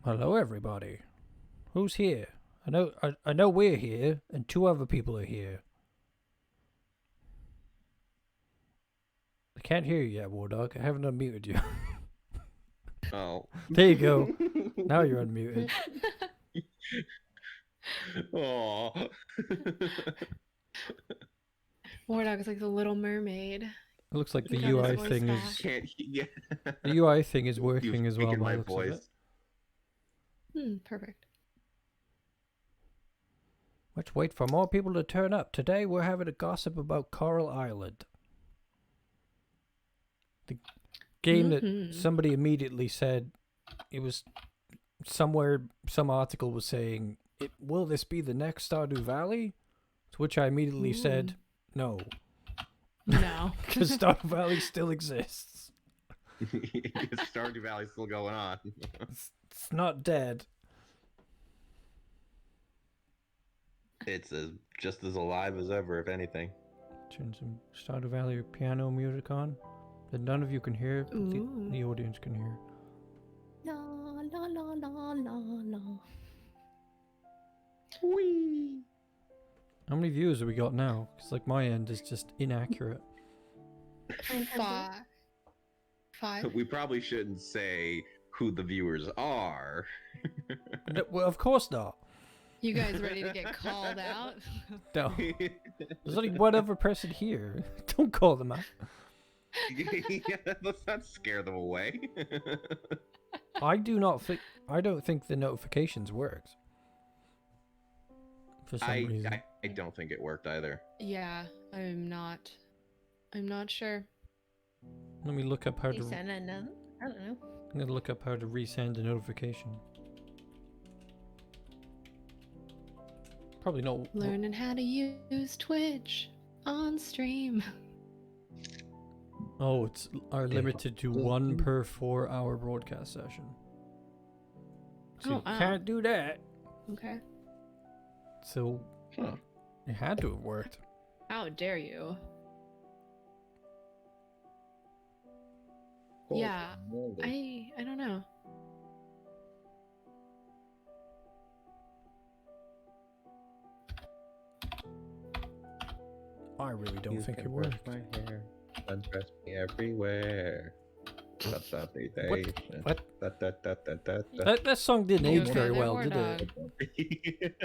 Hello, everybody. Who's here? I know we're here, and two other people are here. I can't hear you yet, War Dog. I haven't unmuted you. Oh. There you go. Now you're unmuted. Aw. War Dog is like the Little Mermaid. It looks like the He got his UI voice thing back. is Yeah. the UI thing is working You've as well. taken By my the looks of voice. it. Perfect. Let's wait for more people to turn up. Today we're having a gossip about Coral Island. The game that somebody immediately said it was somewhere. Some article was saying, "Will this be the next Stardew Valley?" To which I immediately said, "No." No. Because Stardew Valley still exists. Stardew Valley's still going on. It's not dead. It's just as alive as ever, if anything. Turn some Stardew Valley piano music on that none of you can hear, but the audience can hear. La la la la la la. Whee! How many views have we got now? Because like my end is just inaccurate. Five. We probably shouldn't say who the viewers are. No, well, of course not. You guys ready to get called out? No. There's only one other person here. Don't call them out. Yeah, let's not scare them away. I don't think the notifications worked. For some reason. I don't think it worked either. Yeah, I'm not sure. Let me look up how to. You send another? I don't know. I'm gonna look up how to resend a notification. Probably not. Learning how to use Twitch on stream. Oh, it's are limited to 1 per 4-hour broadcast session. So you can't do that. Okay. So it had to have worked. How dare you? Yeah, I don't know. I really don't You think can it brush worked. my hair, undress me everywhere. What? That That song didn't You age okay very there, well, War did Dog? it?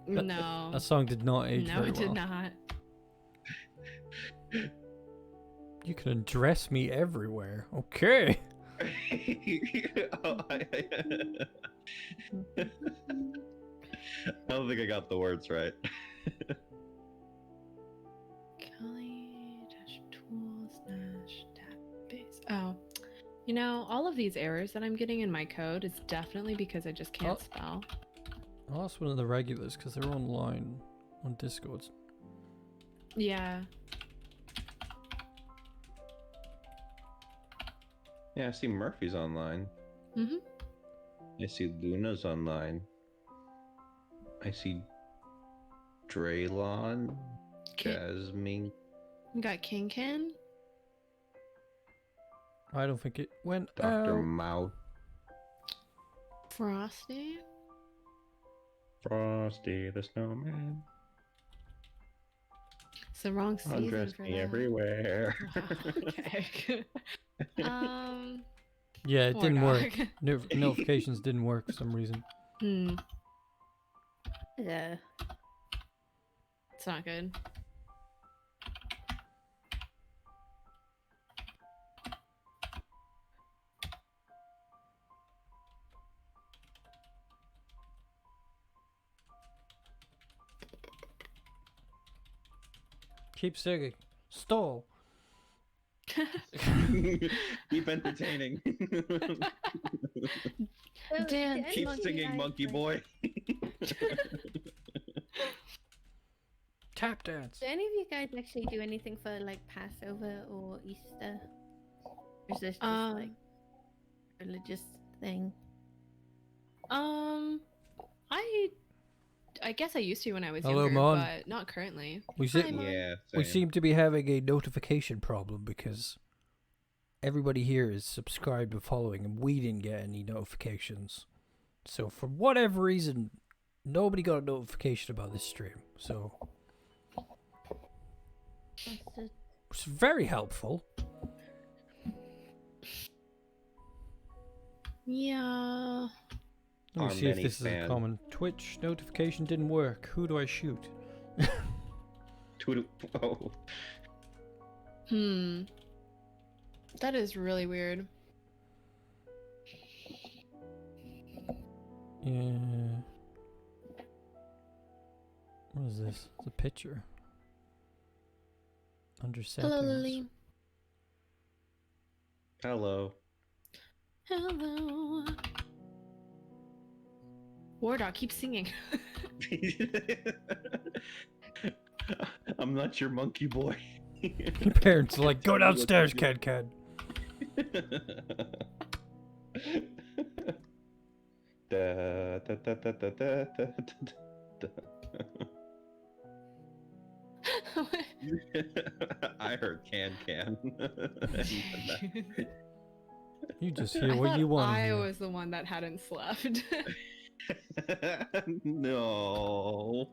No. That song did not age No, very it did well. not. You can undress me everywhere. Okay. I don't think I got the words right. Kelly-tools-database. Oh. You know, all of these errors that I'm getting in my code is definitely because I just can't spell. I'll ask one of the regulars because they're online on Discord. Yeah. Yeah, I see Murphy's online. Mhm. I see Luna's online. I see Draylon, Jasmine. You got Kinkin. I don't think it went Dr. out. Mouth, Frosty. Frosty the Snowman. It's the wrong season Undress for me that. everywhere. Wow, okay. Yeah, it didn't War work. Dog. Notifications didn't work for some reason. Yeah. It's not good. Keep singing. Stall. Keep entertaining. Dan, Keep singing, Monkey Boy. Tap dance. Do any of you guys actually do anything for like Passover or Easter? Or is this just like religious thing? I guess I used to when I was Hello, younger, Mon. but not currently. We Hi, see, Mom. Yeah, we same. seem to be having a notification problem because everybody here is subscribed and following, and we didn't get any notifications. So for whatever reason, nobody got a notification about this stream. So it's very helpful. Yeah. Let me Our see if many this is a fans. common. Twitch notification didn't work. Who do I shoot? Oh. That is really weird. Yeah. What is this? It's a picture. Under settings. Hello, Lily. Hello. Hello. Wardog, keep singing. I'm not your monkey boy. Your parents are like, go downstairs, Ken. Da, da, da, da, da, da, da, da. I heard can. You just hear what you want to I hear. was the one that hadn't slept. No.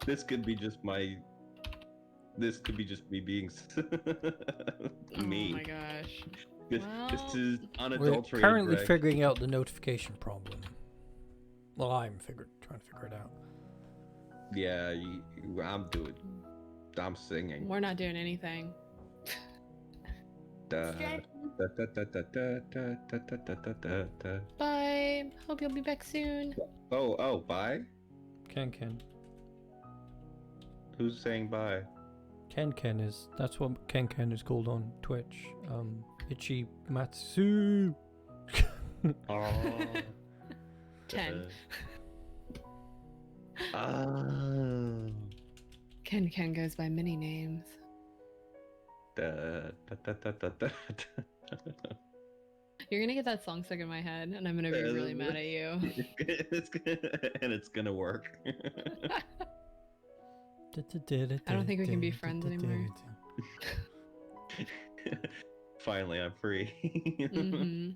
This could be just me being me. Oh my gosh. This Well, is We're unadulterated. currently Greg. figuring out the notification problem. Well, I'm trying to figure it out. Yeah, I'm singing. we're not doing anything. Da, da, da, da, da, da, da, da, da, da, da, da. Bye. Hope you'll be back soon. Oh, bye? Ken. Who's saying bye? Ken is. That's what Ken is called on Twitch. Ichi Matsu. Oh. 10. Oh. Ken goes by many names. Da, da, da, da, da, da. You're gonna get that song stuck in my head, and I'm gonna be really mad at you. It's gonna work. I don't think we can be friends anymore. Finally, I'm free. Mm-hmm.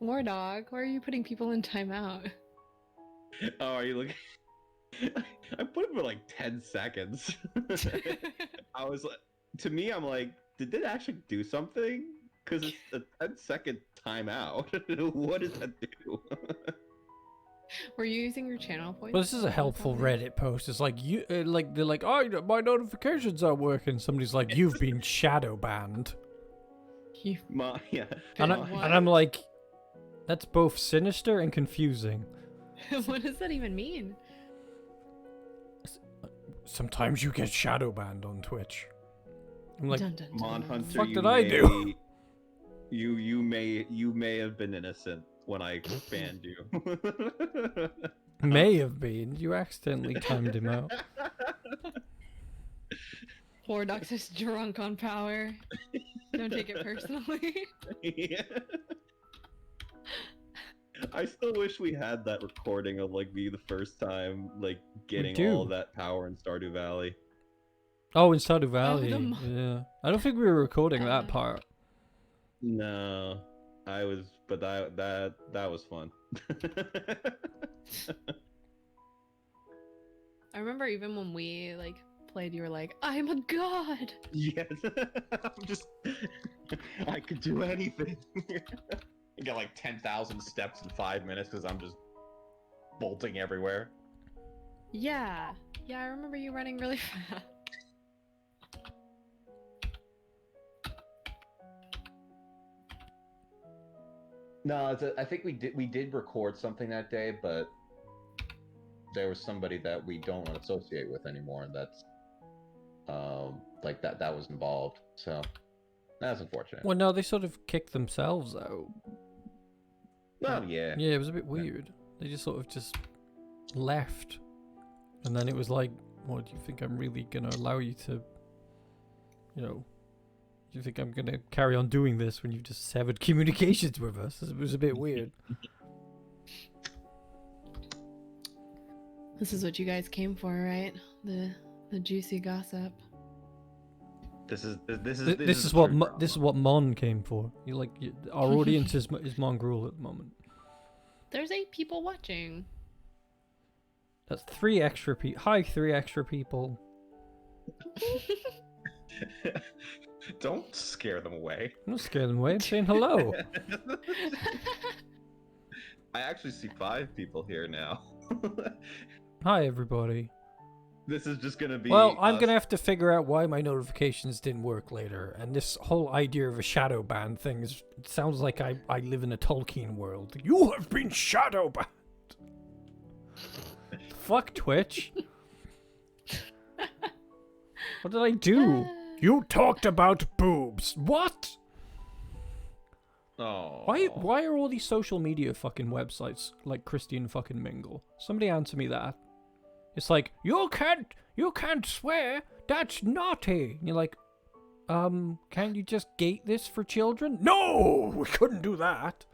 Wardog, why are you putting people in timeout? Oh, are you looking? I put it for like 10 seconds. I was like, to me, I'm like, did it actually do something? Because it's a 10-second timeout. What does that do? Were you using your channel points? Well, this is a helpful Reddit post. It's like they're like, oh, my notifications aren't working. Somebody's like, you've been shadow banned. Yeah. And I'm like, that's both sinister and confusing. What does that even mean? Sometimes you get shadow banned on Twitch. I'm like, Dun, dun, dun. Monhunter, fuck did I do? You may have been innocent when I banned you. may have been. You accidentally timed him out. Wardog's just drunk on power. Don't take it personally. Yeah. I still wish we had that recording of like me the first time like getting do. all that power in Stardew Valley. Oh, in Stardew Valley. the Yeah. I don't think we were recording that part. No, I was, but that was fun. I remember even when we like played, you were like, "I'm a god." Yes, I could do anything. I got like 10,000 steps in 5 minutes because I'm just bolting everywhere. Yeah, I remember you running really fast. No, I think we did record something that day, but there was somebody that we don't want to associate with anymore, and that's like that was involved. So that's unfortunate. Well, no, they sort of kicked themselves out. Well, yeah. Yeah, it was a bit weird. They just sort of just left. And then it was like, what, do you think I'm really going to allow you to, do you think I'm going to carry on doing this when you've just severed communications with us? It was a bit weird. This is what you guys came for, right? The juicy gossip. This is This is what Mon came for. Our audience is mongrel at the moment. There's 8 people watching. That's 3 extra people. Hi, 3 extra people. Don't scare them away. I'm not scaring them away. I'm saying hello. I actually see 5 people here now. Hi, everybody. This is just gonna be. Well, I'm gonna have to figure out why my notifications didn't work later, and this whole idea of a shadow ban thing it sounds like I live in a Tolkien world. You have been shadow banned. Fuck Twitch. What did I do? You talked about boobs. What? Oh. Why are all these social media fucking websites like Christian fucking Mingle? Somebody answer me that. It's like, you can't swear, that's naughty. And you're like, can't you just gate this for children? No, we couldn't do that.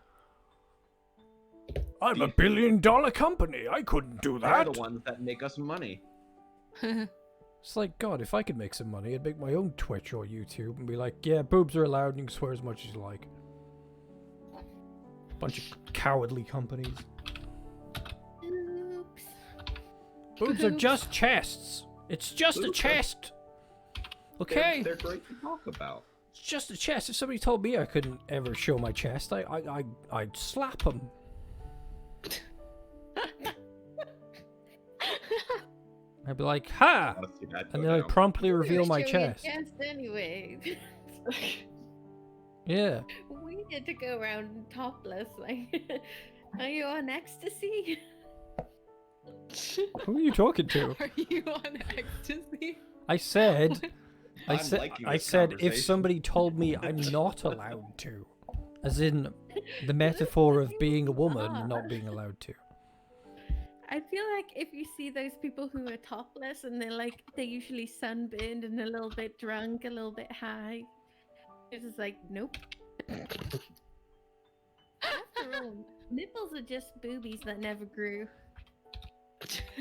I'm a $1 billion company, I couldn't do that. They're the ones that make us money. It's like, God, if I could make some money, I'd make my own Twitch or YouTube and be like, yeah, boobs are allowed and you can swear as much as you like. Bunch of cowardly companies. Boobs are just chests. It's just a chest. Okay? They're great to talk about. It's just a chest. If somebody told me I couldn't ever show my chest, I'd slap them. I'd be like, ha! And then I'd promptly reveal my chest. Yes, anyway. Yeah. We get to go around topless. Like, are you on ecstasy? Who are you talking to? Are you on ecstasy? I said if conversation. somebody told me I'm not allowed to, as in the metaphor of being a woman and not being allowed to. I feel like if you see those people who are topless and they're usually sunburned and a little bit drunk, a little bit high, it's just like, nope. After all, nipples are just boobies that never grew.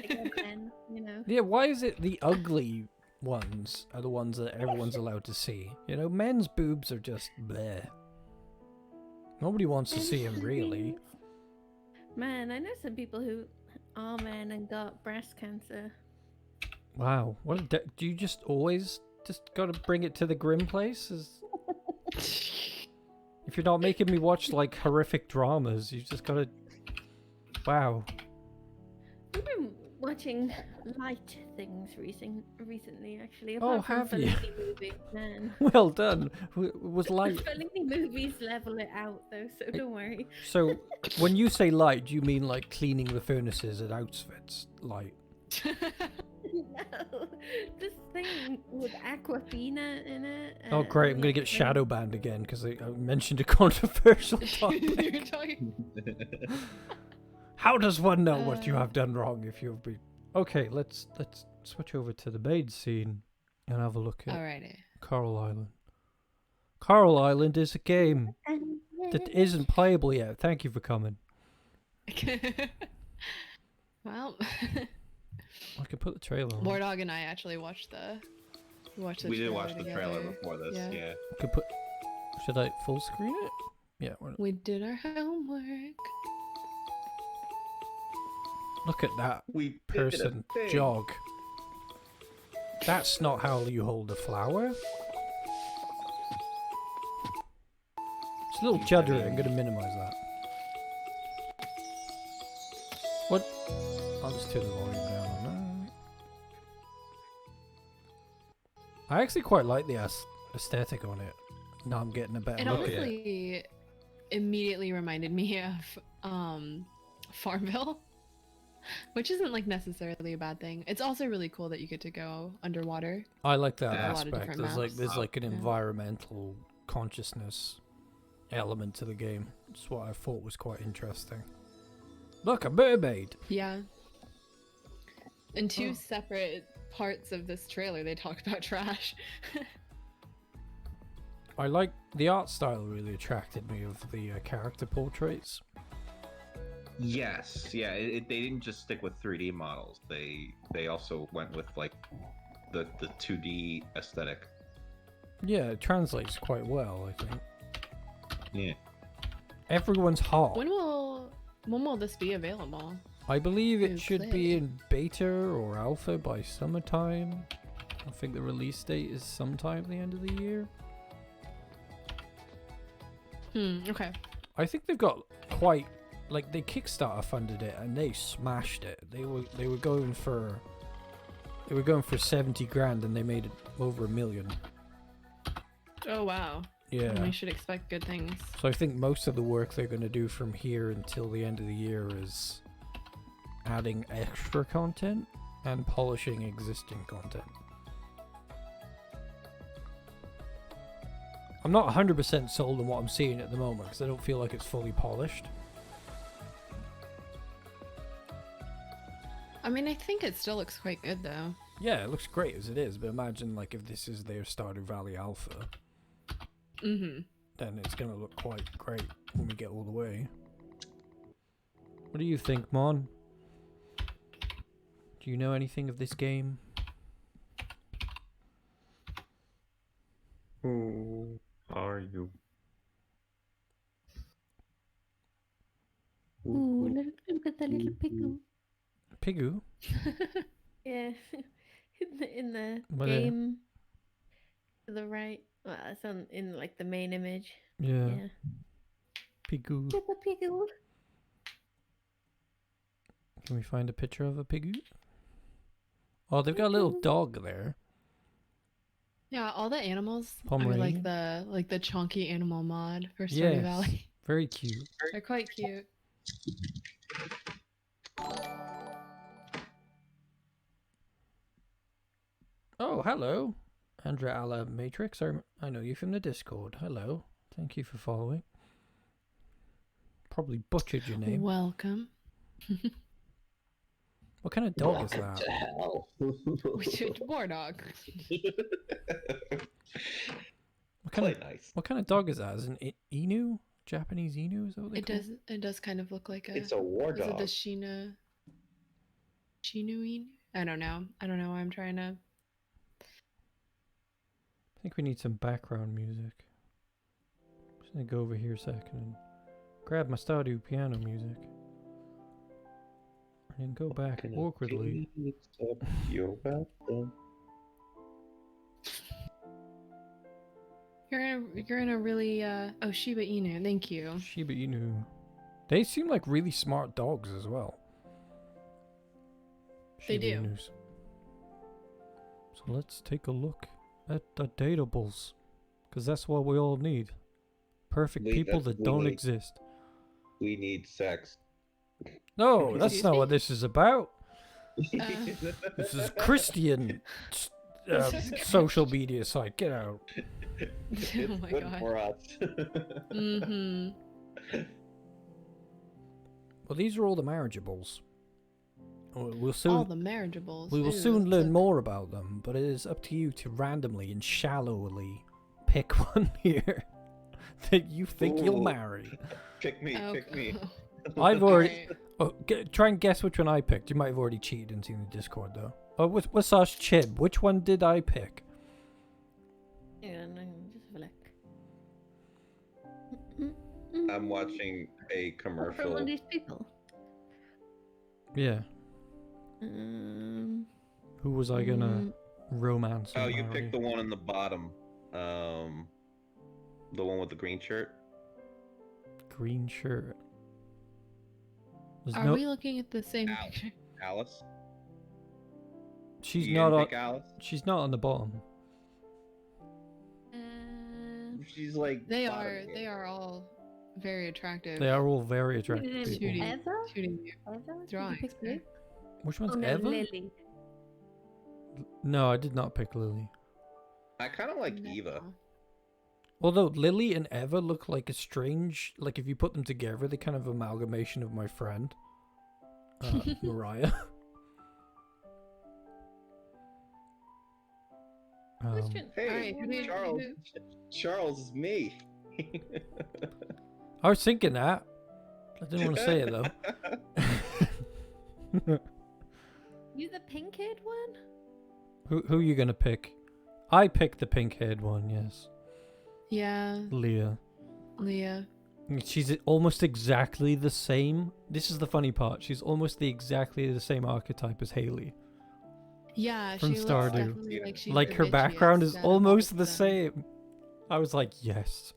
Like men, you know. Yeah, why is it the ugly ones are the ones that everyone's allowed to see? You know, men's boobs are just bleh. Nobody wants to see them, really. Man, I know some people who are men and got breast cancer. Wow, do you just always gotta bring it to the grim place? If you're not making me watch like horrific dramas, you just gotta. Wow. I've been watching light things recently, actually. Oh, Apart from have you? Fellini movies, man. Well done. Was light. Fellini movies level it out, though, so don't worry. So, when you say light, do you mean like cleaning the furnaces at Auschwitz light? No, this thing with Aquafina in it. Oh, great. I'm going to get shadow banned again because I mentioned a controversial topic. How does one know what you have done wrong if you've been... Okay, let's switch over to the main scene and have a look at Alrighty. Coral Island. Coral Island is a game that isn't playable yet. Thank you for coming. Well, I could put the trailer on. Mordog and I actually watched the We did watch the together. trailer before this, yeah. I could put... Should I full screen it? Yeah. We did our homework. Look at that We person jog. That's not how you hold a flower. It's a little juddery. I'm going to minimize that. What? I'll just turn the volume down on that. I actually quite like the aesthetic on it. Now I'm getting a better It look at it. honestly immediately reminded me of Farmville, which isn't like necessarily a bad thing. It's also really cool that you get to go underwater. I like that Yeah. A lot of aspect. different There's like an Yeah. environmental consciousness element to the game. It's what I thought was quite interesting. Look, a mermaid. Yeah. In two separate parts of this trailer, they talk about trash. I like the art style. Really attracted me of the character portraits. Yes, yeah. They didn't just stick with 3D models. They also went with like the 2D aesthetic. Yeah, it translates quite well, I think. Yeah. Everyone's hot. When will this be available? I believe it to should be in beta or alpha by summertime. I think the release date is sometime at the end of the year. Okay. I think they've got quite, like, they Kickstarter funded it and they smashed it. They were going for 70 grand and they made it over $1 million. Oh wow. Yeah. We should expect good things. So I think most of the work they're going to do from here until the end of the year is adding extra content and polishing existing content. I'm not 100% sold on what I'm seeing at the moment because I don't feel like it's fully polished. I mean, I think it still looks quite good though. Yeah, it looks great as it is, but imagine like if this is their Stardew Valley alpha, then it's going to look quite great when we get all the way. What do you think, Mon? Do you know anything of this game? Who are you? Ooh, look at the little piggle. Pigu? Yeah, in the What, game to the right. Well, it's in like the main image. Yeah. Yeah. Pigu. Little piggle. Can we find a picture of a Pigu? Oh, they've got a little dog there. Yeah, all the animals are Pomeranian? like the chunky animal mod for Stardew Yes. Valley. Very cute. They're quite cute. Oh, hello. Andrea Alla Matrix. I know you from the Discord. Hello. Thank you for following. Probably butchered your name. Welcome. What kind of dog is Welcome that? to hell. We should war dog. What kind of dog is that? Is it an Inu? Japanese Inu? Is that what they call It does kind of look like a. It's a war Is it dog. the Shinu Inu? I don't know. Why I'm trying to. I think we need some background music. Just gonna go over here a second and grab my Stardew piano music. And then go back awkwardly. You're welcome. You're in a really oh, Shiba Inu. Thank you. Shiba Inu. They seem like really smart dogs as well. They do. Inus. So let's take a look at the datables, because that's what we all need. Perfect people that don't exist. We need sex. No, that's Excuse not me? what this is about. Uh, This is Christian social media site. Get out. It's Oh my good God. for us. Well, these are all the marriageables. We'll all soon the marriageables. we will Ooh, soon that's learn a- more about them, but it is up to you to randomly and shallowly pick one here that you think you'll Ooh. marry. Pick me, Oh, pick me. I've already. Alright. Oh, try and guess which one I picked. You might have already cheated and seen the Discord though. Oh, what's our Chib? Which one did I pick? Yeah, no, just have a look. I'm watching a From one commercial. of these people. Yeah. Um, Who was I gonna romance? Oh, and you marry? picked the one on the bottom. The one with the green shirt. Green shirt. There's Are no. we looking at the same Ow. picture? Alice. She's You not didn't on. pick Alice. She's not on the bottom. She's like. They bottom are. here. They are all very attractive. They are all very attractive Shooting people. Shooting. Eva? Shooting you. Eva? Did you Drawings, pick right? you? Which one's Oh no, Eva? Lily. No, I did not pick Lily. I kind of like No. Eva. Although Lily and Eva look like a strange, like if you put them together, they kind of amalgamation of my friend, Mariah. Question. Hey, Alright, who- Charles. Charles is me. I was thinking that. I didn't want to say it though. You the pink-haired one? Who are you gonna pick? I picked the pink-haired one. Yes, Yeah, Leah. Leah. She's almost exactly the same. This is the funny part. She's almost exactly the same archetype as Haley. Yeah, From she looks Stardew. definitely like she's Like the her background is bitchiest out of all almost of the them. same. I was like, yes.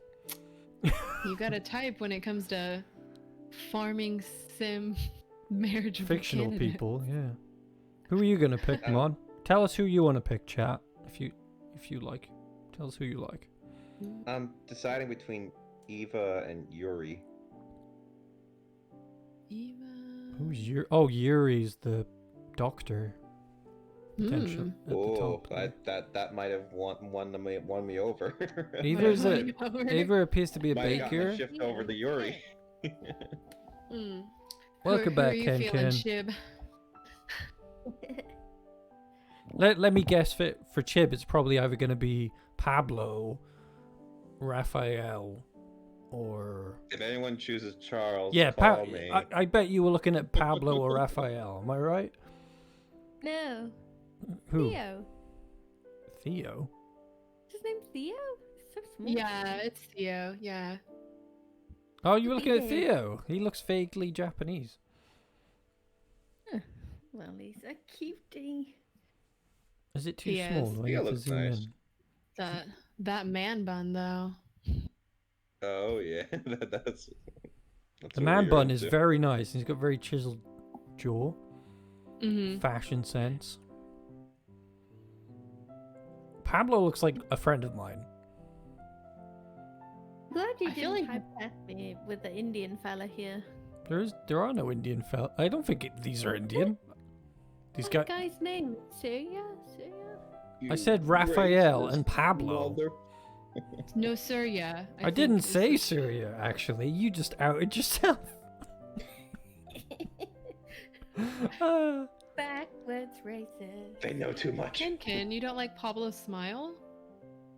You got a type when it comes to farming sim marriage Fictional candidates. people, yeah. Who are you gonna pick, Mon? Tell us who you want to pick, chat. If you like, tell us who you like. I'm deciding between Eva and Yuri. Eva. Who's Yuri? Oh, Yuri's the doctor. Potential Mm. at the Oh, top. that might have won me over. Either's a Over. Ava appears to be a Might have gotten a baker. shift over to Yuri. Mm. Welcome Who are back, you Ken feeling, Ken. Shib? Let me guess for Chib, it's probably either gonna be Pablo, Raphael, or If anyone chooses Charles, yeah, call me. I bet you were looking at Pablo or Raphael. Am I right? No. Who? Theo. Theo. Is his name Theo? He's so small. Yeah, it's Theo. Yeah. Oh, you were looking at Yeah. Theo. He looks vaguely Japanese. Well, he's a cutie. Is it too He small? is. Do I Theo need to looks zoom nice. in? That man bun though. Oh yeah, that's The what man we're bun is into. very nice. He's got very chiseled jaw, Mm-hmm. fashion sense. Pablo looks like a friend of mine. Glad you I feel didn't like- typecast me with the Indian fella here. There are no Indian fella. I don't think these are Indian. These That guys. guy's name? Surya? You I said Raphael racist and Pablo. mother- No, sir. Yeah. I think didn't this say is- Syria, actually. You just outed yourself. Ah. Backwards racist. They know too much. Ken, you don't like Pablo's smile?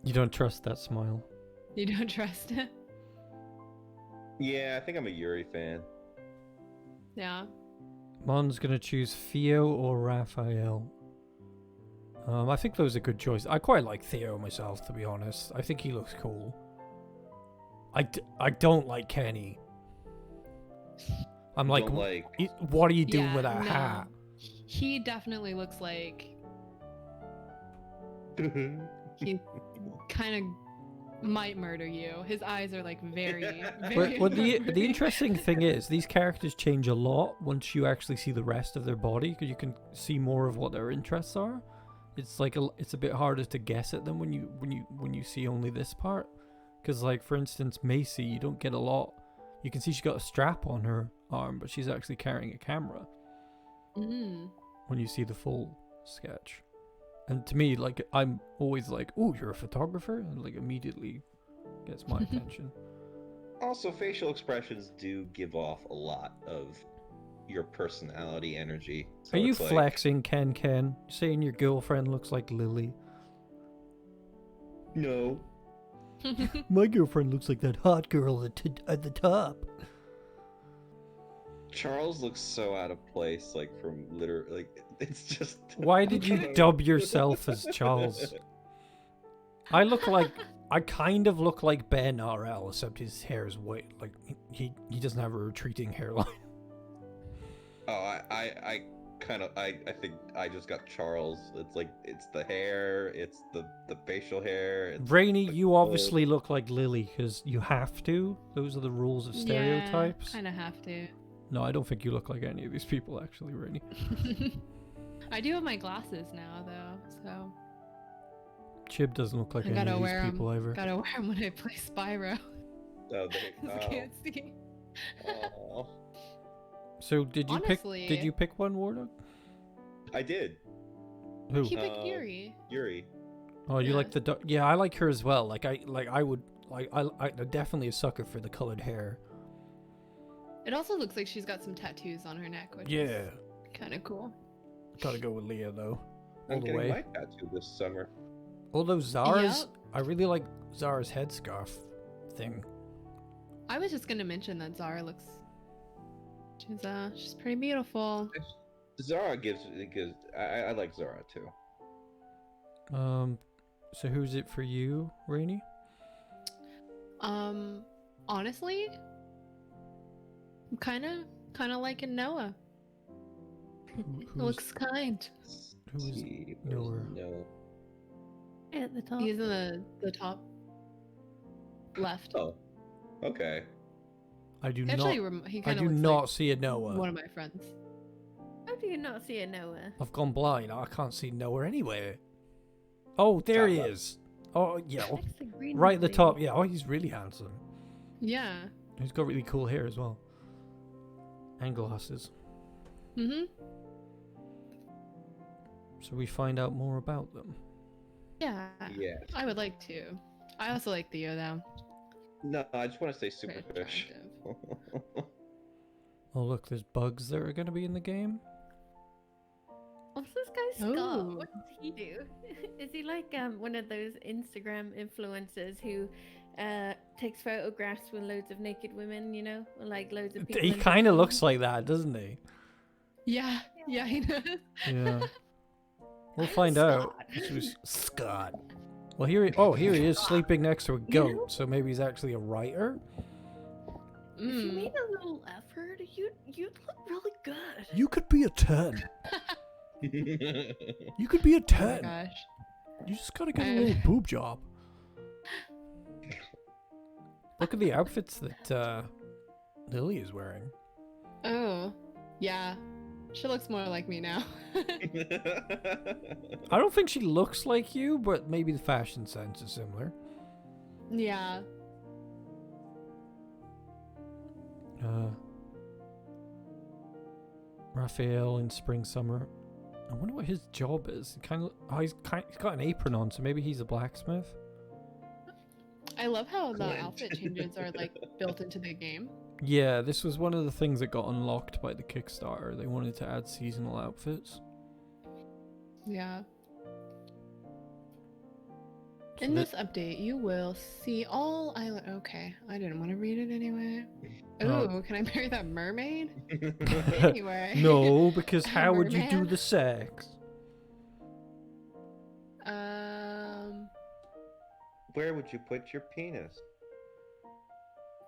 You don't trust that smile. You don't trust it? Yeah, I think I'm a Yuri fan. Yeah. Mon's gonna choose Theo or Raphael. I think those are good choices. I quite like Theo myself, to be honest. I think he looks cool. I don't like Kenny. I'm like, Don't like. what are you doing Yeah, with that no. hat? He definitely looks like he kind of might murder you. His eyes are like very, very. But the murdery. interesting thing is, these characters change a lot once you actually see the rest of their body, because you can see more of what their interests are. It's like it's a bit harder to guess at them when you see only this part. Because like for instance, Macy, you don't get a lot. You can see she's got a strap on her arm, but she's actually carrying a camera Mm. when you see the full sketch. And to me, like I'm always like, "Oh, you're a photographer," and like immediately gets my attention. Also, facial expressions do give off a lot of your personality energy. So Are you it's like- flexing, Ken? Saying your girlfriend looks like Lily? No. My girlfriend looks like that hot girl at the top. Charles looks so out of place, like from like it's just. Why did you dub yourself as Charles? I kind of look like Ben RL, except his hair is white. Like he doesn't have a retreating hairline. Oh, I think I just got Charles. It's like it's the hair, it's the facial hair. It's Rainy, the you clothes. obviously look like Lily because you have to. Those are the rules of stereotypes. Kind of have to. No, I don't think you look like any of these people, actually, Rainy. I do have my glasses now, though, so Chib doesn't look like I any gotta of these wear people them. ever. Gotta wear them when I play Spyro. Oh, 'Cause I can't see. oh. So did you Honestly- pick one, Wardog? I did. Who? He picked Um, Yuri. Yuri. Oh, you Yeah. like the yeah, I like her as well. I'm definitely a sucker for the colored hair. It also looks like she's got some tattoos on her neck, which Yeah, is kind of cool. gotta go with Leah though, all I'm the getting way. my tattoo this summer. Although Zara's, Yep. I really like Zara's headscarf thing. I was just gonna mention that Zara looks. She's pretty beautiful. Zara gives. I like Zara too. So who's it for you, Rainy? Honestly, I'm kind of liking Noah. Looks kind. Who's Noah? No. At the top. He's in the top left. Oh. Okay. I do Actually, not. he I kind do of looks not like see a Noah. one of my friends. How do you not see a Noah? I've gone blind. I can't see Noah anywhere. Oh, there he is. Oh, yeah. Next to green Right at the lady. top. Yeah. Oh, he's really handsome. Yeah. He's got really cool hair as well. And glasses. Mhm. So we find out more about them. Yeah. Yes. I would like to. I also like Theo though. No, I just want to say Very Superfish. attractive. Oh, look, there's bugs that are going to be in the game. What's this guy Scott? Ooh. What does he do? Is he like one of those Instagram influencers who takes photographs with loads of naked women, you know? Or, like loads of people. He in kind of bikinis? looks like that, doesn't he? Yeah. Yeah, he does. Yeah. We'll find out. Scott. Who's Scott? Well, here he is sleeping next to a goat, so maybe he's actually a writer. If you Mm. made a little effort, you'd look really good. You could be a 10. You could be a Oh my 10. gosh. You just gotta get a little boob job. Look at the outfits that Lily is wearing. Oh. Yeah. She looks more like me now. I don't think she looks like you, but maybe the fashion sense is similar. Yeah. Raphael in spring summer. I wonder what his job is. He's got an apron on, so maybe he's a blacksmith. I love how the Clint. outfit changes are like built into the game. Yeah, this was one of the things that got unlocked by the Kickstarter. They wanted to add seasonal outfits. Yeah. So In this update, you will see all island. Okay, I didn't want to read it anyway. Oh. Ooh, can I marry that mermaid? Anyway. No, because how would you do Merman? the sex? Where would you put your penis?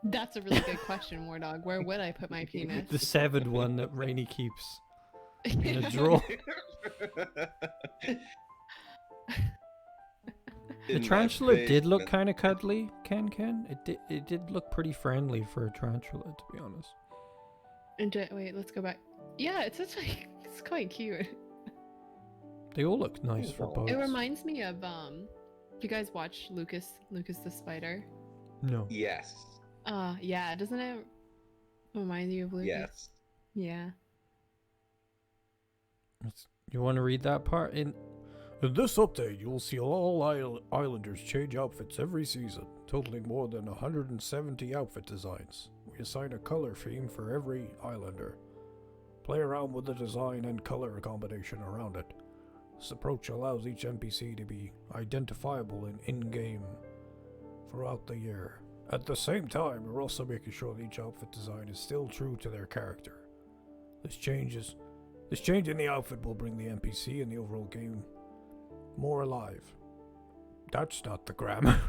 That's a really good question, Wardog. Where would I put my penis? The severed one that Rainy keeps in a drawer. The In my tarantula did look basement. kind of cuddly, Ken. It did look pretty friendly for a tarantula, to be honest. Wait, let's go back. Yeah, it's quite cute. They all look nice for Oh. bugs. It reminds me of you guys watch Lucas the Spider? No. Yes. Yeah, doesn't it remind you of Lucas? Yes. Yeah. You want to read that part? In this update, you'll see all Islanders change outfits every season, totaling more than 170 outfit designs. We assign a color theme for every Islander. Play around with the design and color combination around it. This approach allows each NPC to be identifiable in-game throughout the year. At the same time, we're also making sure that each outfit design is still true to their character. This change in the outfit will bring the NPC and the overall game more alive. That's not the grammar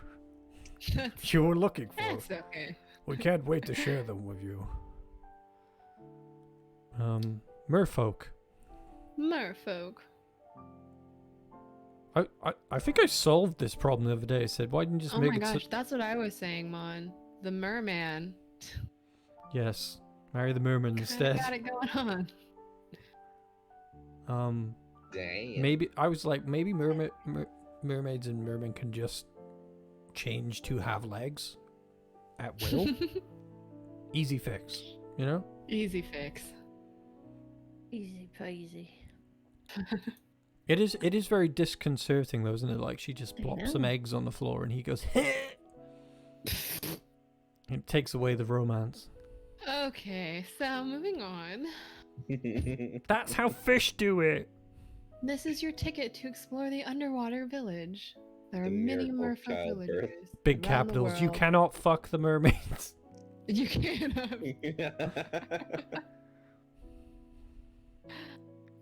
you were looking for. That's okay. We can't wait to share them with you. Merfolk. Merfolk. I think I solved this problem the other day. I said, why didn't you just Oh make my it gosh, that's what I was saying, Mon. The merman. Yes. Marry the merman instead. Got it going on. Damn. Maybe I was like, maybe mermaids and mermen can just change to have legs at will. Easy fix, you know? Easy fix. Easy peasy. It is very disconcerting though, isn't it? Like she just I plops some know. eggs on the floor and he goes it takes away the romance. Okay, so moving on. That's how fish do it. This is your ticket to explore the underwater village. There are The many miracle merfolk childbirth. villagers. Big around the capitals. You world. cannot fuck the mermaids. You can't.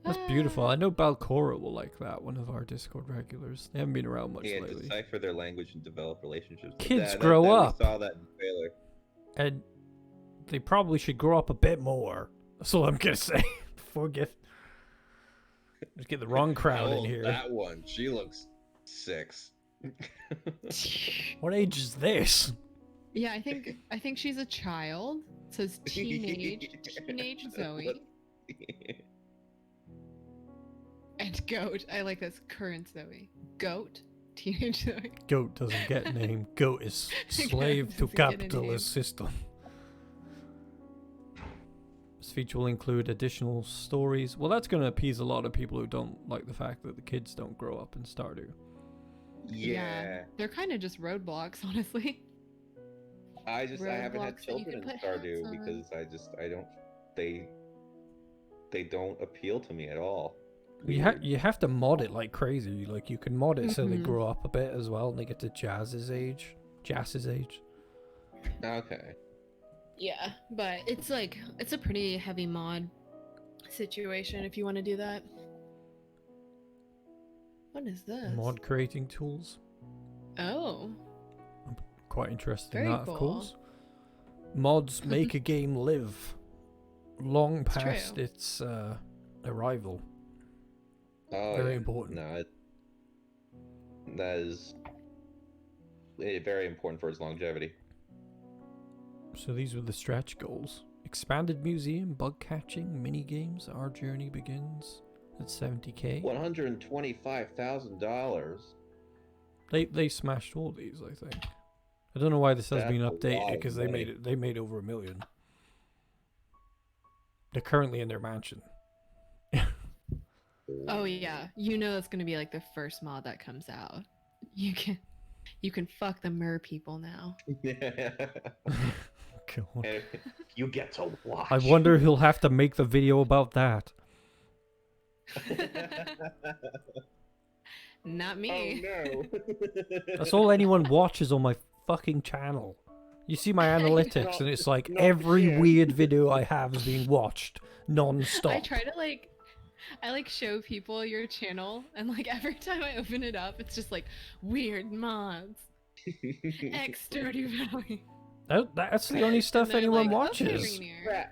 That's beautiful. I know Balcora will like that, one of our Discord regulars. They haven't been around much Yeah, lately. decipher their language and develop relationships. Kids grow up. We saw that in the trailer. And they probably should grow up a bit more. That's all I'm gonna say. Before just get the wrong crowd in here. That one, she looks 6. What age is this? Yeah, I think she's a child. It says teenage Zoe. And goat. I like this. Current Zoe. Goat. Teenage Zoe. Goat doesn't get a name. Goat is slave to capitalist system. This feature will include additional stories. Well, that's going to appease a lot of people who don't like the fact that the kids don't grow up in Stardew. Yeah. They're kind of just roadblocks, honestly. I haven't had Roadblocks that you children can in put hats Stardew on. because I don't they don't appeal to me at all. You have to mod it like crazy. Like you can mod it so they Mhm. grow up a bit as well, and they get to Jazz's age. Okay. Yeah, but it's a pretty heavy mod situation if you want to do that. What is this? Mod creating tools. Oh. Quite interested Very in that, cool. of course. Mods make a game live long It's past true. its arrival. Oh, Very yeah. important. No, that is very important for its longevity. So these were the stretch goals. Expanded museum, bug catching, mini games. Our journey begins at 70k. $125,000. They smashed all these, I think. I don't know why this has That's been a lot updated of because money. they made over $1 million. They're currently in their mansion. Oh yeah. You know it's gonna be like the first mod that comes out. You can fuck the mer people now. God. And you get to watch. I wonder who'll have to make the video about that. Not Oh me. no. That's all anyone watches on my fucking channel. You see my analytics, and it's like Not every here. weird video I have is being watched non-stop. I try to I show people your channel, and every time I open it up, it's just weird mods. X Stardew Valley. That's the only stuff And they're anyone like, watches. "Okay, Rainier."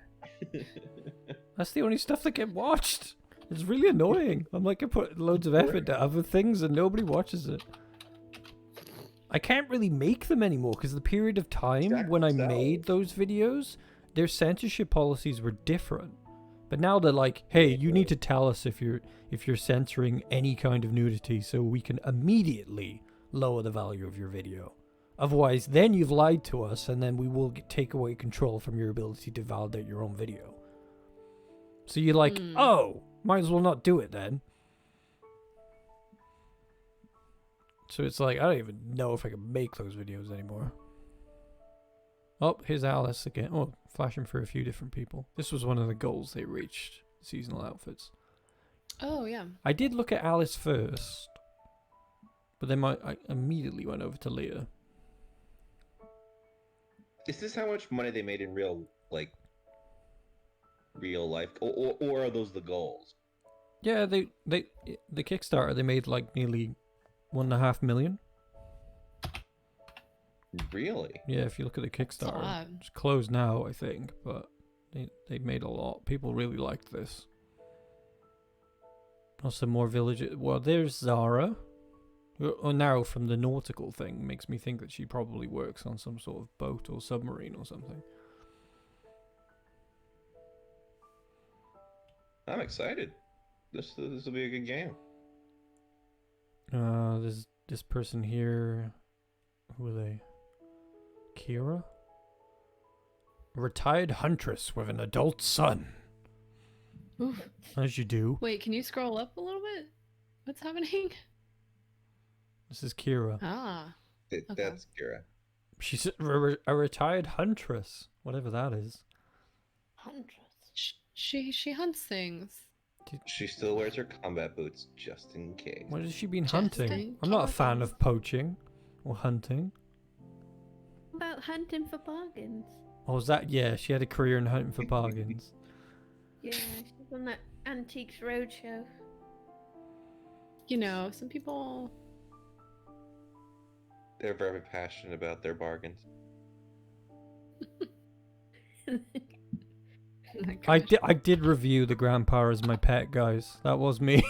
That's the only stuff that get watched. It's really annoying. I put loads of effort into other things and nobody watches it. I can't really make them anymore because the period of time when I made those videos, their censorship policies were different. But now they're like, hey, you need to tell us if you're censoring any kind of nudity so we can immediately lower the value of your video. Otherwise, then you've lied to us and then we will take away control from your ability to validate your own video. So you're like, oh, might as well not do it then. So it's like, I don't even know if I can make those videos anymore. Oh, here's Alice again. Oh, flashing for a few different people. This was one of the goals they reached. Seasonal outfits. Oh yeah. I did look at Alice first. But then I immediately went over to Leah. Is this how much money they made in real life, or are those the goals? Yeah, the Kickstarter, they made nearly 1.5 million. Really? Yeah, if you look at the That's a Kickstarter, lot. it's closed now, I think, but they made a lot. People really liked this. Also, more villages. Well, there's Zara. Now from the nautical thing makes me think that she probably works on some sort of boat or submarine or something. I'm excited. This will be a good game. There's this person here. Who are they? Kira? A retired huntress with an adult son. Oof. As you do. Wait, can you scroll up a little bit? What's happening? This is Kira. Ah. Okay. That's Kira. She's a retired huntress. Whatever that is. She hunts things. She still wears her combat boots just in case. What has she been Just hunting? in I'm not a case. fan of poaching or hunting. About hunting for bargains. Oh, was that? Yeah, she had a career in hunting for bargains. Yeah, she's on that Antiques Roadshow. You know, some people. They're very passionate about their bargains. Oh my gosh. I did review the grandpa as my pet, guys. That was me.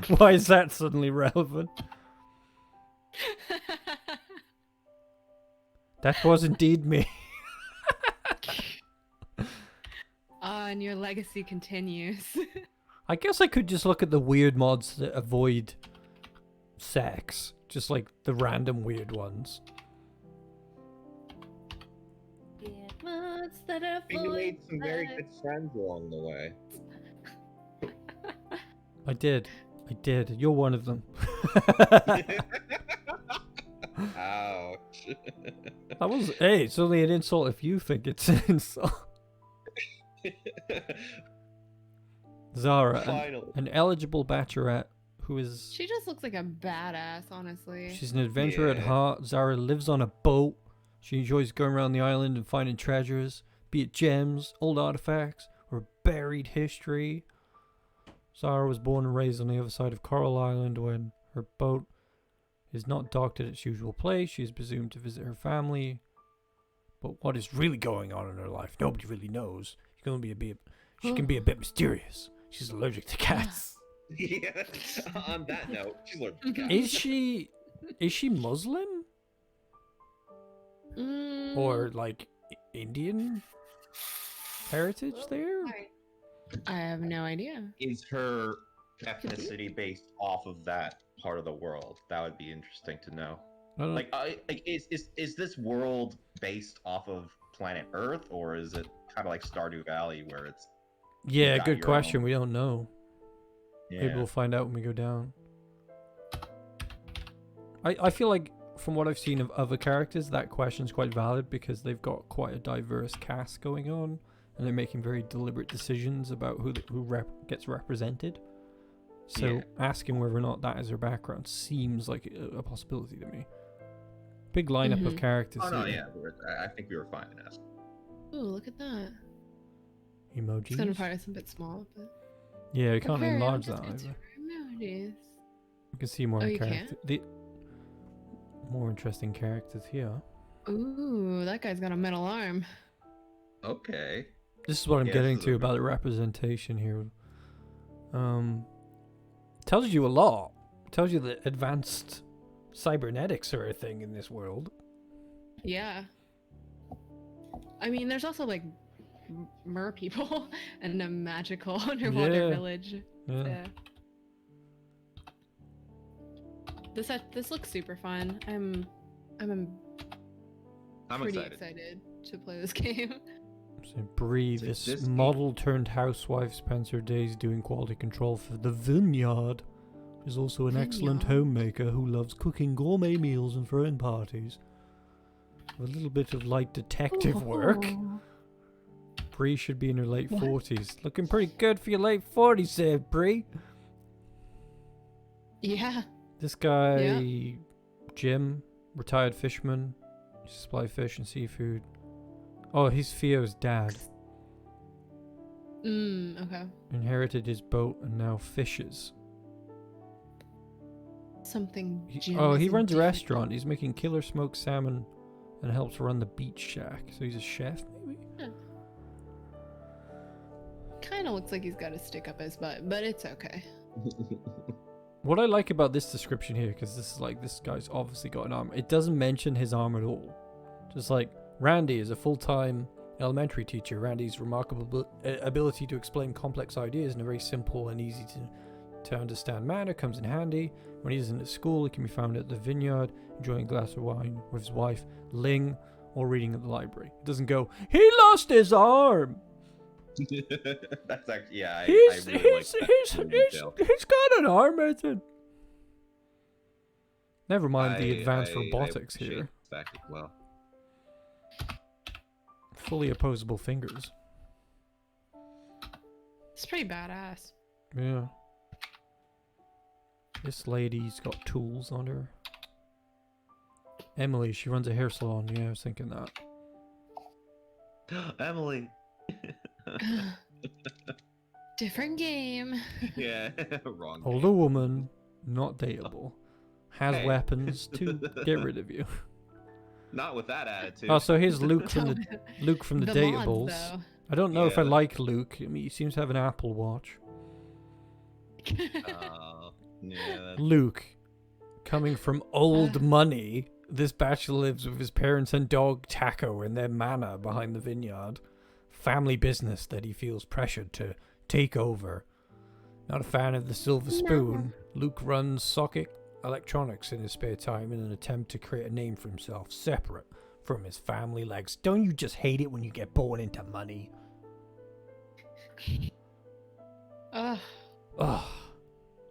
Why is that suddenly relevant? That was indeed me. And your legacy continues. I guess I could just look at the weird mods that avoid sex. Just like the random weird ones. Mods that are You made some very good friends along the way. I did. You're one of them. Ouch. That was... Hey, it's only an insult if you think it's an insult. Zara, an eligible bachelorette who is... She just looks like a badass, honestly. She's an adventurer at heart. Zara lives on a boat. She enjoys going around the island and finding treasures, be it gems, old artifacts, or buried history. Zara was born and raised on the other side of Coral Island. When her boat is not docked at its usual place, she is presumed to visit her family. But what is really going on in her life, nobody really knows. She can be a bit mysterious. She's allergic to cats. Yeah. On that note, she's allergic to cats. Is she Muslim? Or like Indian heritage there? I have no idea. Is her ethnicity based off of that part of the world? That would be interesting to know. Is this world based off of planet Earth, or is it kind of like Stardew Valley, where it's... Yeah, good question. We don't know. Yeah. Maybe we'll find out when we go down. I feel like, from what I've seen of other characters, that question's quite valid because they've got quite a diverse cast going on, and they're making very deliberate decisions about who gets represented. So asking whether or not that is her background seems like a possibility to me. Big lineup of characters. Oh no, yeah, I think we were fine in asking. Ooh, look at that. Emojis. It's gonna probably a bit small, but yeah, we can't Aquarium, enlarge just that go either. to emojis. You can see more Oh, you characters. More interesting characters here. Ooh, that guy's got a metal arm. Okay. This is what I'm getting to about the representation here. Tells you a lot. Tells you that advanced cybernetics are a thing in this world. Yeah. I mean, there's also like mer people and a magical underwater village. Yeah. So. This looks super fun. I'm pretty excited to play this game. So Bree, this model turned housewife, spends her days doing quality control for the Vineyard. She's also an excellent homemaker who loves cooking gourmet meals and throwing parties. With a little bit of light detective work. Bree should be in her late 40s. Looking pretty good for your late 40s there, Bree. Yeah. This guy, Jim, retired fisherman. He supply fish and seafood. Oh, he's Theo's dad. Okay. Inherited his boat and now fishes. He runs a restaurant. He's making killer smoked salmon and helps run the beach shack. So he's a chef, maybe? Yeah. Kind of looks like he's got a stick up his butt, but it's okay. What I like about this description here, because this guy's obviously got an arm. It doesn't mention his arm at all. Just like, Randy is a full-time elementary teacher. Randy's remarkable ability to explain complex ideas in a very simple and easy to understand manner comes in handy. When he isn't at school, he can be found at the Vineyard, enjoying a glass of wine with his wife, Ling, or reading at the library. It doesn't go, he lost his arm! That's actually, yeah, He's I got an arm, Ethan. Never mind the advanced robotics here. Well. Fully opposable fingers. It's pretty badass. Yeah. This lady's got tools on her. Emily, she runs a hair salon. Yeah, I was thinking that. Emily. Different game. Yeah, wrong. Older woman, not dateable. Has Hey. weapons to get rid of you. Not with that attitude. Oh, so here's Luke from the The Dateables. mods, though. I don't know if I Yeah. like Luke. I mean, he seems to have an Apple Watch. Yeah. Luke, coming from old money, this bachelor lives with his parents and dog Taco in their manor behind the vineyard. Family business that he feels pressured to take over. Not a fan of the silver spoon, Luke runs Socket Electronics in his spare time in an attempt to create a name for himself separate from his family legs. Don't you just hate it when you get born into money? Ugh. Ugh.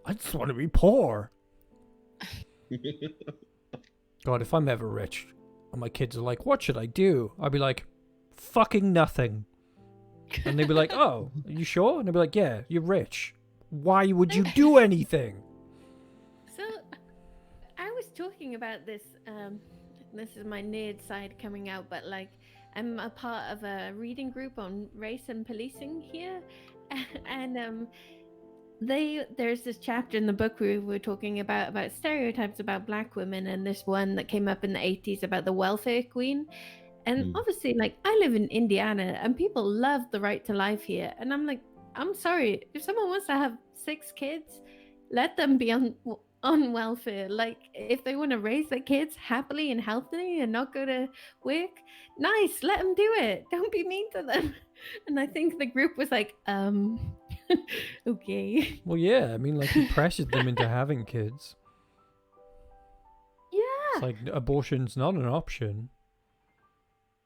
I just want to be poor. God, if I'm ever rich and my kids are like, what should I do? I'd be like, fucking nothing. And they'd be like, oh, are you sure? And I'd be like, yeah, you're rich. Why would you do anything? So, I was talking about this. This is my nerd side coming out, but like, I'm a part of a reading group on race and policing here, and there's this chapter in the book we were talking about stereotypes about Black women, and this one that came up in the 80s about the welfare queen. And obviously, like, I live in Indiana and people love the right to life here. And I'm like, I'm sorry, if someone wants to have 6 kids, let them be on welfare. Like, if they want to raise their kids happily and healthily and not go to work, nice, let them do it. Don't be mean to them. And I think the group was like, okay. Well, yeah, I mean, like, he pressured them into having kids. Yeah. It's like, abortion's not an option.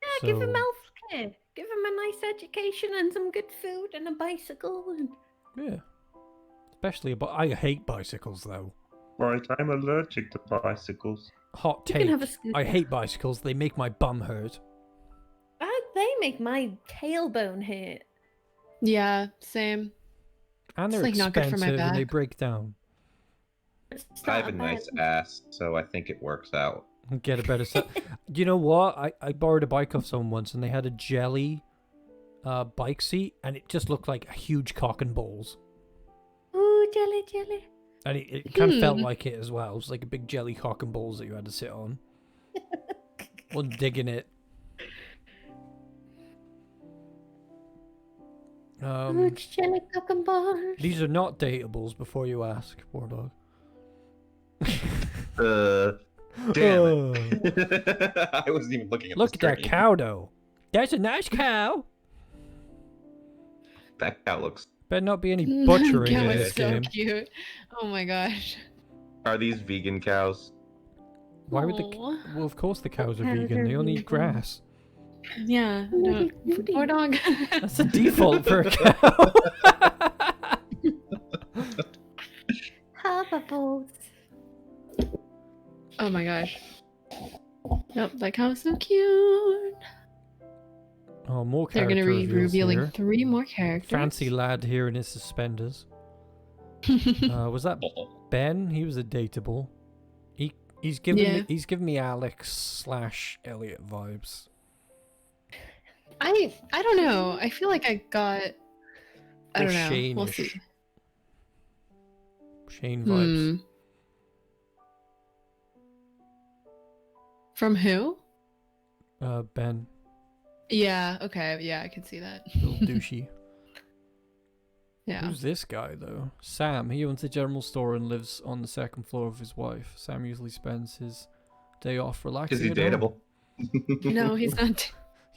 Yeah, give them healthcare. Give them a nice education and some good food and a bicycle. And... Yeah. Especially about... I hate bicycles, though. Right, I'm allergic to bicycles. Hot You take. can have a scooter. I hate bicycles. They make my bum hurt. They make my tailbone hurt. Yeah, same. And they're It's, like, not good for my expensive and they back. break down. I have a nice ass, so I think it works out. Get a better set. You know what? I borrowed a bike off someone once and they had a jelly bike seat and it just looked like a huge cock and balls. Ooh, jelly, jelly. And it kind of felt like it as well. It was like a big jelly cock and balls that you had to sit on. Wasn't digging it. Ooh, jelly cock and balls. These are not dateables before you ask, poor dog. Damn it. I wasn't even looking at Look the at that screen. cow, though. That's a nice cow. That cow looks... Better not be any butchering That in was this so game. cute. Oh my gosh. Are these vegan cows? Why would Aw. Well, of course the cows are Cows vegan. are They only eat vegan. grass. Yeah. Woody, No. woody. Poor dog. That's the default for a cow. Hoverboards. Oh my gosh. Yep, that cow's so cute. Oh, more They're character gonna be reveals revealing here. 3 more characters. Fancy lad here in his suspenders. Was that Ben? He was a dateable. He's giving me Alex / Elliot vibes. I don't know. I feel like I got. I Or don't know. We'll Shane-ish. see. Shane vibes. From who? Ben, Yeah. Okay. Yeah, I can see that. little douchey. Yeah. Who's this guy though? Sam. He owns a general store and lives on the 2nd floor of his wife. Sam usually spends his day off relaxing. Is he at home. dateable? No, he's not.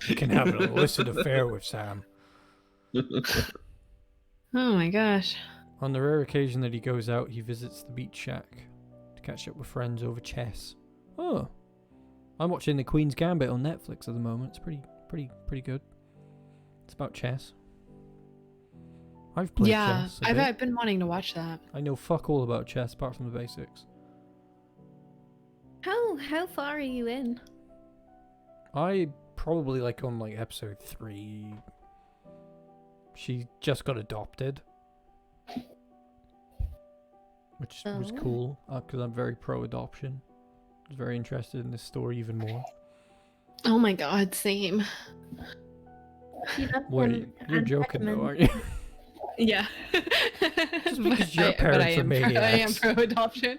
You can have an illicit affair with Sam. Oh my gosh. On the rare occasion that he goes out, he visits the beach shack to catch up with friends over chess. Oh, I'm watching The Queen's Gambit on Netflix at the moment. It's pretty good. It's about chess. I've played Yeah, chess. a bit. I've been wanting to watch that. I know fuck all about chess apart from the basics. How far are you in? I probably on episode 3. She just got adopted, which was Oh. cool because I'm very pro adoption. I was very interested in this story even more. Oh my god, same. She loves Wait, you're joking though, aren't you? Yeah. Just because your But parents are I am maniacs. pro adoption.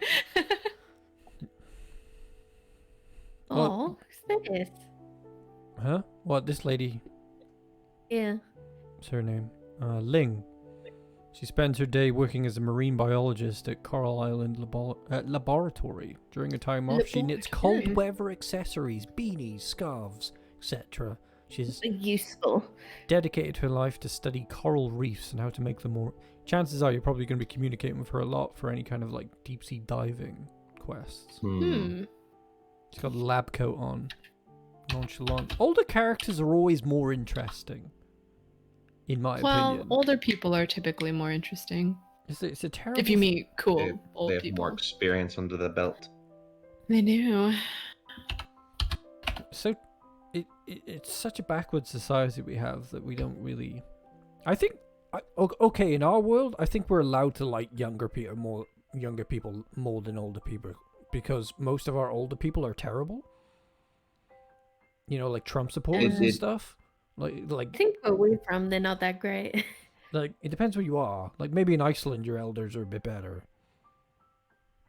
Oh, who's this? Huh? What? This lady? Yeah. What's her name? Ling. She spends her day working as a marine biologist at Coral Island Laboratory. During her time off, she knits cold Laboratory? weather accessories, beanies, scarves, etc. She's Useful. dedicated her life to study coral reefs and how to make them more... Chances are you're probably going to be communicating with her a lot for any kind of like deep sea diving quests. She's got a lab coat on. Nonchalant. Older characters are always more interesting. In my opinion. Older people are typically more interesting. It's a terrible... If you meet cool They old have people. more experience under the belt. They do. So it's such a backward society we have that we don't really... I think... Okay, in our world, I think we're allowed to like younger people more than older people. Because most of our older people are terrible. You know, like Trump supporters and stuff. Like I think where we're from, they're not that great. Like, it depends where you are. Like, maybe in Iceland, your elders are a bit better.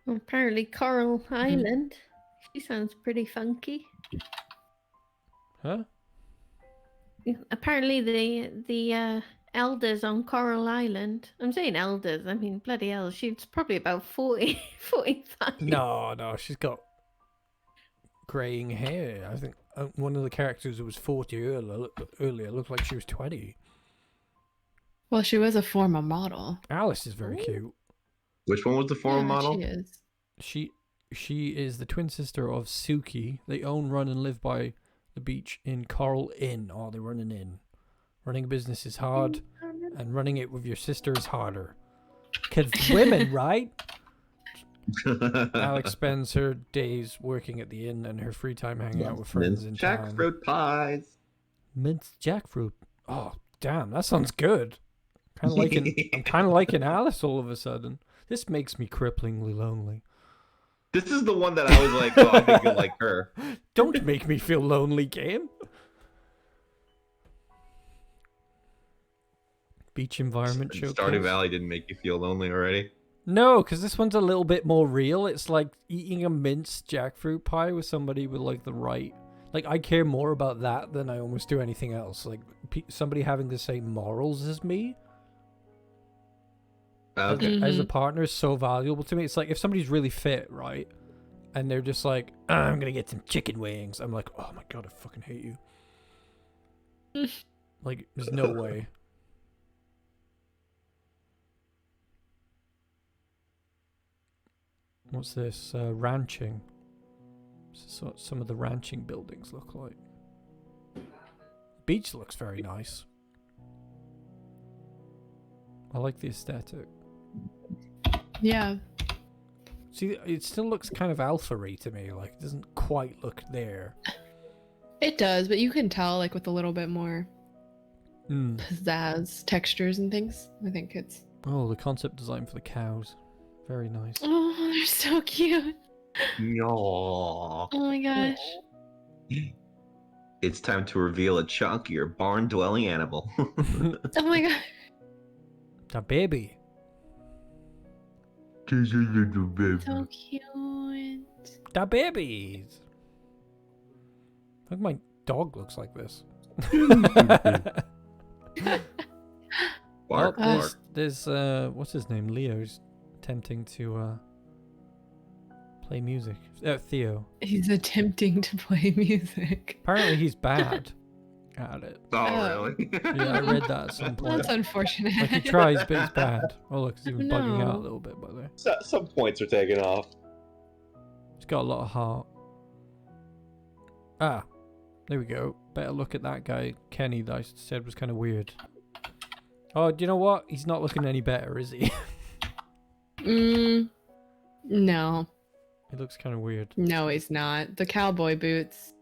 Apparently, Coral Island. She sounds pretty funky. Huh? Apparently, the elders on Coral Island. I'm saying elders. I mean, bloody hell. She's probably about 40, 45. No, she's got greying hair. I think one of the characters who was 40 earlier looked like she was 20. Well, she was a former model. Alice is very cute. Which one was the former model? She is. She is the twin sister of Suki. They own, run, and live by the beach in Coral Inn. Oh, they run an inn. Running a business is hard, and running it with your sister is harder. 'Cause women, right? Alex spends her days working at the inn and her free time hanging out with friends in town. Jackfruit pies. Minced jackfruit. Oh, damn, that sounds good. I'm kind of liking Alice all of a sudden. This makes me cripplingly lonely. This is the one that I was like, oh, I think you'll like her. Don't make me feel lonely, game. Beach environment showcase. Stardew Valley didn't make you feel lonely already. No, because this one's a little bit more real. It's like eating a minced jackfruit pie with somebody with like the right... Like, I care more about that than I almost do anything else. Like, somebody having the same morals as me. Okay. As a partner is so valuable to me. It's like if somebody's really fit, right? And they're just like, I'm going to get some chicken wings. I'm like, oh my God, I fucking hate you. Like, there's no way. What's this? Ranching. This is what some of the ranching buildings look like. Beach looks very nice. I like the aesthetic. Yeah. See, it still looks kind of alpha-y to me. Like, it doesn't quite look there. It does, but you can tell, like, with a little bit more pizzazz, textures and things. I think it's... Oh, the concept design for the cows. Very nice. Oh, they're so cute. No. Oh my gosh. It's time to reveal a chunkier barn-dwelling animal. Oh my god. The baby. Just a little baby. So cute. The babies. I think my dog looks like this. Bark, Well, bark. there's what's his name? Leo's attempting to play music. Theo. He's attempting to play music. Apparently he's bad at it. Oh, really? Yeah, I read that at some point. That's unfortunate. Like he tries, but he's bad. Oh look, he's even bugging out a No. little bit by there. Some points are taken off. He's got a lot of heart. Ah, there we go. Better look at that guy, Kenny, that I said was kind of weird. Oh, do you know what? He's not looking any better, is he? No. He looks kind of weird. No, he's not. The cowboy boots.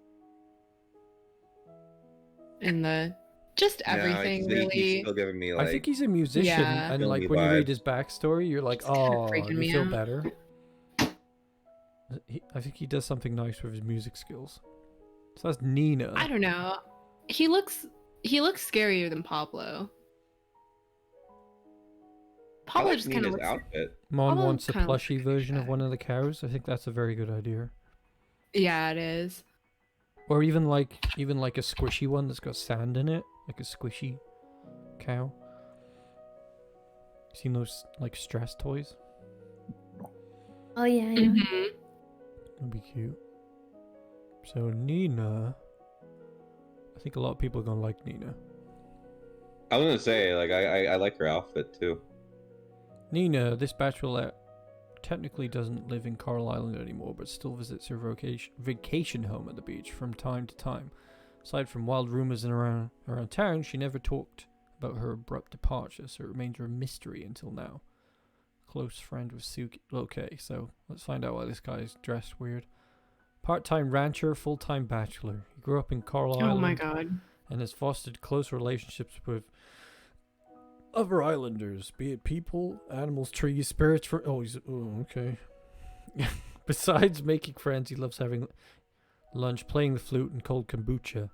And the... Just everything, He's really. still giving me I think he's a musician, Yeah. and Feeling like me when you read vibes. his backstory, you're like, It's kinda oh, freaking you me feel out. better. I think he does something nice with his music skills. So that's Nina. I don't know. He looks He looks scarier than Pablo. I Pablo like just kind of Nina's looks. outfit. Mon Pablo wants a kinda looks plushie like a version of douchebag. one of the cows. I think that's a very good idea. Yeah, it is. Or even like a squishy one that's got sand in it, like a squishy cow. Seen those like stress toys? Oh yeah. Mhm. That'd be cute. So Nina, I think a lot of people are gonna like Nina. I was gonna say, like, I like her outfit too. Nina, this bachelorette, technically doesn't live in Coral Island anymore, but still visits her vacation home at the beach from time to time. Aside from wild rumors around town, she never talked about her abrupt departure, so it remains a mystery until now. Close friend with Suki. Okay, so let's find out why this guy is dressed weird. Part-time rancher, full-time bachelor. He grew up in Coral Island. Oh my god. And has fostered close relationships with other islanders, be it people, animals, trees, spirits. Okay. Besides making friends, he loves having lunch, playing the flute, and cold kombucha.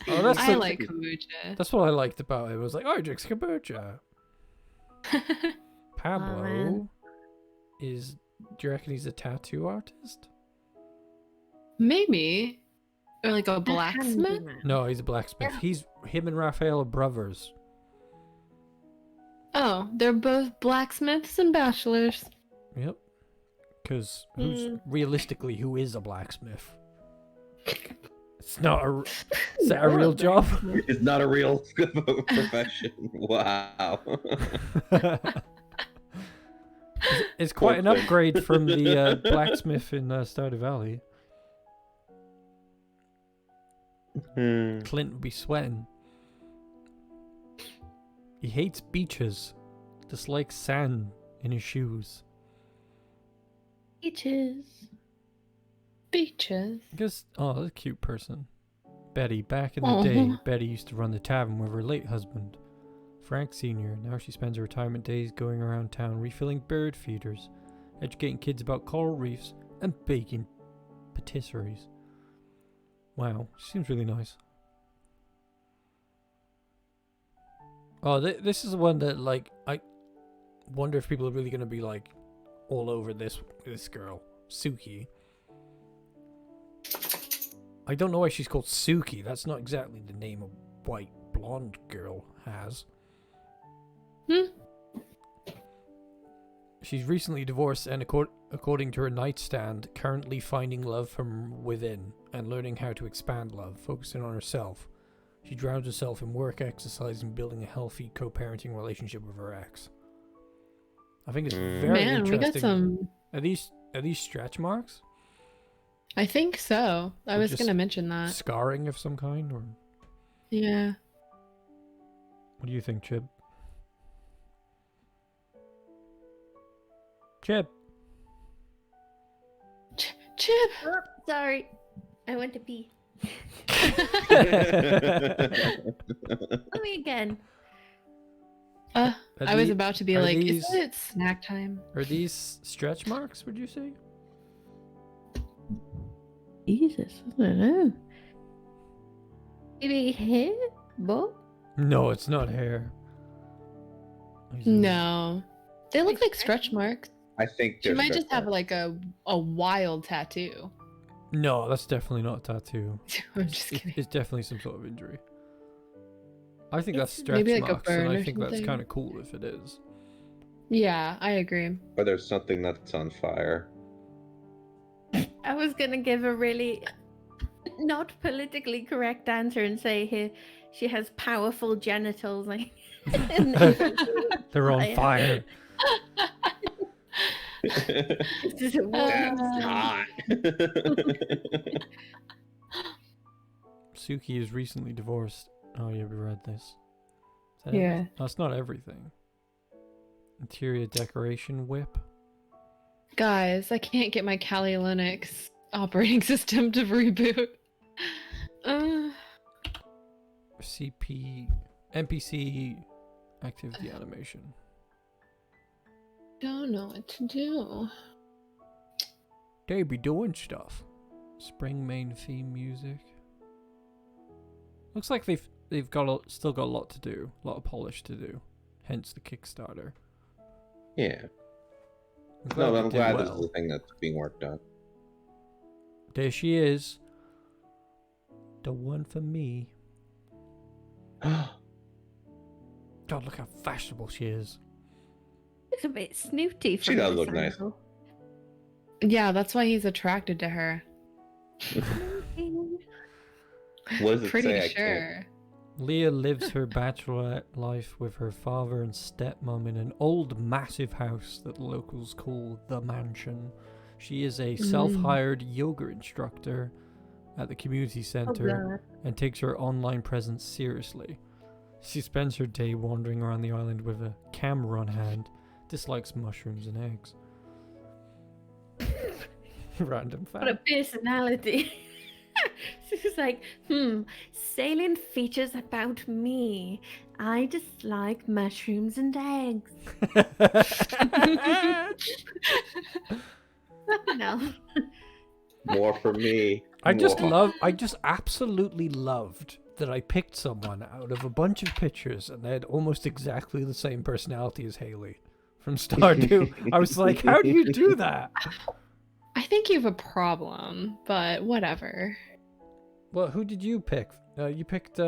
I like kombucha. That's what I liked about it. It was like, oh, he drinks kombucha. Pablo man. is. Do you reckon he's a tattoo artist? Maybe. Or like a blacksmith? Handyman. No, he's a blacksmith. Him and Raphael are brothers. Oh, they're both blacksmiths and bachelors. Yep. Because realistically, who is a blacksmith? It's not a. Is that a real job? It's not a real profession. Wow. It's quite an upgrade from the blacksmith in Stardew Valley. Clint would be sweating. He hates beaches, dislikes sand in his shoes. Beaches. Beaches. Because, oh, that's a cute person. Betty, back in the day, Betty used to run the tavern with her late husband, Frank Sr. Now she spends her retirement days going around town refilling bird feeders, educating kids about coral reefs, and baking patisseries. Wow, she seems really nice. Oh, this is the one that, like, I wonder if people are really going to be, like, all over this girl, Suki. I don't know why she's called Suki. That's not exactly the name a white blonde girl has. She's recently divorced and, according to her nightstand, currently finding love from within and learning how to expand love, focusing on herself. She drowns herself in work, exercise, and building a healthy co-parenting relationship with her ex. I think it's very interesting. We got some. Are these stretch marks? I think so. I Or was just gonna mention that. Scarring of some kind, or Yeah. what do you think, Chib? Chib. Chip. Oh, sorry. I went to pee. Let me again. I was the- about to be are like, these- isn't it snack time? Are these stretch marks, would you say? Jesus, I don't know. Maybe hair? Bob? No, it's not hair. No. They look like stretch marks. I think She there's might stretch just have marks. like a wild tattoo. No, that's definitely not a tattoo. I'm just kidding. It's definitely some sort of injury. I think that's It's stretch maybe like a marks, and burn I or think that's something. kind of cool if it is. Yeah, I agree. Or there's something that's on fire. I was gonna give a really not politically correct answer and say here she has powerful genitals. Like They're on fire. This is a That's woman. hot. Suki is recently divorced. Oh yeah, we read this. Is that Yeah. That's not everything. Interior decoration whip. Guys, I can't get my Kali Linux operating system to reboot. NPC activity animation. Don't know what to do. They be doing stuff. Spring main theme music. Looks like they've still got a lot to do, a lot of polish to do. Hence the Kickstarter. Yeah. I'm No, they I'm did glad this well. is the thing that's being worked on. There she is. The one for me. God, look how fashionable she is. It's a bit snooty from She does this look nice. angle. Yeah, that's why he's attracted to her. What does it Pretty say? I can't. sure. Leah lives her bachelorette life with her father and stepmom in an old massive house that the locals call the mansion. She is a self-hired yoga instructor at the community center and takes her online presence seriously. She spends her day wandering around the island with a camera on hand, dislikes mushrooms and eggs. Random fact. What a personality. She's like, salient features about me. I dislike mushrooms and eggs. No. More for me. I just More. absolutely loved that I picked someone out of a bunch of pictures and they had almost exactly the same personality as Haley from Stardew. I was like, how do you do that? I think you have a problem, but whatever. Well, who did you pick? You picked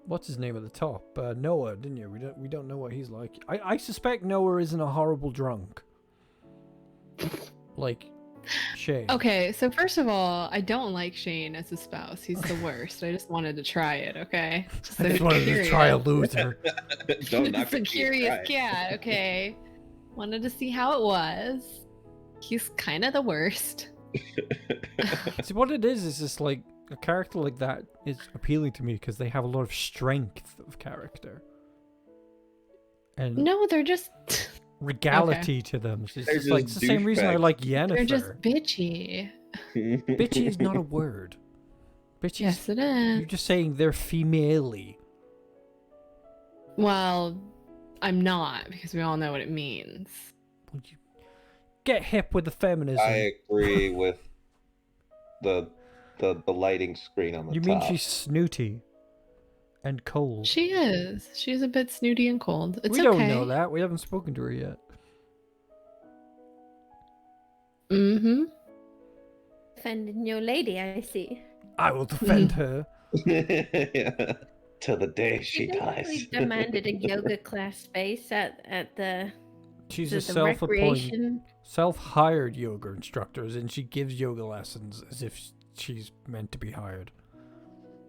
what's his name at the top? Noah, didn't you? We don't know what he's like. I suspect Noah isn't a horrible drunk. Like Shane. Okay, so first of all, I don't like Shane as a spouse. He's the worst. I just wanted to try it, okay? I just wanted to try a loser. Don't knock It's a it till you curious try it. cat, okay? Wanted to see how it was. He's kind of the worst. See, what it is just like a character like that is appealing to me because they have a lot of strength of character and No, they're just regality to them. It's, They're just like it's the same reason I douchebags. like Yennefer. they're just bitchy. Bitchy is not a word. Bitchy Yes, it you're is. just saying they're female-y. Well, I'm not because we all know what it means. Would you get hip with the feminism? I agree with the lighting screen on the You top. mean she's snooty and cold? She is. She's a bit snooty and cold. It's we don't okay. know that. We haven't spoken to her yet. Mm-hmm. Offending your lady, I see. I will defend her. Till the day she definitely dies. demanded a yoga class space at the She's the a self-appointed, recreation. self-hired yoga instructor, and she gives yoga lessons as if she's meant to be hired.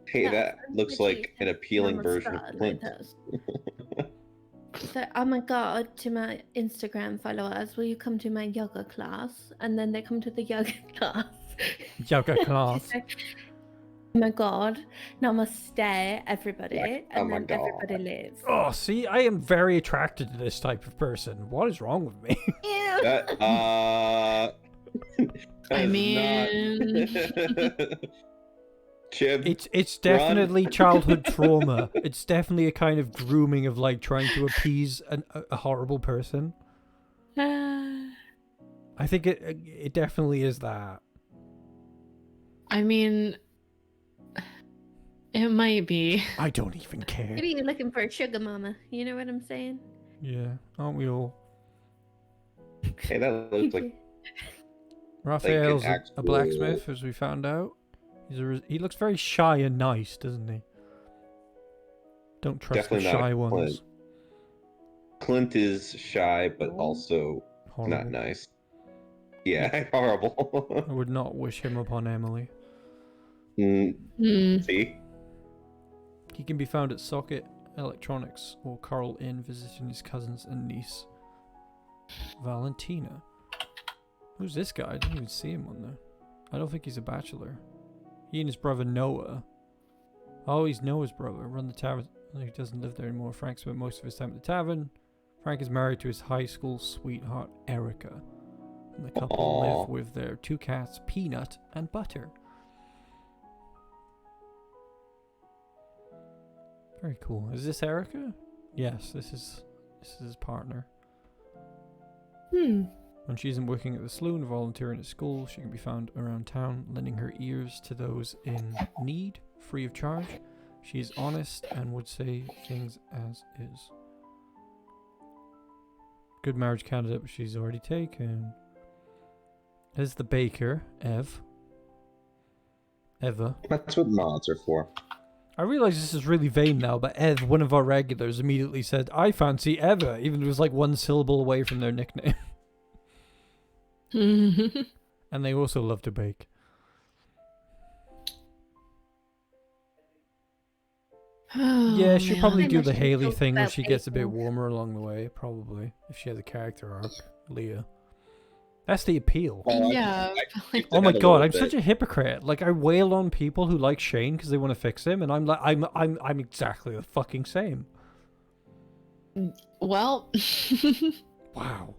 Hey, Yeah, that sounds looks like like she an appealing Mama version of started Clint. with us. So, oh my god, to my Instagram followers, will you come to my yoga class? And then they come to the yoga class. Yoga She's class. like, oh my god, namaste, everybody. Like, and oh my then God. everybody leaves. Oh, see, I am very attracted to this type of person. What is wrong with me? Ew. That, that I is mean- not... Chib, It's definitely childhood trauma. It's definitely a kind of grooming of like trying to appease a horrible person. I think it definitely is that. I mean, it might be. I don't even care. Maybe you're looking for a sugar mama. You know what I'm saying? Yeah, aren't we all? hey, that looks like Raphael's a actual- blacksmith, as we found out. He looks very shy and nice, doesn't he? Don't trust Definitely the not a shy Clint. ones. Clint is shy, but Oh. also Horrible. not nice. Yeah, horrible. I would not wish him upon Emily. See? He can be found at Socket Electronics or Coral Inn visiting his cousins and niece, Valentina. Who's this guy? I didn't even see him on there. I don't think he's a bachelor. He and his brother Noah. Oh, he's Noah's brother. Run the tavern. He doesn't live there anymore. Frank spent most of his time at the tavern. Frank is married to his high school sweetheart, Erica. And the couple Aww. live with their 2 cats, Peanut and Butter. Very cool. Is this Erica? Yes, this is his partner. When she isn't working at the saloon or volunteering at school, she can be found around town, lending her ears to those in need, free of charge. She is honest and would say things as is. Good marriage candidate, but she's already taken. There's the baker, Eva. That's what mods are for. I realise this is really vain now, but Ev, one of our regulars, immediately said, I fancy Eva, even if it was like one syllable away from their nickname. And they also love to bake. Yeah, she'll probably do the Haley thing where she gets a bit warmer along the way, probably, if she has a character arc. Leah. That's the appeal. Yeah. Oh my god, I'm such a hypocrite. Like, I wail on people who like Shane because they want to fix him, and I'm like, I'm exactly the fucking same. Well. Wow.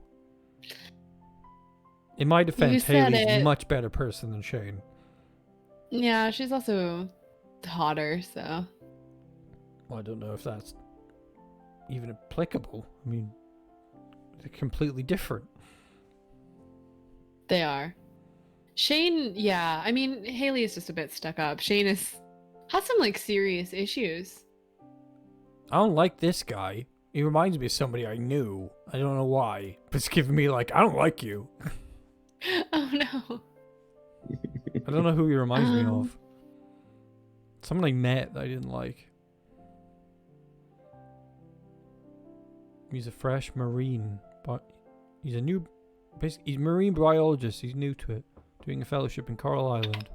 In my defense, Haley's a much better person than Shane. Yeah, she's also hotter, so. Well, I don't know if that's even applicable. I mean, they're completely different. They are. Shane, yeah. I mean, Haley is just a bit stuck up. Shane has some like serious issues. I don't like this guy. He reminds me of somebody I knew. I don't know why, but it's giving me like, I don't like you. Oh no. I don't know who he reminds me of. Someone I met that I didn't like. He's a fresh marine, but he's a new, basically, he's a marine biologist. He's new to it, doing a fellowship in Coral Island.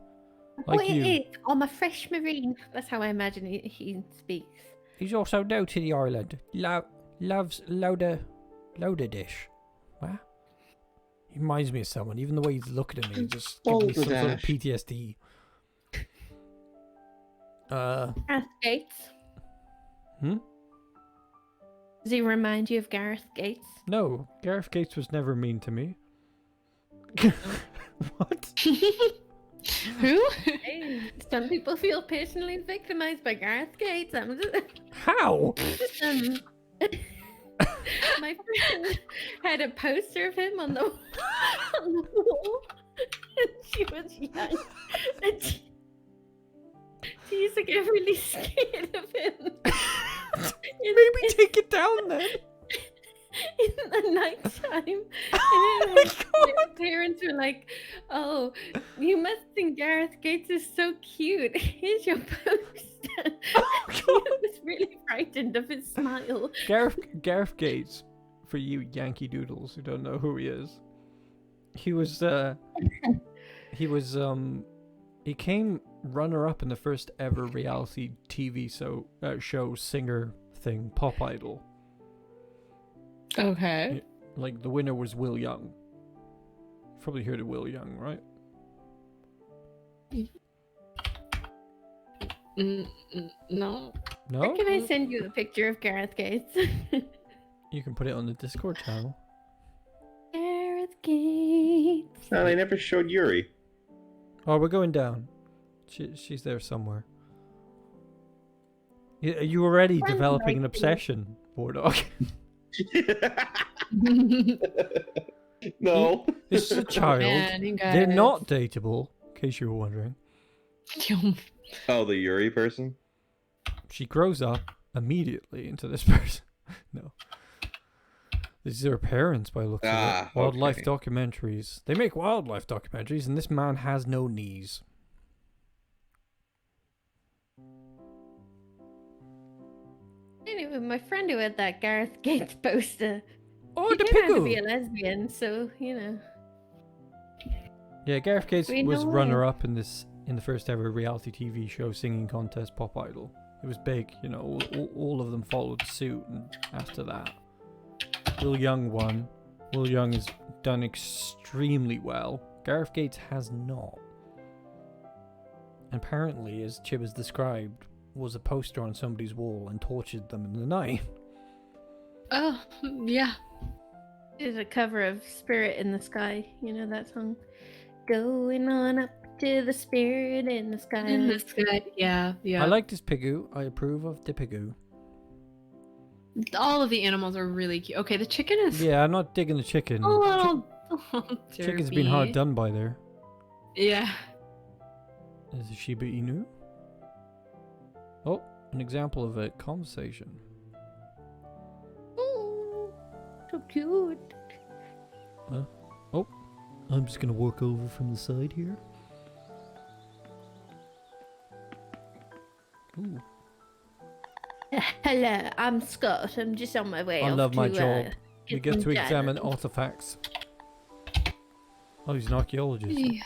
Like you. I'm a fresh marine. That's how I imagine he speaks. He's also new to the island. Loves loader dish. What? He reminds me of someone. Even the way he's looking at me, just gives me some sort of PTSD. Gareth Gates. Hmm? Does he remind you of Gareth Gates? No, Gareth Gates was never mean to me. What? Who? Hey, some people feel personally victimized by Gareth Gates. I'm just, How? my friend had a poster of him on the wall, and she was young, and she used to get really scared of him. Maybe take it down then. In the nighttime. Oh And my then god! my parents were like, "Oh, you must think Gareth Gates is so cute. Here's your poster." Oh She god! was really frightened of his smile. Gareth Gates, for you Yankee Doodles who don't know who he is, he came runner-up in the first ever reality TV show singer thing, Pop Idol. Okay. Like, the winner was Will Young. You've probably heard of Will Young, right? No. No? Or can I send you a picture of Gareth Gates? You can put it on the Discord channel. Gareth Gates. No, they never showed Yuri. Oh, we're going down. She's there somewhere. Are you already developing an obsession, Bordog? No. This is a child. Man, you guys. They're not dateable, in case you were wondering. Oh, the Yuri person? She grows up immediately into this person. No. These are her parents by the looks of it. Wildlife documentaries. They make wildlife documentaries, and this man has no knees. Anyway, my friend who had that Gareth Gates poster, Oh, he the turned out to be piggle! a lesbian, so, you know. Yeah, Gareth Gates We was know runner-up in the first ever reality TV show singing contest, Pop Idol. It was big, you know. All of them followed suit, and after that, Will Young won. Will Young has done extremely well. Gareth Gates has not. And apparently, as Chib has described, was a poster on somebody's wall and tortured them in the night. Oh, yeah. There's a cover of Spirit in the Sky. You know that song? Going on up to the spirit in the sky. In the sky. Yeah, yeah. I like this pigoo. I approve of the pigoo. All of the animals are really cute. Okay, the chicken is Yeah, I'm not digging the chicken. a little Chicken's been hard derpy. done by there. Yeah. Is it Shiba Inu? Oh, an example of a conversation. Oh, so cute. Oh, I'm just gonna walk over from the side here. Ooh. Hello, I'm Scott. I'm just on my way. I off love my to, job. We get to Untitled. examine artifacts. Oh, he's an archaeologist. Yeah.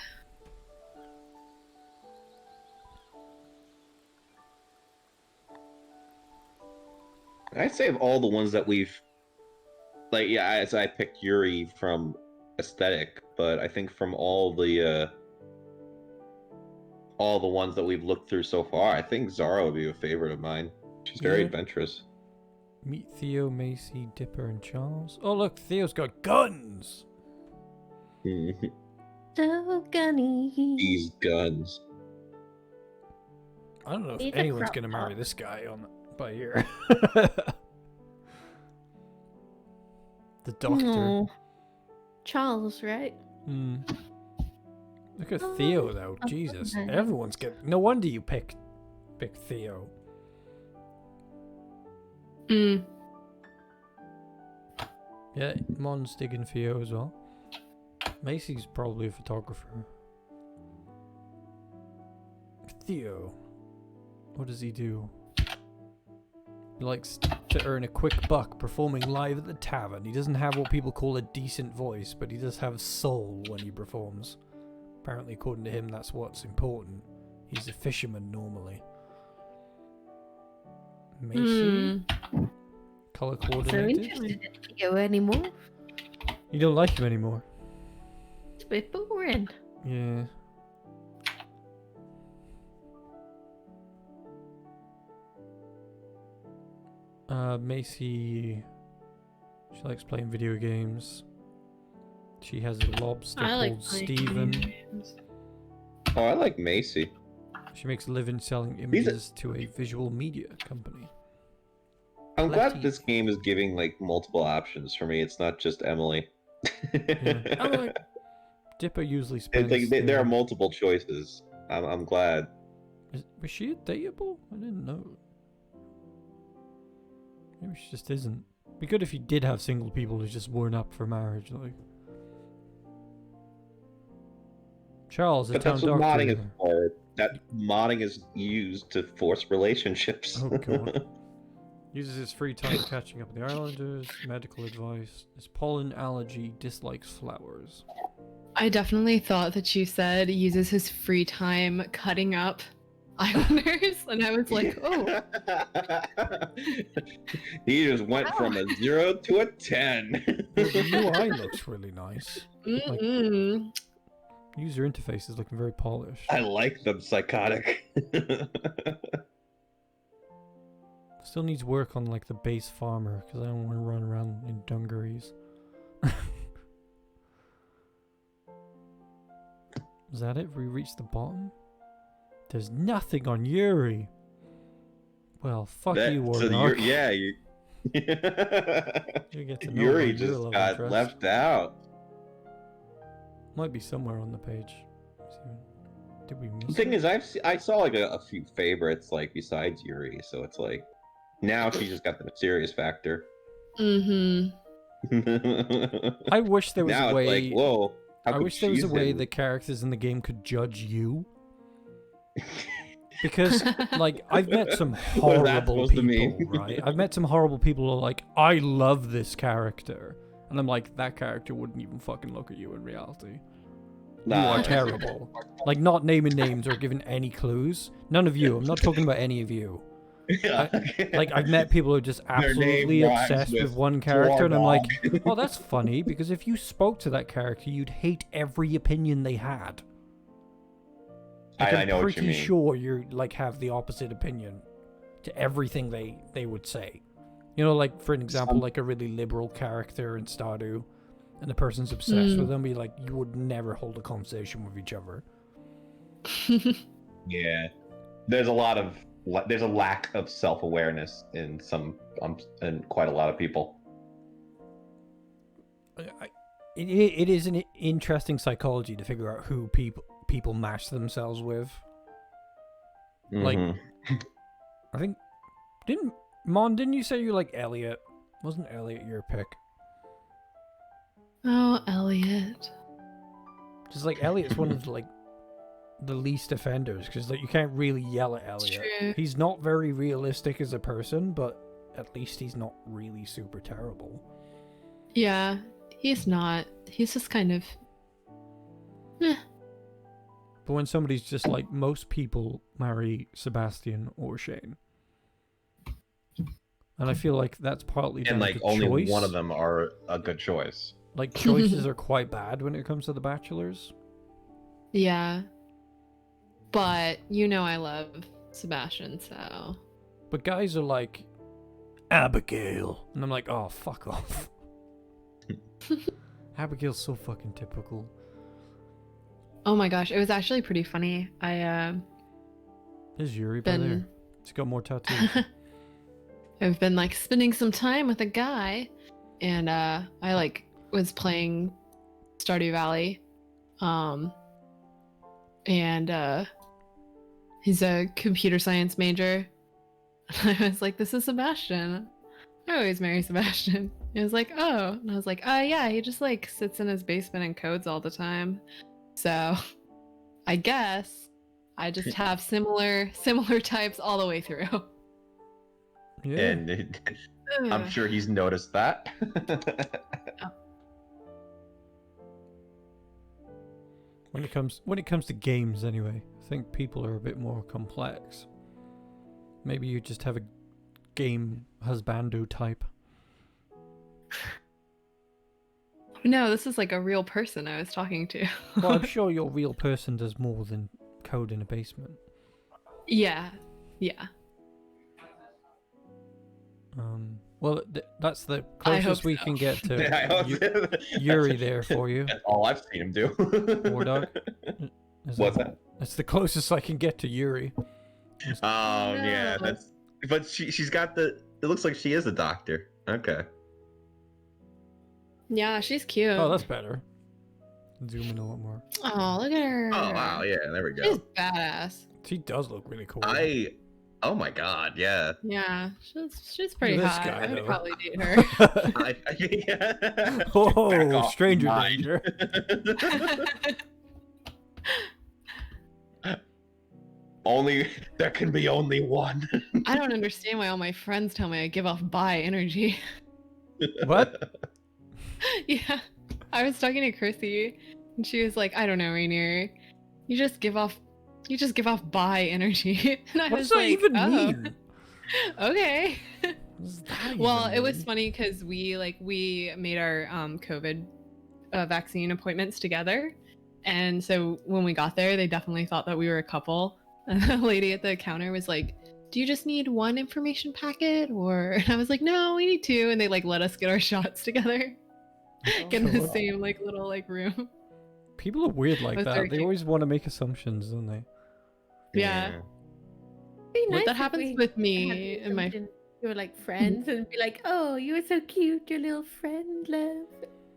I'd say of all the ones that we've, like, yeah, I picked Yuri from aesthetic, but I think from all the ones that we've looked through so far, I think Zara would be a favorite of mine. She's very Yeah. adventurous. Meet Theo, Macy, Dipper, and Charles. Oh, look, Theo's got guns! So gunny. These guns. I don't know if He's a anyone's crop gonna marry top. this guy on by here. The doctor. Aw. Charles, right? Hmm. Look at Oh, Theo though. oh, Jesus, nice. everyone's get. No wonder you pick Theo. Mm. Yeah, Mon's digging Theo as well. Macy's probably a photographer. Theo, what does he do? He likes to earn a quick buck performing live at the tavern. He doesn't have what people call a decent voice, but he does have soul when he performs. Apparently, according to him, that's what's important. He's a fisherman normally. Macy, color So coordinated. interested in Theo anymore. You don't like him anymore. It's a bit boring. Yeah. Macy, she likes playing video games. She has a lobster I like called playing Steven. games. Oh, I like Macy. She makes a living selling images to a visual media company. I'm glad Letty. this game is giving like multiple options for me. It's not just Emily. Yeah. Oh, like, Dipper usually spends. It's like there are multiple choices. I'm glad. Was she dateable? I didn't know. Maybe she just isn't. Be good if you did have single people who just weren't up for marriage, like. Charles, the But town that's what modding is doctor. for. That modding is used to force relationships. Oh god. Uses his free time catching up with the Islanders, medical advice. His pollen allergy, dislikes flowers. I definitely thought that you said he uses his free time cutting up Islanders, and I was like, oh. He just went from a 0 to a 10. The UI looks really nice. Mm-mm. User interface is looking very polished. I like them psychotic. Still needs work on like the base farmer because I don't want to run around in dungarees. Is that it? We reached the bottom? There's nothing on Yuri. Well, fuck you, Warnock. Yeah, you. You get to know Yuri my just love got interest. left out. Might be somewhere on the page. Let's see. Did we miss The thing it? is, I saw like a few favorites like besides Yuri, so it's like now she just got the serious factor. Mm-hmm. I wish there was now a way. it's like, whoa. How I come wish there was a she's way in- the characters in the game could judge you. Because, like, I've met some What is that horrible supposed to people, mean? right? I've met some horrible people who are like, I love this character. And I'm like, that character wouldn't even fucking look at you in reality. You Nah. are terrible. Like, not naming names or giving any clues. None of you. I'm not talking about any of you. Like, I've met people who are just Their name absolutely rhymes obsessed with with one character, and I'm like, Warnock. oh, that's funny, because if you spoke to that character, you'd hate every opinion they had. Like, I know I'm what you pretty mean. sure you like have the opposite opinion to everything they would say. You know, like for an example, like a really liberal character in Stardew, and the person's obsessed with them. Be like, you would never hold a conversation with each other. Yeah, there's a lack of self-awareness in some in quite a lot of people. It is an interesting psychology to figure out who people match themselves with. Like, Mhm. I think Didn't you say you like Elliot? Wasn't Elliot your pick? Oh, Elliot. Just like Elliot's one of the least offenders because you can't really yell at It's Elliot. true. He's not very realistic as a person, but at least he's not really super terrible. Yeah, he's not. He's just kind of. Eh. But when somebody's just like, most people marry Sebastian or Shane. And I feel like that's partly down And like to only choice. one of them are a good choice. Like choices are quite bad when it comes to the bachelors. Yeah. But you know I love Sebastian, so. But guys are like, Abigail. And I'm like, oh, fuck off. Abigail's so fucking typical. Oh my gosh, it was actually pretty funny. There's Yuri by there. He's got more tattoos. I've been like spending some time with a guy, and I like was playing Stardew Valley, and he's a computer science major. I was like, "This is Sebastian. I always marry Sebastian." He was like, "Oh," and I was like, yeah, he just like sits in his basement and codes all the time." So, I guess I just have similar types all the way through. Yeah. And I'm sure he's noticed that. When it comes to games, anyway, I think people are a bit more complex. Maybe you just have a game husbando type. No, this is like a real person I was talking to. Well, I'm sure your real person does more than code in a basement. Yeah. Well, that's the I hope closest we so. can get to Yeah, Yuri there for you. That's all I've seen him do. War Dog. What's that? That's the closest I can get to Yuri. Yeah, No. that's. But she's got the. It looks like she is a doctor. Okay. Yeah, she's cute. Oh, that's better. Zoom in a lot more. Oh, look at her. Oh wow, yeah, there we She's go. badass. She does look really cool. Oh my god, yeah. Yeah, she's pretty This hot. guy, I would though. probably date her. Yeah. Back Oh, off, stranger mine. danger. There can be only one. I don't understand why all my friends tell me I give off bi energy. What? Yeah, I was talking to Chrissy, and she was like, "I don't know, Rainier, you just give off bi energy." And I What was does that like, even "Oh, mean? okay." What does that Well, even it was mean? funny because we made our COVID vaccine appointments together, and so when we got there, they definitely thought that we were a couple. And the lady at the counter was like, "Do you just need one information packet, or?" And I was like, "No, we need two." And they like let us get our shots together, get in the God. same like little like room. People are weird like was that. very They cute. always want to make assumptions, don't they? Yeah. Be What nice that if happens we with had me the and my assumption you were like friends and be like, "Oh, you were so cute, your little friend, love."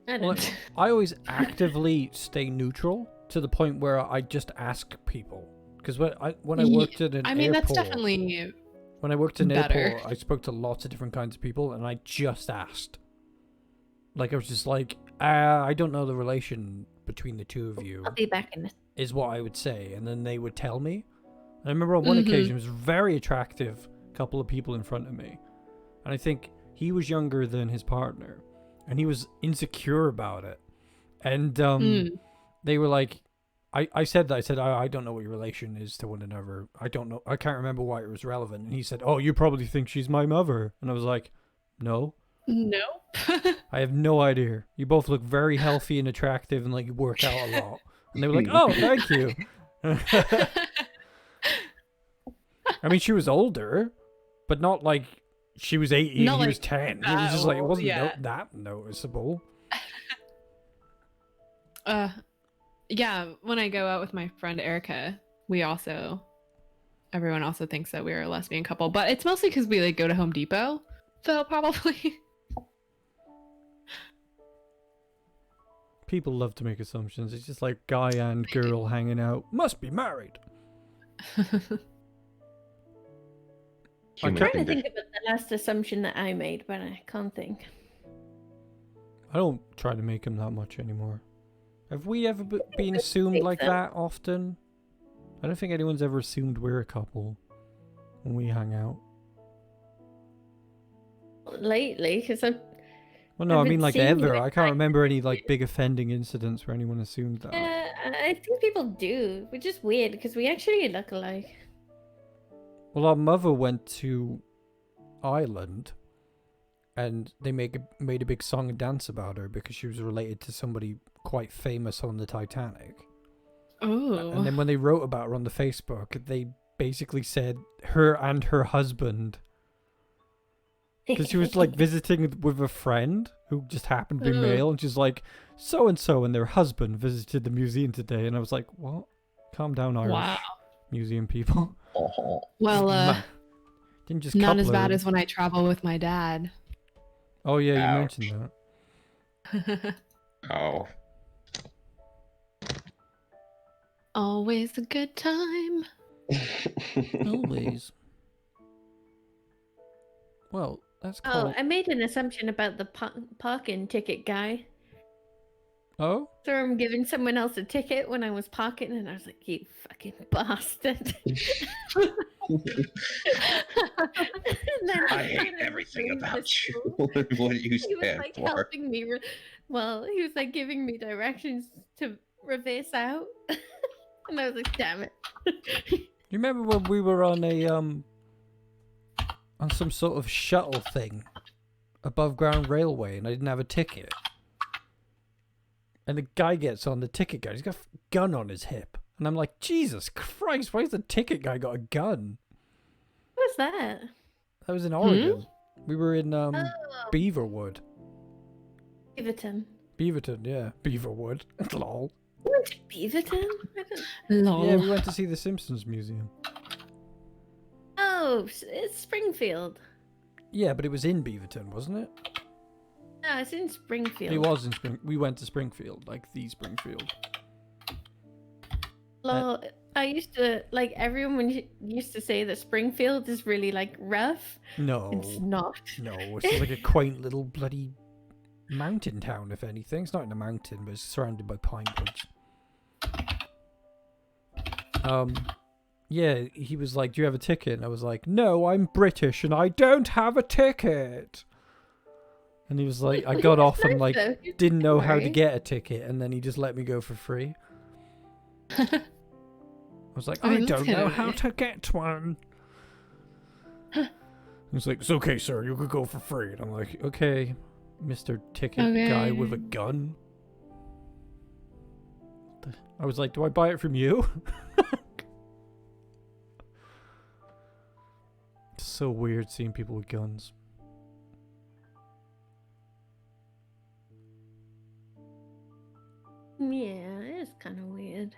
I Well, don't know. I always actively stay neutral to the point where I just ask people. Because when I worked at an I mean, airport, that's definitely when I worked in an better. airport, I spoke to lots of different kinds of people, and I just asked. Like I was just like, I don't know the relation between the two of you, I'll be back in a is what I would say, and then they would tell me. And I remember on one Mhm. occasion, it was a very attractive couple of people in front of me, and I think he was younger than his partner, and he was insecure about it, and they were like, I said that, I don't know what your relation is to one another. I don't know. I can't remember why it was relevant. And he said, "Oh, you probably think she's my mother." And I was like, "No, Nope. I have no idea. You both look very healthy and attractive and like you work out a lot." And they were like, "Oh, thank you." I mean, she was older, but not like she was 18, Not he was like 10. It was just like, it old, wasn't yeah. that noticeable. Yeah, when I go out with my friend Erica, everyone also thinks that we're a lesbian couple, but it's mostly because we like go to Home Depot, so probably. People love to make assumptions. It's just like guy and girl hanging out. Must be married. human trying to condition. think about the last assumption that I made, but I can't think. I don't try to make him that much anymore. Have we ever been It's assumed like so. that often? I don't think anyone's ever assumed we're a couple when we hang out. Lately, because I'm. Well, no, I I've mean been like seeing ever. it, I can't remember any like big offending incidents where anyone assumed that. Yeah, I think people do, which is weird because we actually look alike. Well, our mother went to Ireland, and they made a big song and dance about her because she was related to somebody quite famous on the Titanic. Oh. And then when they wrote about her on the Facebook, they basically said her and her husband, because she was like visiting with a friend who just happened to be male, and she's like, so and their husband visited the museum today, and I was like, what? Calm down, Irish Wow. museum people. Oh. Well, Didn't just not couple as bad her. as when I travel with my dad. Oh yeah, you Ouch. mentioned that. Oh. Always a good time. Always. Well, that's Oh, called. I made an assumption about the parking ticket guy. Oh? So I'm giving someone else a ticket when I was parking, and I was like, "You fucking bastard!" And then I hate when everything leave the about you. school, What you He was stand like for. helping me. Well, he was like giving me directions to reverse out, and I was like, "Damn it!" You remember when we were on a on some sort of shuttle thing above ground railway, and I didn't have a ticket, and the guy gets on, the ticket guy, he's got a gun on his hip, and I'm like, Jesus Christ, why's the ticket guy got a gun? What was that? That was in Oregon. We were in Oh, Beaverwood. Beaverton. Beaverton, yeah, Beaverwood. Lol. We went to Beaverton. I don't... Lol. Yeah, we went to see the Simpsons Museum. Oh, it's Springfield. Yeah, but it was in Beaverton, wasn't it? No, it's in Springfield. It was in Spring. We went to Springfield, like the Springfield. Well, I used to like everyone used to say that Springfield is really like rough. No, It's not. no, it's like a quaint little bloody mountain town. If anything, it's not in a mountain, but it's surrounded by pine woods. Yeah, he was like, "Do you have a ticket?" And I was like, "No, I'm British and I don't have a ticket." And he was like, I got off and like though. didn't know how to Sorry. get a ticket, and then he just let me go for free. I was like, Oh, I that's don't know kinda how weird. to get one. He's like, it's okay, sir, you could go for free. And I'm like, okay, Mr. Ticket guy with a Okay. gun. I was like, do I buy it from you? It's so weird seeing people with guns. Yeah, it's kind of weird.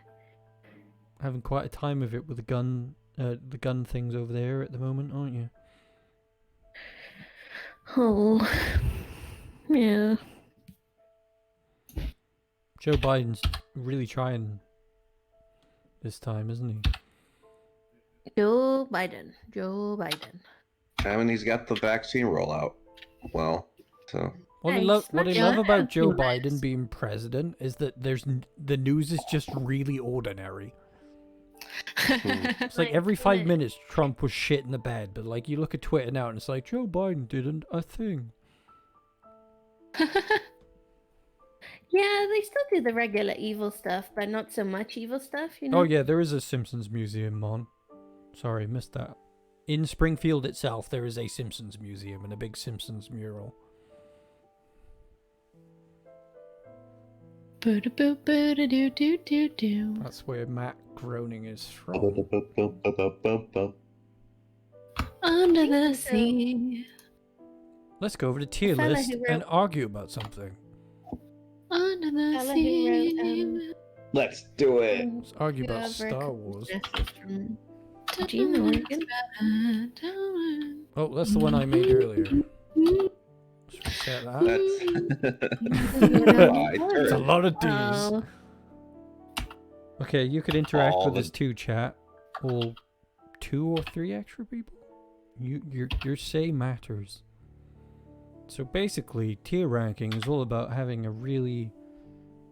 Having quite a time of it with the gun things over there at the moment, aren't you? Oh, yeah. Joe Biden's really trying this time, isn't he? Joe Biden. Joe Biden. I mean, he's got the vaccine rollout. Well, so What I Hey, love, what I smash love it. about Joe Nice. Biden being president is that the news is just really ordinary. It's like every 5 minutes Trump was shit in the bed, but like you look at Twitter now and it's like Joe Biden did a thing. Yeah, they still do the regular evil stuff, but not so much evil stuff, you know? Oh yeah, there is a Simpsons museum, Mon. Sorry, missed that. In Springfield itself, there is a Simpsons museum and a big Simpsons mural. Boo-da-boo-boo-da-doo-doo-doo-doo. That's where Matt Groening is from. Under the sea. Let's go over to tier fella list who and wrote- argue about something. Under the Fella who sea. let's do it. Let's argue about Whoever Star comes Wars. message from Gmail again. Oh, that's the one I made earlier. Let's reset that. That's It's a lot of D's. Oh, Okay, you could interact All with the- us too, chat. All 2 or 3 extra people? Your say matters. So basically, tier ranking is all about having a really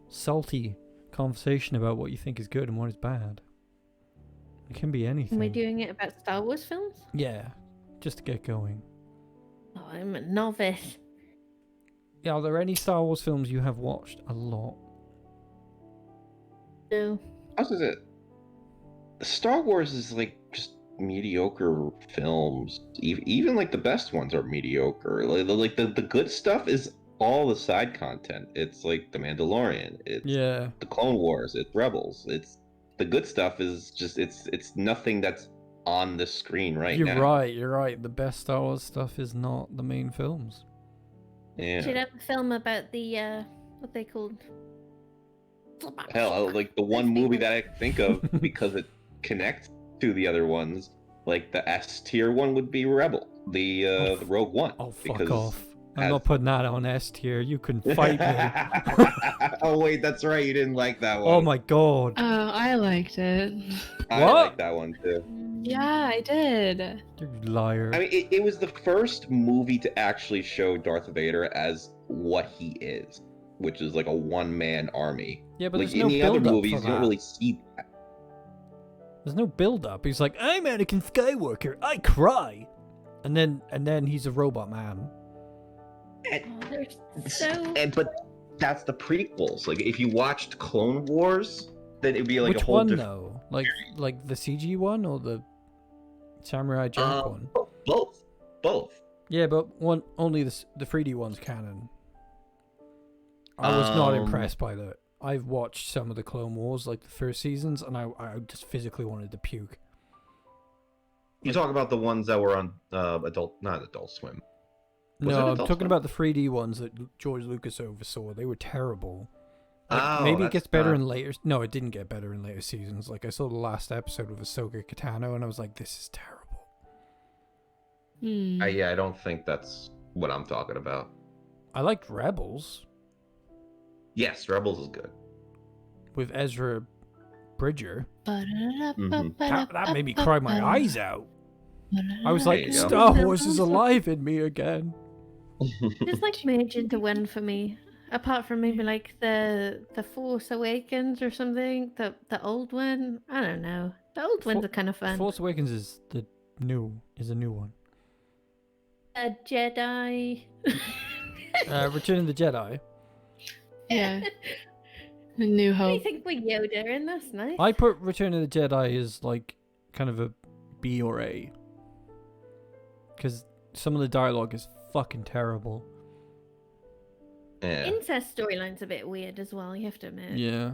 salty conversation about what you think is good and what is bad. It can be anything. Are we doing it about Star Wars films? Yeah, just to get going. Oh, I'm a novice. Yeah, are there any Star Wars films you have watched a lot? No. I was gonna say, Star Wars is like just mediocre films. Even like the best ones are mediocre. Like the good stuff is all the side content. It's like The Mandalorian. It's the Clone Wars. It's Rebels. It's the good stuff is just it's nothing that's on the screen now. You're right. The best Star Wars stuff is not the main films. Yeah. Should have a film about the what they called. Hell, like the one movie that I think of because it connects to the other ones, like the S tier one would be Rebel, the Rogue One. Oh, fuck off. I'm not putting that on S tier. You can fight me. Oh, wait, that's right. You didn't like that one. Oh, my God. Oh, I liked it. I like that one, too. Yeah, I did. You liar. I mean, it was the first movie to actually show Darth Vader as what he is, which is like a one-man army. Yeah, but like there's no in the other build-up movies, for you don't that. really see that. There's no build-up. He's like, I'm Anakin Skywalker. I cry. And then he's a robot man. But that's the prequels. Like if you watched Clone Wars, then it'd be like Which a whole one, different... though? Like the CG one or the Samurai Jack one? Both. Yeah, but only the 3D one's canon. I was not impressed by that. I've watched some of the Clone Wars, like the first seasons, and I just physically wanted to puke. You talk about the ones that were on not Adult Swim. No, I'm talking about the 3D ones that George Lucas oversaw. They were terrible. Like, Oh, maybe it that's gets better not- in later... No, it didn't get better in later seasons. Like, I saw the last episode of Ahsoka Tano, and I was like, this is terrible. Yeah, I don't think that's what I'm talking about. I liked Rebels Yes, Rebels is good. with Ezra Bridger. Mhm. That made me cry my eyes out. I was There like, you go. Star Wars is alive in me again. It's like merged into one for me. Apart from maybe like the Force Awakens or something, the old one. I don't know. The old ones are kind of fun. Force Awakens is a new one. A Jedi. Return of the Jedi. Yeah. A New What do you Hope. think with Yoda in? That's nice. I put Return of the Jedi as like kind of a B or A. Because some of the dialogue is fucking terrible. Yeah. Incest storyline's a bit weird as well, you have to admit. Yeah.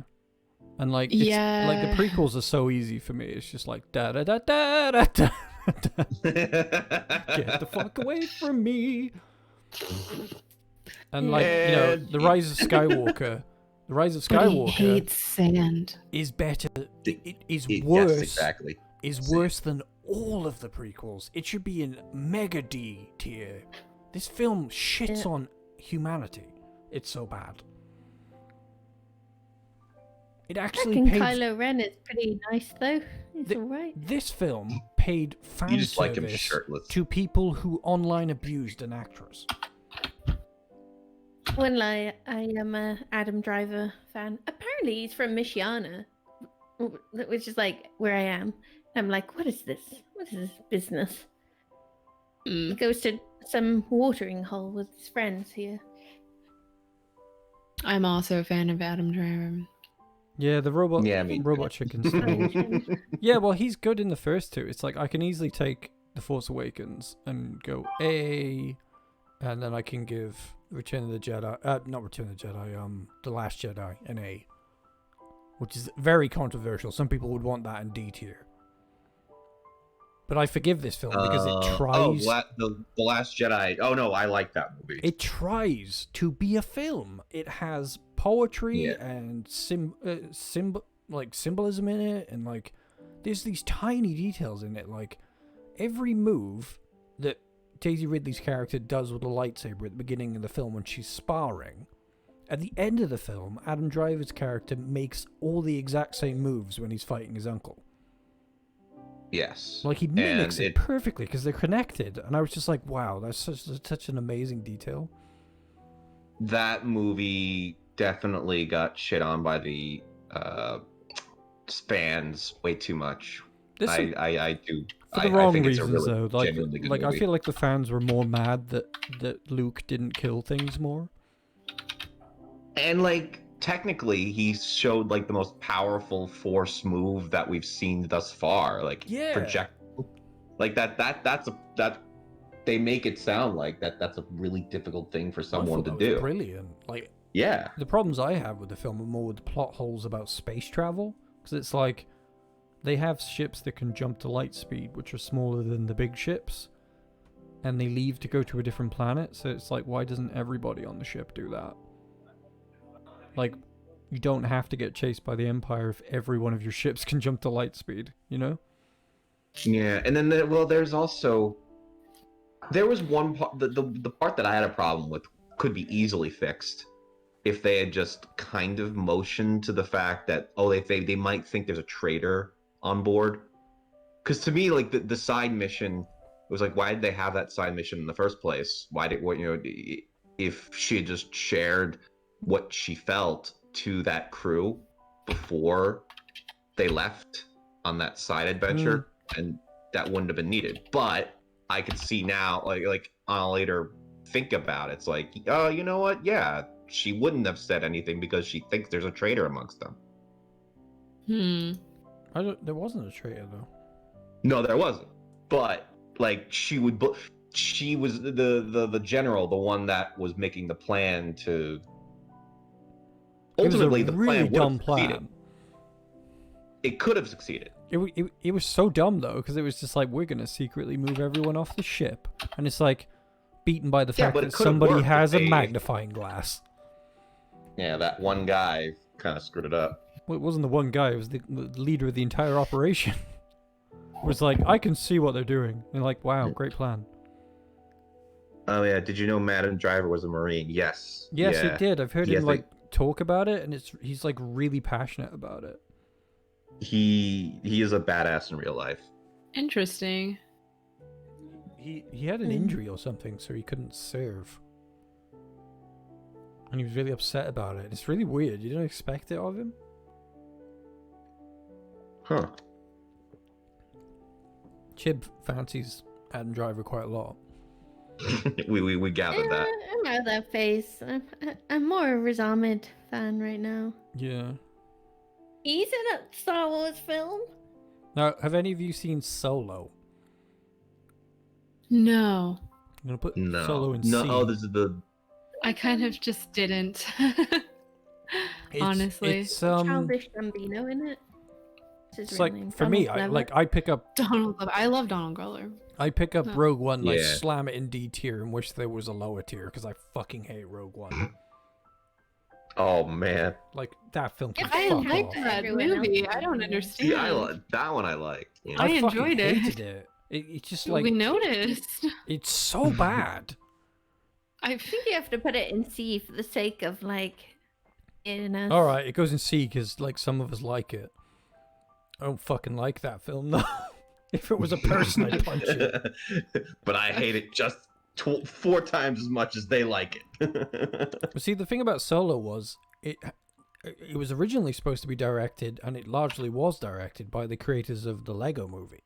And like, it's, like the prequels are so easy for me. It's just like da da da da da da. Get the fuck away from me. And like, you know, the Rise of Skywalker. The Rise of But he Skywalker hates sand. is better. It is Yes, worse. exactly. Is worse than all of the prequels. It should be in Mega D tier. This film shits on humanity. It's so bad. It I actually reckon paid. Kylo Ren is pretty nice though. He's alright. This film paid fan You just like him service shirtless. to people who online abused an actress. One lie, I am a Adam Driver fan. Apparently he's from Michiana, which is like where I am. I'm like, what is this? What is this business? He goes to some watering hole with his friends here. I'm also a fan of Adam Driver. Yeah, the robot. Yeah, me too. robot chicken still. Yeah, well, he's good in the first two. It's like I can easily take The Force Awakens and go A, and then I can give Return of the Jedi, not Return of the Jedi, The Last Jedi an A, which is very controversial. Some people would want that in D tier. But I forgive this film because it tries. The Last Jedi. Oh no, I like that movie. It tries to be a film. It has poetry Yeah. and symbolism in it, and like there's these tiny details in it. Like every move that Daisy Ridley's character does with a lightsaber at the beginning of the film when she's sparring, at the end of the film, Adam Driver's character makes all the exact same moves when he's fighting his uncle. Yes. Like he mimics And it perfectly because they're connected, and I was just like, wow, that's such an amazing detail. That movie definitely got shit on by the fans way too much. I do. For the I wrong think it's a reasons, really though. genuinely good Like I movie. feel like the fans were more mad that Luke didn't kill things more. And like technically, he showed like the most powerful Force move that we've seen thus far. Like project, like that. They make it sound like that's a really difficult thing for someone to do. Brilliant. Like yeah. The problems I have with the film are more with the plot holes about space travel, because it's like they have ships that can jump to light speed, which are smaller than the big ships, and they leave to go to a different planet. So it's like, why doesn't everybody on the ship do that? Like, you don't have to get chased by the Empire if every one of your ships can jump to light speed, you know? Yeah, and then there's also there was one part, the part that I had a problem with could be easily fixed if they had just kind of motioned to the fact that they might think there's a traitor on board. Because to me, like the side mission was like, why did they have that side mission in the first place? If she had just shared what she felt to that crew before they left on that side adventure, and that wouldn't have been needed. But I could see now, like I'll later think about it. It's like, oh, you know what? Yeah, she wouldn't have said anything because she thinks there's a traitor amongst them. There wasn't a traitor though. No, there wasn't. But like she was the general, the one that was making the plan to. Ultimately, the really plan dumb would have succeeded. It could have succeeded. It was so dumb though, because it was just like, we're gonna secretly move everyone off the ship, and it's like beaten by the fact that somebody has a magnifying glass. Yeah, that one guy kind of screwed it up. Well, it wasn't the one guy; it was the leader of the entire operation. It was like, I can see what they're doing, and like, wow, great plan. Oh yeah, did you know Madam Driver was a Marine? Yes. Yes, yeah. it did. I've heard him talk about it, and he's like really passionate about it. He is a badass in real life. Interesting. He had an injury or something, so he couldn't serve, and he was really upset about it. It's really weird. You don't expect it of him. Huh. Chib fancies Adam Driver quite a lot. we gathered that. I'm out of that phase. I'm more a Riz Ahmed fan right now. Yeah. He's in a Star Wars film. Now, have any of you seen Solo? No. I'm gonna put No. Solo in No. C. Oh, this is the. I kind of just didn't. Honestly. It's Childish Gambino in it. It's like, for me, I pick up Donald Glover. I love Donald Glover. I pick up Rogue One, and I Yeah. slam it in D tier and wish there was a lower tier because I fucking hate Rogue One. Oh man. Like, that film can I fuck liked off. that Everyone movie. else I don't is understand. Yeah, that one I liked. You know? I fucking enjoyed it. hated it. It's just like, we noticed. it's so bad. I think you have to put it in C for the sake of All right, it goes in C because like some of us like it. I don't fucking like that film though. If it was a person, I'd punch it. But I hate it just 4 times as much as they like it. But see, the thing about Solo was it was originally supposed to be directed, and it largely was directed by the creators of the Lego Movie.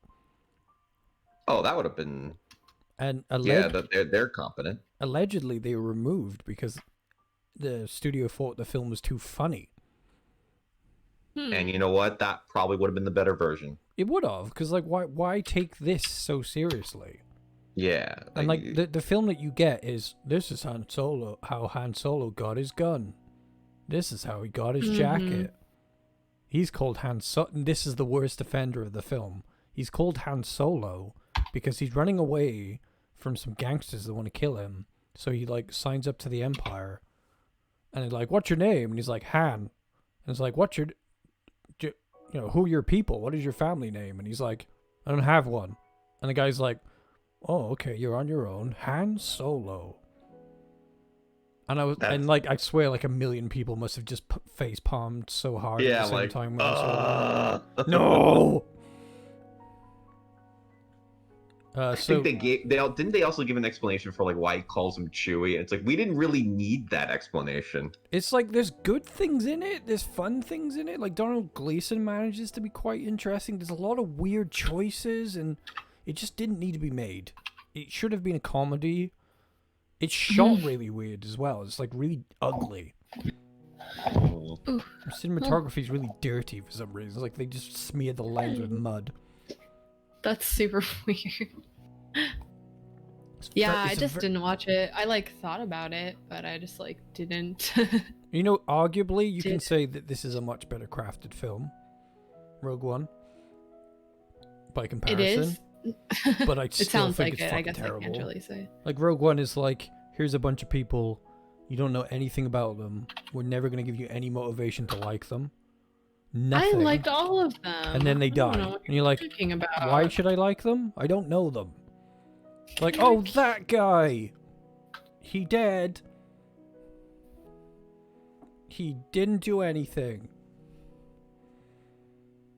Oh, that would have been. And they're competent. Allegedly, they were removed because the studio thought the film was too funny. And you know what? That probably would have been the better version. It would have, because like, why take this so seriously? Yeah. And like the film that you get is, this is Han Solo, how Han Solo got his gun. This is how he got his jacket. He's called Han Solo. This is the worst offender of the film. He's called Han Solo because he's running away from some gangsters that want to kill him. So he like signs up to the Empire, and they're like, "What's your name?" And he's like, "Han." And it's like, "What's your, who are your people? What is your family name?" And he's like, "I don't have one." And the guy's like, "Oh, okay, you're on your own, Han Solo." And I swear, like 1 million people must have just face palmed so hard at the same time. When I saw that. No. I think didn't they also give an explanation for like why he calls him Chewie? It's like we didn't really need that explanation. It's like there's good things in it, there's fun things in it. Like Donald Gleason manages to be quite interesting. There's a lot of weird choices, and it just didn't need to be made. It should have been a comedy. It's shot really weird as well. It's like really ugly. Cinematography is really dirty for some reason. It's like they just smeared the lens with mud. That's super weird. I just didn't watch it. I like thought about it, but I just like didn't. You know, arguably, you can say that this is a much better crafted film, Rogue One, by comparison. It is. But I It still sounds think like it's it. I fucking guess terrible. I can't really say. Like Rogue One is like, here's a bunch of people, you don't know anything about them. We're never gonna give you any motivation to like them. Nothing. I liked all of them. And then they I don't die, know what and you're like, talking about. why should I like them? I don't know them. Like, oh, that guy, he dead. He didn't do anything.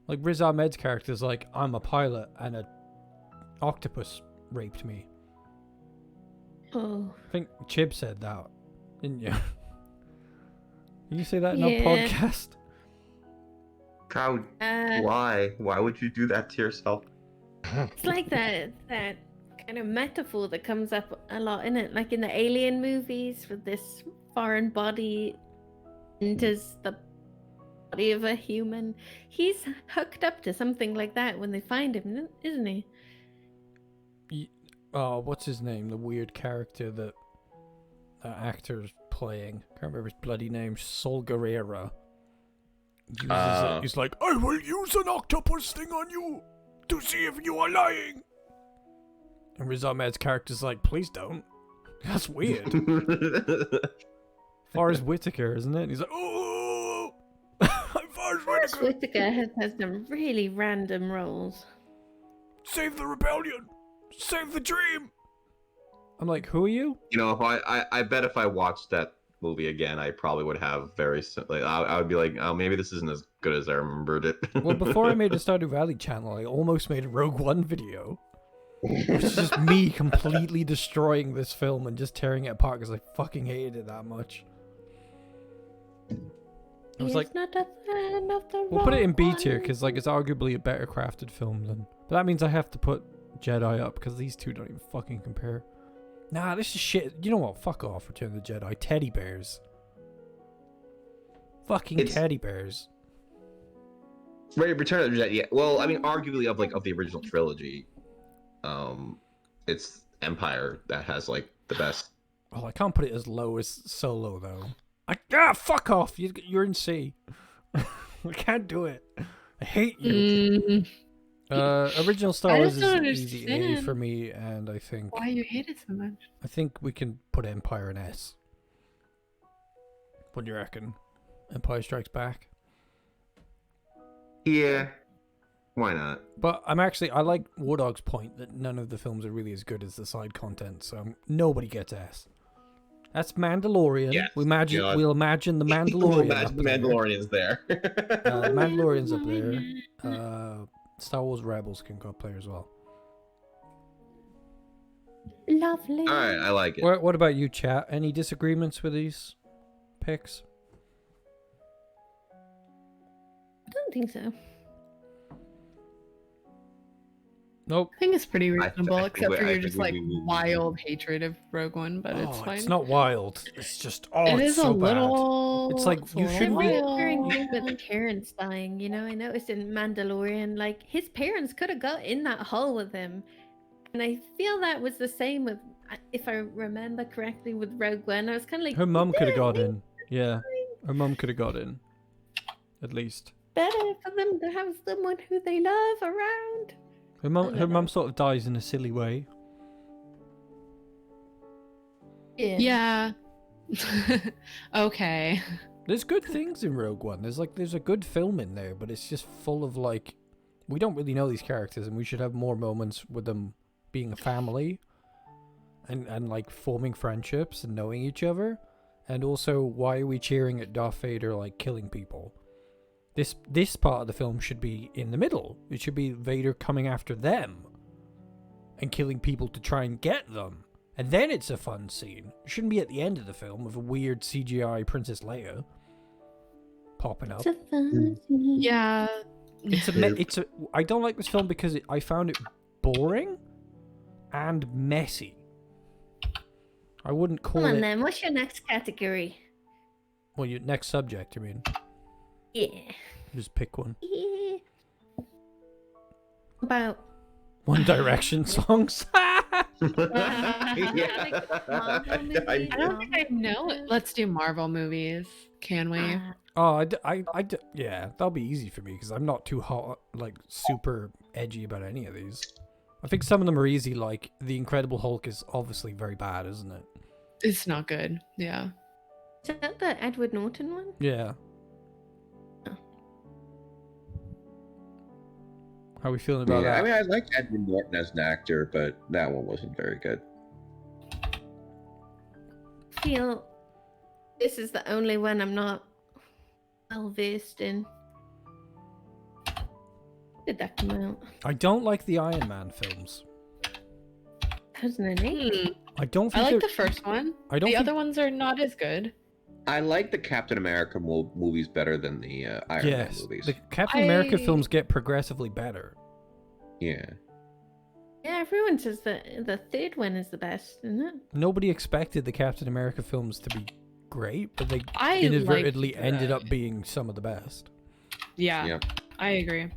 Like Riz Ahmed's character's like, I'm a pilot and a octopus raped me. Oh. I think Chib said that, didn't you? Did you say that in Yeah. our podcast? How? Why? Why would you do that to yourself? It's like that kind of metaphor that comes up a lot in it, like in the Alien movies, with this foreign body enters the body of a human. He's hooked up to something like that when they find him, isn't he? Oh, what's his name? The weird character that actor's playing. Can't remember his bloody name. Sol Guerrera. He's like, I will use an octopus thing on you to see if you are lying. And Riz Ahmed's character's like, please don't. That's weird. Forrest Whitaker, isn't it? And he's like, oh, I'm Forrest Forrest Whitaker. Whitaker has some really random roles. Save the rebellion. Save the dream. I'm like, who are you? You know, if I bet if I watched that movie again, I probably would have I would be like, oh, maybe this isn't as good as I remembered it. Well, before I made a Stardew Valley channel, I almost made a Rogue One video. Which is just me completely destroying this film and just tearing it apart because I fucking hated it that much. I was like, not a fan of the we'll put it in B tier Rogue because like it's arguably a better crafted film than. But that means I have to put Jedi up because these two don't even fucking compare. Nah, this is shit. You know what? Fuck off, Return of the Jedi. Teddy bears. Fucking teddy bears. Right, Return of the Jedi. Yeah. Well, I mean, arguably of the original trilogy, it's Empire that has like the best. Oh, I can't put it as low as Solo though. Fuck off! You're in C. I can't do it. I hate you. Original Star Wars is easy A for me, and I think why you hate it so much. I think we can put Empire in S. What do you reckon? Empire Strikes Back. Yeah. Why not? But I like War Dog's point that none of the films are really as good as the side content, so nobody gets S. That's Mandalorian. Yes, we'll imagine the Mandalorian. We'll imagine the Mandalorian's there. Mandalorian's up there. Star Wars Rebels can go up there as well. Lovely. All right, I like it. What about you, chat? Any disagreements with these picks? I don't think so. Nope. I think it's pretty reasonable, except for your just like we- wild hatred of Rogue One, but it's fine. It's not wild. It's just it it's is so a bad. little. It's like, you shouldn't be- Very good with the parents dying, you know. I noticed in Mandalorian, like his parents could have got in that hole with him, and I feel that was the same with, if I remember correctly, with Rogue One. I was kind of like, Her mum could have got "Yeah, in. Yeah, her mum could have got in. At least. better for them to have someone who they love around. Her mum sort of dies in a silly way. Yeah. Okay. There's good things in Rogue One. There's a good film in there, but it's just full of like, we don't really know these characters, and we should have more moments with them being a family, and like forming friendships and knowing each other, and also why are we cheering at Darth Vader like killing people? This part of the film should be in the middle. It should be Vader coming after them. and killing people to try and get them. And then it's a fun scene. It shouldn't be at the end of the film with a weird CGI Princess Leia popping up. It's a fun scene. Yeah. I don't like this film because I found it boring and messy. I wouldn't call Come on it... then, what's your next category? Well, your next subject, I mean. Yeah. Just pick one. Yeah. About One Direction songs. Marvel movies, I don't think I know it. Let's do Marvel movies. Can we? Oh, yeah, that'll be easy for me because I'm not too hot, like super edgy about any of these. I think some of them are easy. Like The Incredible Hulk is obviously very bad, isn't it? It's not good. Yeah. Is that the Edward Norton one? Yeah. How are we feeling about that? I mean, I like Edward Norton as an actor, but that one wasn't very good. I feel this is the only one I'm not well versed in. Did that come out? I don't like the Iron Man films. 2008. I don't I think like they're- the first one. I don't The think... other ones are not as good. I like the Captain America movies better than the Iron Man Yes, movies. the Captain America I- films get progressively better. Yeah. Yeah, everyone says that the third one is the best, isn't it? Nobody expected the Captain America films to be great, but they I inadvertently liked ended the- up being some of the best. Yeah, Yeah. I agree.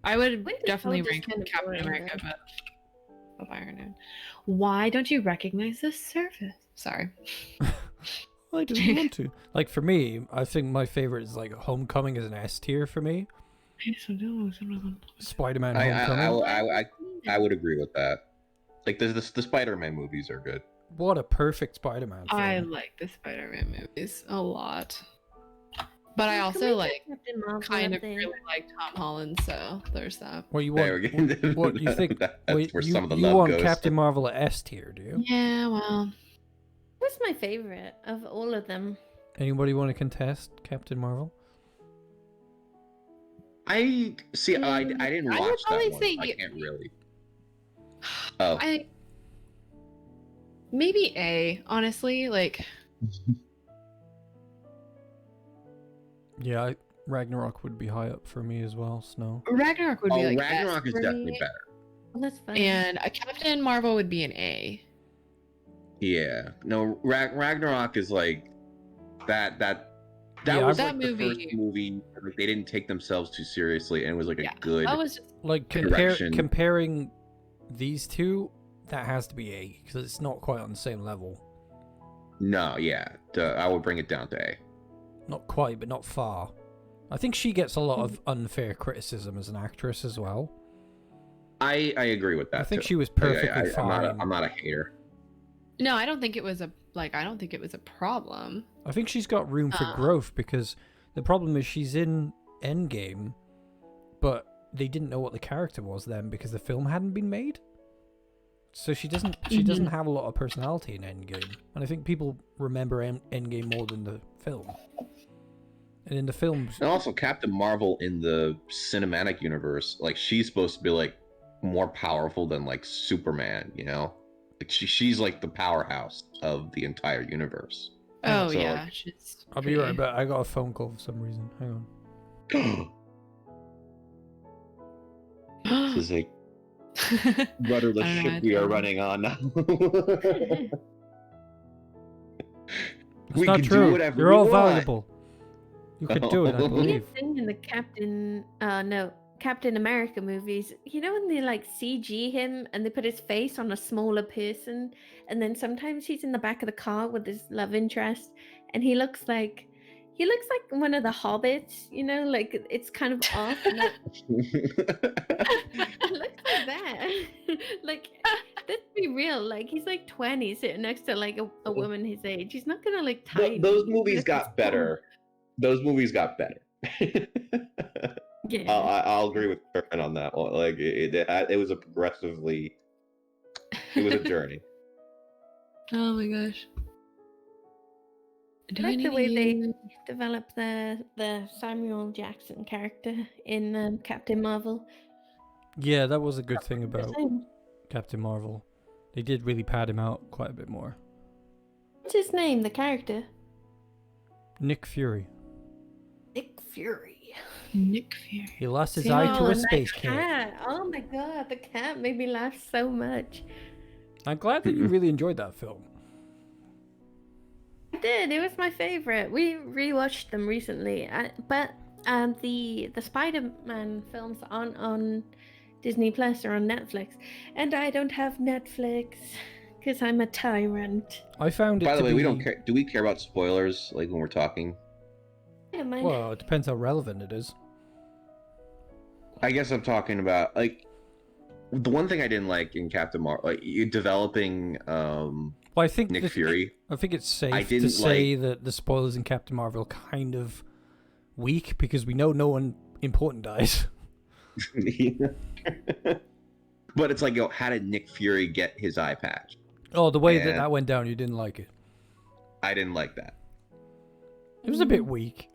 I would Winter definitely Soldier's rank kind of Captain boring, America though. above Iron Man. Why don't you recognize the surface? Sorry. I didn't want to. Like for me, I think my favorite is like Homecoming is an S tier for me. Spider-Man Homecoming. I would agree with that. Like the Spider-Man movies are good. What a perfect Spider-Man film. I like the Spider-Man movies a lot. But I Can also we put like Captain Marvel kind up of there? really like Tom Holland, so there's that. What you There we want? go. What you think? That's wait, where you some of the you love want goes. Captain Marvel at S tier, do you? Yeah, well, What's my favorite of all of them? Anybody want to contest Captain Marvel? I see. I didn't I would watch that probably one. say I you- can't really. Oh, I maybe A, honestly, like Yeah, Ragnarok would be high up for me as well. Snow. Ragnarok would be like Ragnarok S is for definitely me, better. Well, that's fine. and a Captain Marvel would be an A. Yeah. No, Ragnarok is like that. That Yeah, was That like the movie- first movie. Like, they didn't take themselves too seriously, and it was like Yeah, a good. That was just Like Direction. comparing these two, that has to be A because it's not quite on the same level. No, yeah. I would bring it down to A. Not quite, but not far. I think she gets a lot of unfair criticism as an actress as well. I agree with that. I think too. she was Like, perfectly fine. I'm not a hater. no. I don't think it was a problem. I think she's got room for growth because the problem is she's in Endgame, but they didn't know what the character was then because the film hadn't been made. So she doesn't have a lot of personality in Endgame, and I think people remember Endgame more than the film. And in the films, And also Captain Marvel in the cinematic universe, like she's supposed to be like more powerful than like Superman, you know? Like she's like the powerhouse of the entire universe. Oh So, yeah, she's I'll be right back. I got a phone call for some reason. Hang on. This is a rudderless I don't know, ship we are it's- running on now. It's We not can do true. whatever You're we all want. valuable. You could do it, I Oh. believe. Weird thing in the Captain America movies, you know when they like CG him and they put his face on a smaller person, and then sometimes he's in the back of the car with his love interest, and he looks like one of the hobbits, you know, like it's kind of off. And it looks like that. Like, let's be real. Like, he's like 20 sitting next to like a woman his age. He's not gonna like tiny. Those He's movies gonna got better. Those movies got better. Yeah. I'll agree with Griffin on that one. Like it was a journey. Oh my gosh. I like the way they developed the Samuel Jackson character in Captain Marvel. Yeah, that was a good thing about Captain Marvel. They did really pad him out quite a bit more. What's his name, the character? Nick Fury. Nick Fury. Nick Fury. He lost his eye to a and space that cat. cat. Oh my god, the cat made me laugh so much. I'm glad that you really enjoyed that film. I did. It was my favorite. We rewatched them recently, but the Spider-Man films aren't on Disney Plus or on Netflix, and I don't have Netflix because I'm a tyrant. I found it. By the way, be... we don't care. Do we care about spoilers like when we're talking? I don't mind. Well, it depends how relevant it is. I guess I'm talking about like the one thing I didn't like in Captain Marvel, like you developing Well, I think Nick Fury. I think it's safe I to didn't say that the spoilers in Captain Marvel are kind of weak because we know no one important dies. But it's like, yo, how did Nick Fury get his eye patch? Oh, the way And that went down, you didn't like it. I didn't like that. It was a bit weak.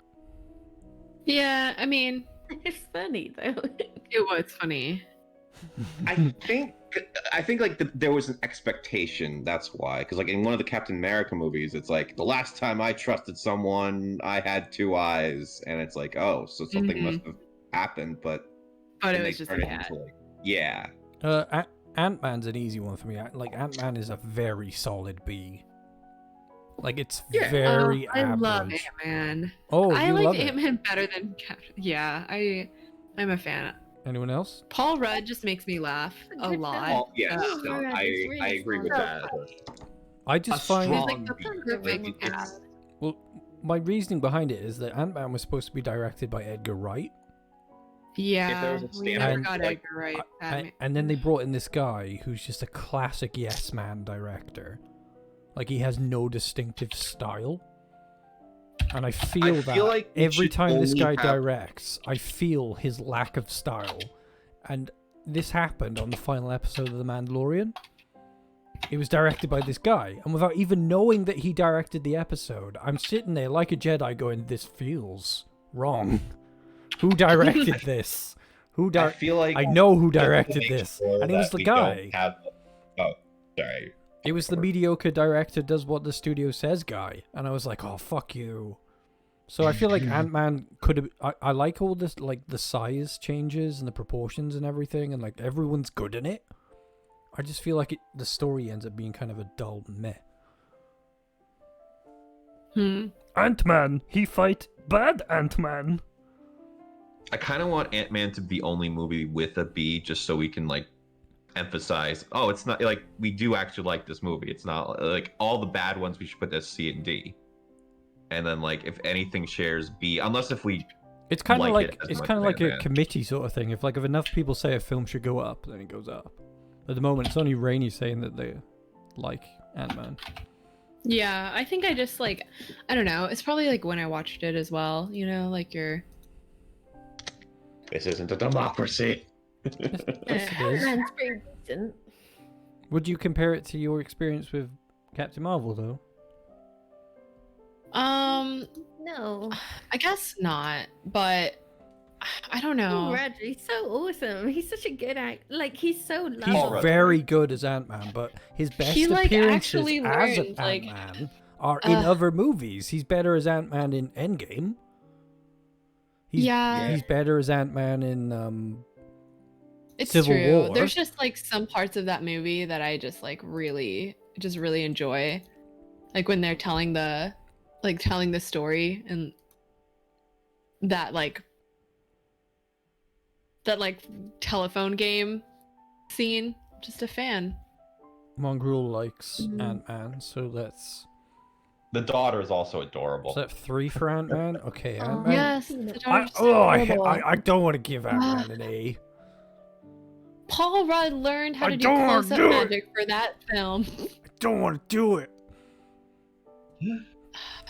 Yeah, I mean, It's funny though. it was funny. I think like there was an expectation. That's why, because like in one of the Captain America movies, it's like the last time I trusted someone, I had two eyes, and it's like, oh, so something must have happened, but But it then was they just a turned it cat. into, like, yeah. Ant-Man's an easy one for me. Like, Ant-Man is a very solid B. Like, it's Yeah. very I average. love Ant-Man. Oh, I you like love it. Ant-Man better than Captain. Yeah, I'm a fan. Anyone else? Paul Rudd just makes me laugh a Good lot. film. Oh, yes, Oh, no, Alright, I it's really agree with strong. that. I just find... He's strong like the B. perfect Like, cat. Well, my reasoning behind it is that Ant-Man was supposed to be directed by Edgar Wright. Yeah, If there was a we standard, never got like, Edgar right. And then they brought in this guy who's just a classic yes man director. Like, he has no distinctive style. And I feel that like we every should time this only guy have- directs, I feel his lack of style. And this happened on the final episode of The Mandalorian. It was directed by this guy, and without even knowing that he directed the episode, I'm sitting there like a Jedi going, this feels wrong. Who directed this? I feel like I know who Just to directed make this. sure And it was that the we guy. don't have- Oh, sorry. It was the mediocre director does what the studio says guy. And I was like, oh, fuck you. So I feel like Ant-Man could have... I like all this, like, the size changes and the proportions and everything, and, like, everyone's good in it. I just feel like the story ends up being kind of a dull meh. Ant-Man, he fight bad Ant-Man. I kind of want Ant-Man to be the only movie with a B, just so we can like emphasize. Oh, it's not like we do actually like this movie. It's not like all the bad ones we should put as C and D, and then like if anything shares B, unless if we. It's kind of like it like as it's much kind of as like a Ant-Man. committee sort of thing. If enough people say a film should go up, then it goes up. At the moment, it's only Rainey saying that they like Ant-Man. Yeah, I think I just like, I don't know. It's probably like when I watched it as well. You know, like you're. This isn't a democracy. Yes, it is. Ant-Man's pretty decent. Would you compare it to your experience with Captain Marvel, though? No. I guess not, but I don't know. Oh, Roger, he's so awesome. He's such a good act. Like he's so He's lovable. very good as Ant-Man, but his best He, like, appearances actually as learned, like, Ant-Man are in other movies. He's better as Ant-Man in Endgame. He's better as Ant-Man in It's Civil true. War. There's just like some parts of that movie that I just like really enjoy. Like when they're telling the story and that telephone game scene. Just a fan. Mongrel likes Ant-Man, so that's The daughter is also adorable. is that 3 for Ant-Man? Okay, Oh, Ant-Man. Yes. the I, daughter's so adorable. I don't want to give Ant-Man an A. Paul Rudd learned how I to do don't wanna close-up do it. magic for that film. I don't want to do it.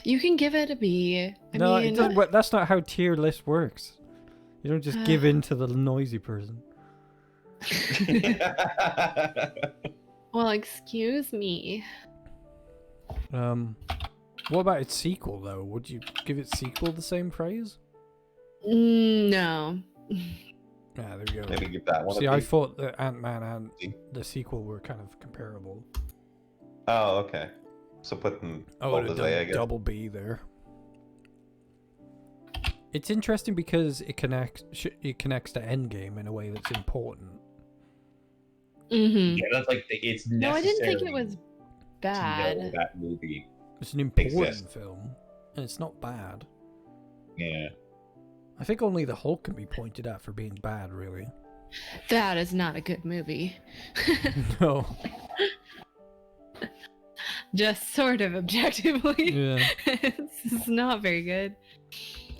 You can give it a B. I No, mean, it doesn't, that's not how tier list works. You don't just give in to the noisy person. well, excuse me. What about its sequel though? Would you give its sequel the same praise? No. Yeah, there you go. Maybe give that one. See, a I B. thought that Ant-Man and the sequel were kind of comparable. Oh, okay. So put them I would both have as A, I done guess. double B there. It's interesting because it connects to Endgame in a way that's important. Mm-hmm. Yeah, that's like it's No, I didn't think it necessary was to know bad. that movie. It's an important Exists. film, and it's not bad. Yeah. I think only the Hulk can be pointed at for being bad, really. That is not a good movie. No. Just sort of objectively. Yeah. It's not very good.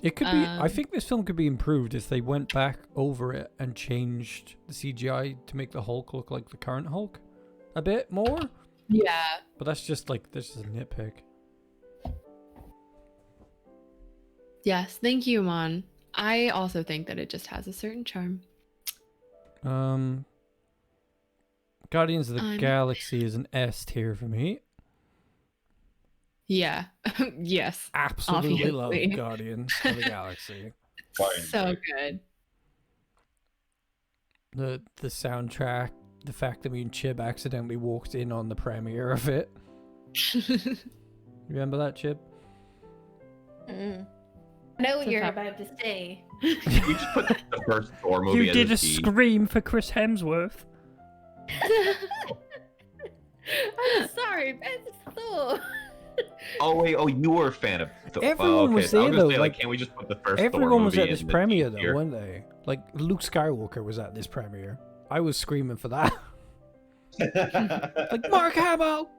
It could be. I think this film could be improved if they went back over it and changed the CGI to make the Hulk look like the current Hulk a bit more. Yeah. But that's just like, this is a nitpick. Yes, thank you, Mon. I also think that it just has a certain charm. Guardians of the I'm- Galaxy is an S tier for me. Yeah. Yes. Absolutely love Obviously. Guardians of the Galaxy. So good. The soundtrack, the fact that me and Chib accidentally walked in on the premiere of it. Remember that, Chib? I know what So you're top- about to say. You just put the first Thor movie as a B. scream for Chris Hemsworth. I'm sorry, it's Thor. Oh wait, you were a fan of Thor. Everyone okay. was So I there, gonna though, say, like, can't we just put the first Thor Everyone was movie at this in the premiere, D though, tier? weren't they? Like, Luke Skywalker was at this premiere. I was screaming for that. Like, Mark Hamill!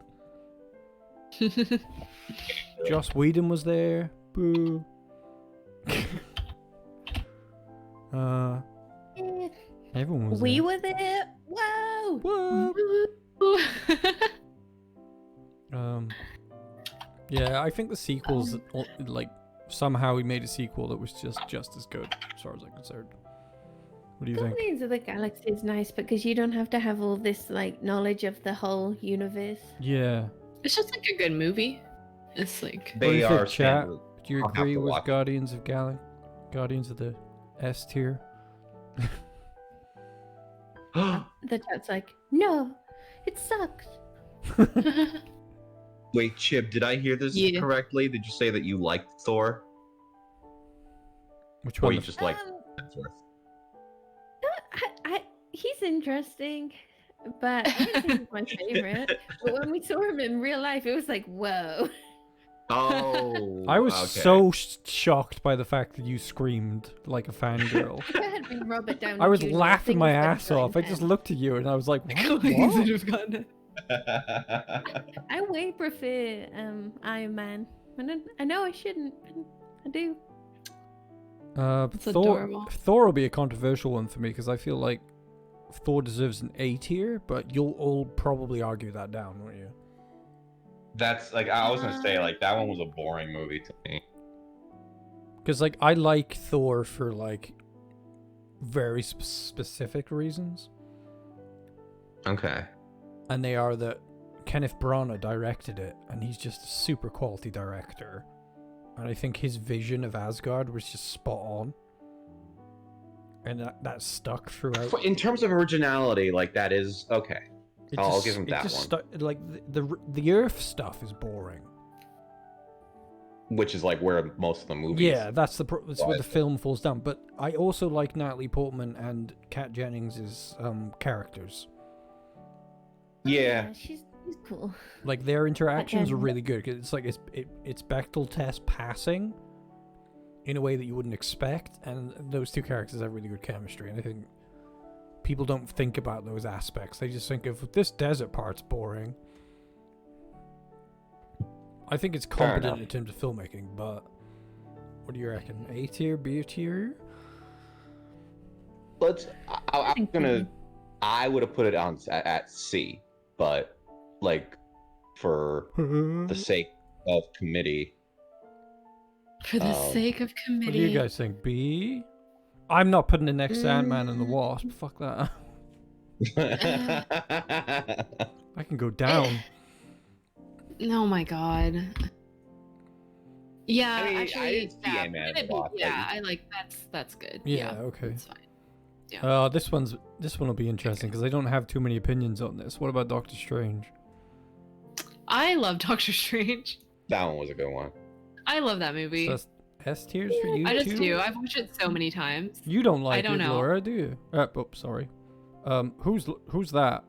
Joss Whedon was there. Boo. Everyone was We there. were there. Whoa. Whoa. Yeah, I think the sequels, like, somehow we made a sequel that was just as good, as far as I'm concerned. What do you think? Guardians of the Galaxy is nice because you don't have to have all this like knowledge of the whole universe. Yeah. It's just like a good movie. It's like What do you They think, are chat? standard. Do you I'll have agree to with watch it. Guardians of the S tier? The chat's like, no, it sucks. Wait, Chib, did I hear this Yeah. correctly? Did you say that you liked Thor, Which or one? you just liked Um, Hemsworth? He's interesting, but I don't think he's my favorite. But when we saw him in real life, it was like, whoa. Oh, I was okay. so shocked by the fact that you screamed like a fangirl. If it had been Robert Downey I was Jr., laughing things my would have ass off. I gone just down. looked at you and I was like, what? Coins have gotten it. I way prefer Iron Man. I know I shouldn't, but I do. It's Thor adorable. will be a controversial one for me because I feel like Thor deserves an A tier, but you'll all probably argue that down, won't you? That's like I was gonna say, like that one was a boring movie to me. Because like I like Thor for like very specific reasons, Okay. and they are that Kenneth Branagh directed it, and he's just a super quality director, and I think his vision of Asgard was just spot on, and that stuck throughout. In terms of originality, like that is okay. It I'll just- give him it that just one. like the Earth stuff is boring. Which is like where most of the movies. Yeah, that's that's where the Right. film falls down. But I also like Natalie Portman and Kat Jennings' characters. Yeah. She's cool. Like their interactions are Jennings. really good. 'Cause it's like it's Bechdel test passing in a way that you wouldn't expect, and those two characters have really good chemistry. And I think people don't think about those aspects. They just think of this desert part's boring. I think it's Fair competent enough. in terms of filmmaking, but what do you reckon? A tier, B tier? Let's. I'm gonna. I would have put it on at C, but like for the sake of committee. For the Um, sake of What committee. do you guys think? B? I'm not putting it next to Ant-Man and the Wasp. Fuck that. I can go down. Oh my god. Yeah, I mean, I actually, didn't see yeah, Ant-Man and put it the at Wasp, B. Yeah, like- I like that's good. Yeah, okay. That's fine. This one will be interesting because I don't have too many opinions on this. What about Doctor Strange? I love Doctor Strange. That one was a good one. I love that movie. So that's S tiers for you I just too? do. I've watched it so many times. You don't like I don't it, know. Laura, do you? Sorry. Who's that?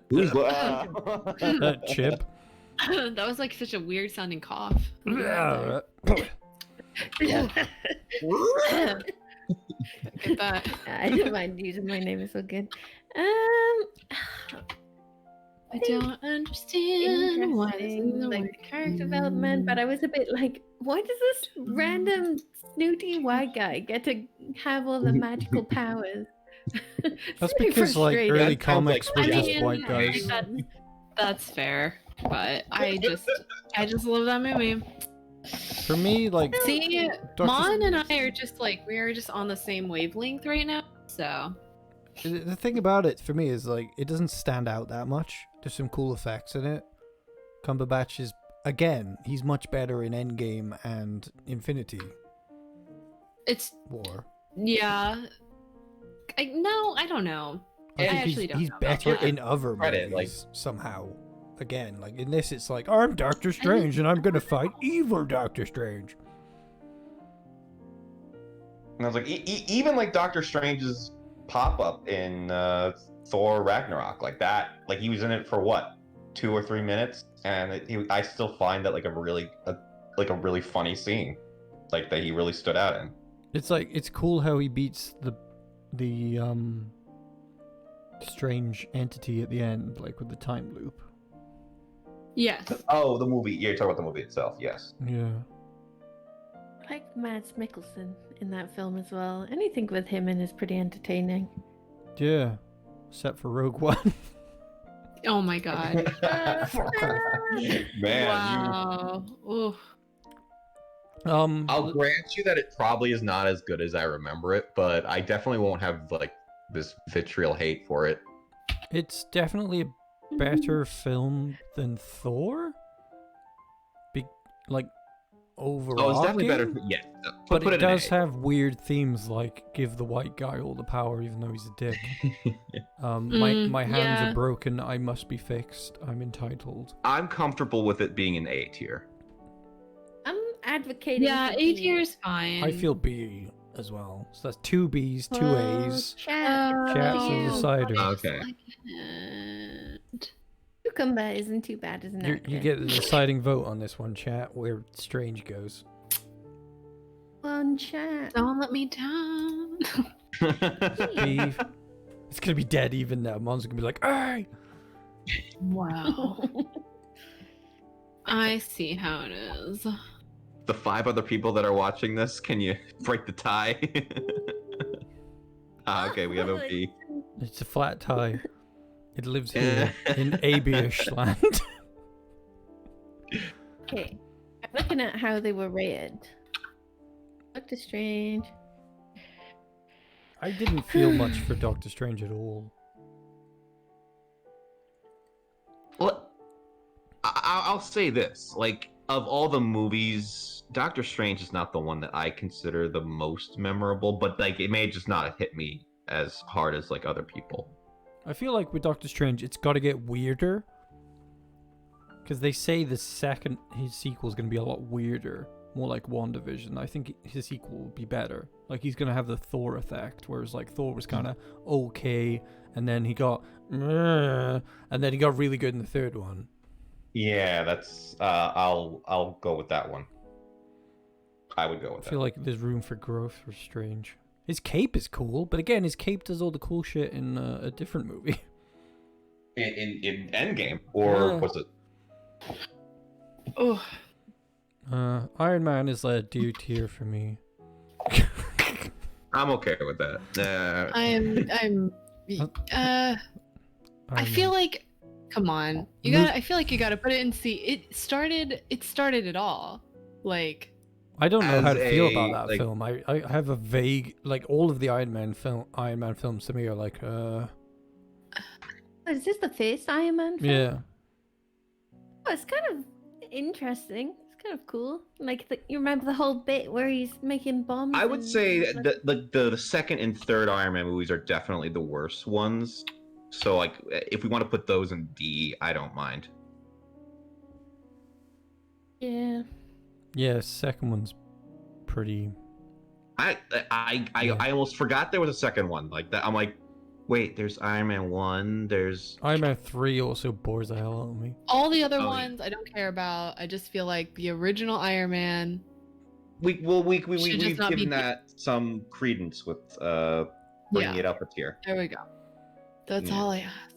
Who's That Chip? That was like such a weird sounding cough. Yeah. Get that. I don't mind using my name. It's so good. I don't understand why this is Interesting, the like way- the character development, but I was a bit like, why does this random snooty white guy get to have all the magical powers? That's It's really because like frustrating. early That sounds like comics were I just mean, white guys. That's fair, but I just love that movie. For me, like See, Doctor- Mon and I are just like we are just on the same wavelength right now. So the thing about it for me is like it doesn't stand out that much. There's some cool effects in it. Cumberbatch is again, he's much better in Endgame and Infinity it's War. yeah. I don't know. I think actually don't he's know about better that. in other Credit, movies somehow. Again, like in this, it's like I'm Doctor Strange and I'm gonna fight evil Doctor Strange. And I was like, even like Doctor Strange's pop up in Thor Ragnarok, like that, like he was in it for what, 2 or 3 minutes, and I still find that like a really funny scene, like that he really stood out in. It's like it's cool how he beats the strange entity at the end, like with the time loop. Yes. Oh, the movie. Yeah, you're talking about the movie itself. Yes. Yeah. I like Mads Mikkelsen in that film as well. Anything with him in is pretty entertaining. Yeah. Except for Rogue One. Oh my god. Man, Wow. Ooh. I'll grant you that it probably is not as good as I remember it, but I definitely won't have like this vitriol hate for it. It's definitely a better film than Thor. Overall. Oh, it's definitely better. Yeah, But put it it in does A. have weird themes like give the white guy all the power even though he's a dick. My hands yeah. are broken, I must be fixed, I'm entitled. I'm comfortable with it being an A tier. I'm advocating. Yeah, for A B. tier is fine. I feel B as well. So that's 2 B's, 2 Well, A's. Chat, Chat's Oh, a decider. I Okay. like it. Cucumber isn't too bad as an You actor. get the deciding vote on this one, chat, where Strange goes. One chat. Don't let me down. B. It's gonna be dead even now. Mom's gonna be like, "Hey!" Wow. I see how it is. The 5 other people that are watching this, can you break the tie? Okay, we have a B. It's a flat tie. It lives here in A-ish land. Okay, I'm looking at how they were rated. Doctor Strange. I didn't feel much for Doctor Strange at all. Well, I'll say this: like, of all the movies, Doctor Strange is not the one that I consider the most memorable. But like, it may just not have hit me as hard as like other people. I feel like with Doctor Strange, it's got to get weirder. Because they say his sequel is going to be a lot weirder. More like WandaVision. I think his sequel will be better. Like, he's going to have the Thor effect. Whereas, like, Thor was kind of okay. And then he got... And then he got really good in the third one. Yeah, that's. I'll go with that one. I would go with I that. feel like there's room for growth for Strange. His cape is cool, but again, his cape does all the cool shit in a different movie. In Endgame, or Yeah. was it? Oh, Iron Man is a D tier for me. I'm okay with that. I feel like, come on, I feel like you gotta put it in C. It started it all. Like, I don't know how to As feel a, about that like- film. I have a vague, like, all of the Iron Man films to me are like, Oh, is this the first Iron Man film? yeah. Oh, it's kind of interesting. It's kind of cool. Like, you remember the whole bit where he's making bombs? I would and say he's like- the second and third Iron Man movies are definitely the worst ones. So like, if we want to put those in D, I don't mind. Yeah. Yeah, second one's pretty. I almost forgot there was a second one like that. I'm like, wait, there's Iron Man 1, there's Iron Man 3 also bores the hell out of me. All the other Oh, yeah. ones I don't care about. I just feel like the original Iron Man. we've Should just not be given that some credence with bringing Yeah. it up a tier. There we go. That's Yeah. all I ask.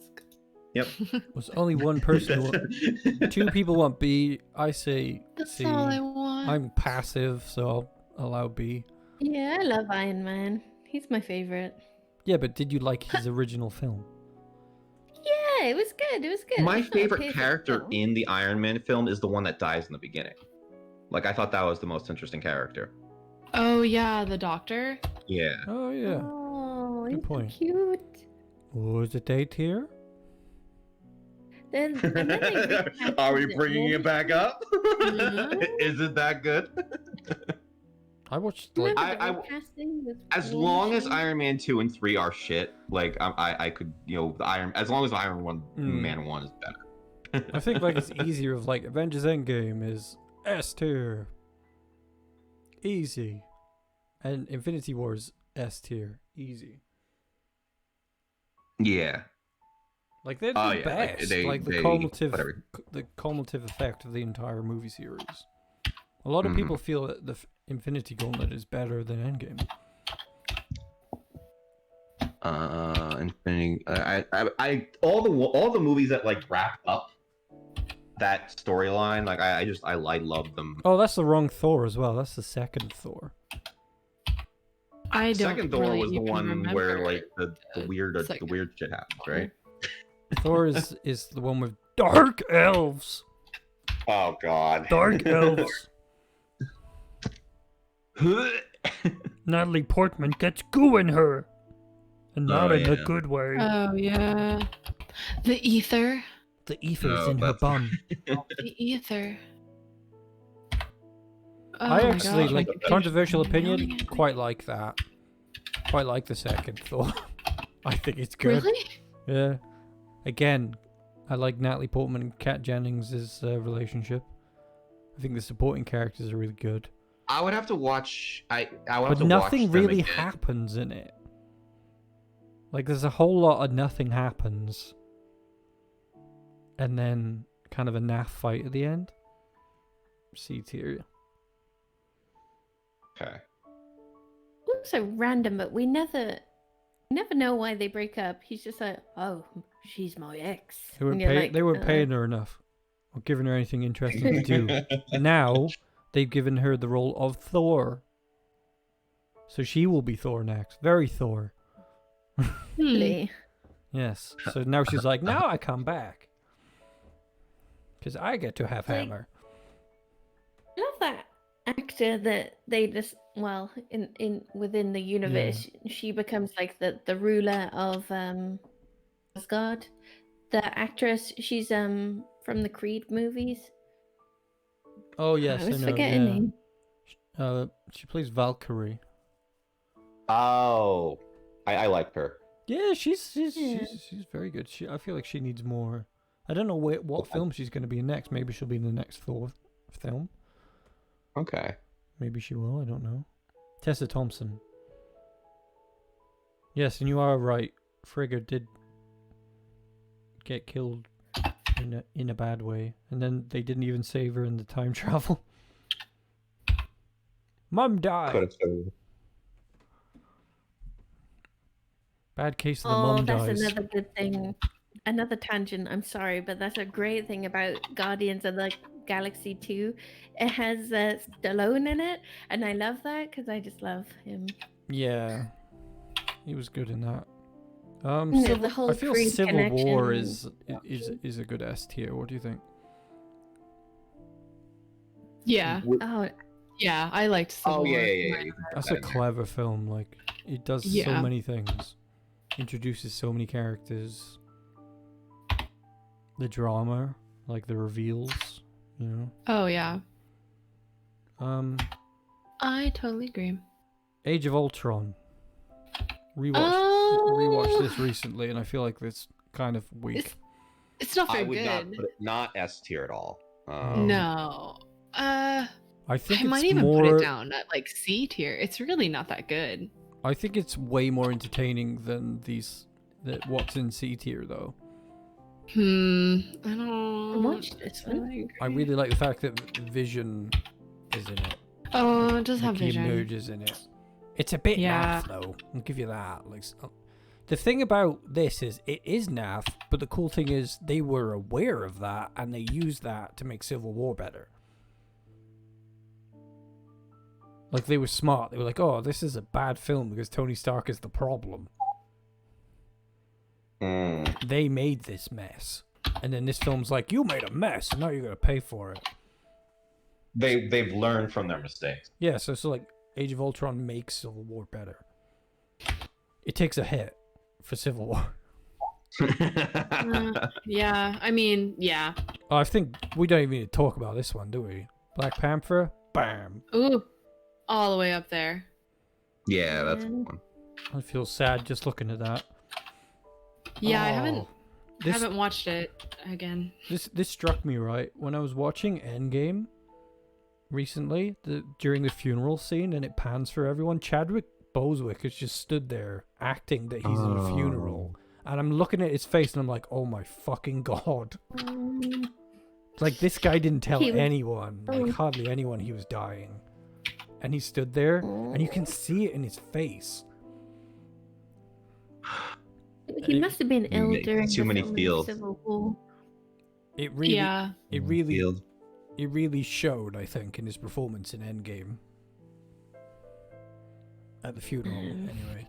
Yep. There's only one person who two people want B. I say That's C. all I want. I'm passive, so I'll allow B. Yeah, I love Iron Man. He's my favorite. Yeah, but did you like his original film? Yeah, it was good. It was good. My It's not a favorite perfect character film. in the Iron Man film is the one that dies in the beginning. Like, I thought that was the most interesting character. Oh yeah, the doctor. Yeah. Oh yeah. Oh, Good he's point. so cute. Oh, is it A tier? Then, and then they recast Are we it. bringing it back up? No. Is it that good? I watched like Remember the I- recasting with As War long as Machine? Iron Man 2 and 3 are shit, like I could, as long as Iron Man 1 is better. I think like it's easier of like Avengers Endgame is S tier. Easy. And Infinity War is S tier. Easy. Yeah. Like they're Oh, the yeah, like, best. they- Like the they- cumulative whatever. the cumulative effect of the entire movie series. A lot of Mhm. people feel that the Infinity Gauntlet is better than Endgame. Infinity. All the movies that like wrap up that storyline, like I love them. Oh, that's the wrong Thor as well. That's the second Thor. I don't. Second Thor really was the even one where remember like the weird second shit happens, right? Thor is the one with dark elves. Oh God. Dark elves. Natalie Portman gets goo in her. And not Oh, in a yeah. good way. Oh yeah, the ether. The ether's No, in her that's- bum. The ether. Oh I my actually, gosh, like, my controversial computer's opinion, yelling at me. quite like that. Quite like the second Thor. I think it's good. Really? Yeah. Again, I like Natalie Portman and Kat Jennings' relationship. I think the supporting characters are really good. I would have to watch. I would have But to nothing watch them really again. happens in it. Like, there's a whole lot of nothing happens. And then kind of a naff fight at the end. C tier. Okay. Also random, but we never know why they break up. He's just like, oh, she's my ex. They weren't, And you're like, they weren't paying her enough. Or giving her anything interesting to do. Now, they've given her the role of Thor. So she will be Thor next. Very Thor. Really? Yes. So now she's like, now I come back. Because I get to have Like- Hammer. I love that actor that they just in within the universe she becomes like the ruler of Asgard. The actress, she's from the Creed movies. Oh, yes, I I always know. forget her Yeah. name. She plays Valkyrie. Oh, I like her. Yeah, she's Yeah. she's very good. I feel like she needs more. I don't know what film she's going to be in next. Maybe she'll be in the next Thor film. Okay. Maybe she will. I don't know. Tessa Thompson. Yes, and you are right. Frigga did get killed in a bad way, and then they didn't even save her in the time travel. Mum died. Could have said. Bad case of the Oh, mum that's dies. another good thing. Another tangent. I'm sorry, but that's a great thing about Guardians of the Galaxy 2. It has Stallone in it, and I love that because I just love him. Yeah, he was good in that. Yeah, the whole I feel Creed Civil War connection. is a good S tier. What do you think? Yeah, Oh, yeah. I liked. Civil Oh yeah, War. yeah, yeah. That's a clever film. Like, it does so Yeah. many things. Introduces so many characters. The drama, like the reveals, you know. Oh yeah. I totally agree. Age of Ultron. Oh. Rewatched this recently, and I feel like it's kind of weak. It's not very I would good. not put it not S tier at all. No. I think I might it's even more. put it down at like C tier. It's really not that good. I think it's way more entertaining than what's in C tier though. I don't watch this one. I really like the fact that Vision is in it. Oh, it does have Nicki Vision. Minaj is in it. It's a bit Yeah. naff though. I'll give you that. Like, the thing about this is it is naff, but the cool thing is they were aware of that and they used that to make Civil War better. Like, they were smart. They were like, oh, this is a bad film because Tony Stark is the problem. They made this mess. And then this film's like, you made a mess and now you're going to pay for it. They've learned from their mistakes. Yeah, so it's like Age of Ultron makes Civil War better. It takes a hit for Civil War. Yeah, I mean, yeah. I think we don't even need to talk about this one, do we? Black Panther, bam. Ooh, all the way up there. Yeah, that's one. I feel sad just looking at that. Yeah, I Oh, haven't watched it again. This struck me right when I was watching Endgame recently, during the funeral scene, and it pans for everyone. Chadwick Bosewick has just stood there acting that he's at a funeral, and I'm looking at his face and I'm like, oh my fucking god. Like, this guy didn't tell anyone, like hardly anyone, he was dying, and he stood there and you can see it in his face. He must have been ill during too the many filming of feels. Civil War. It really Yeah. it really showed, I think, in his performance in Endgame. At the funeral, anyway.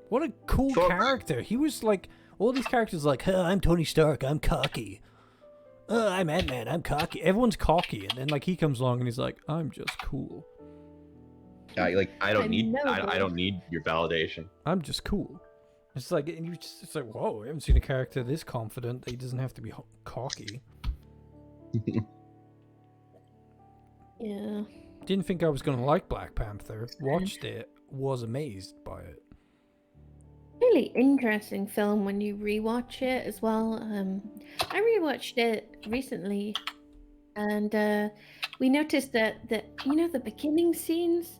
What a cool character. He was like, all these characters like, I'm Tony Stark, I'm cocky. I'm Ant-Man, I'm cocky. Everyone's cocky, and then like he comes along and he's like, I'm just cool. I don't need know, I don't need your validation. I'm just cool. It's like, and it's like, whoa, I haven't seen a character this confident that he doesn't have to be cocky. Yeah. Didn't think I was going to like Black Panther. Watched it, was amazed by it. Really interesting film when you rewatch it as well. I rewatched it recently, and we noticed that the beginning scenes.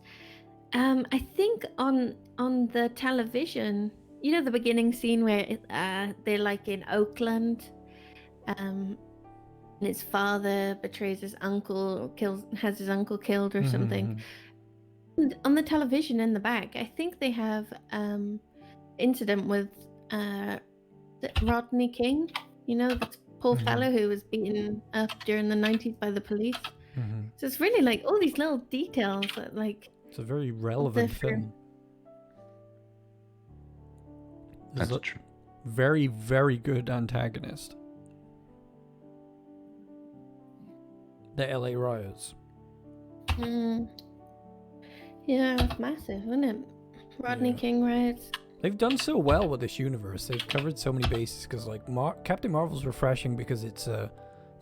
I think on the television, the beginning scene where they're like in Oakland, and his father betrays his uncle, or has his uncle killed or something. And on the television in the back, I think they have incident with Rodney King, the poor fellow who was beaten up during the 90s by the police. So it's really like all these little details that like. It's a very relevant film. That's There's true. very, very good antagonist. The LA riots. Yeah, it's massive, isn't it? Rodney Yeah. King riots. They've done so well with this universe. They've covered so many bases because, like, Captain Marvel's refreshing because it's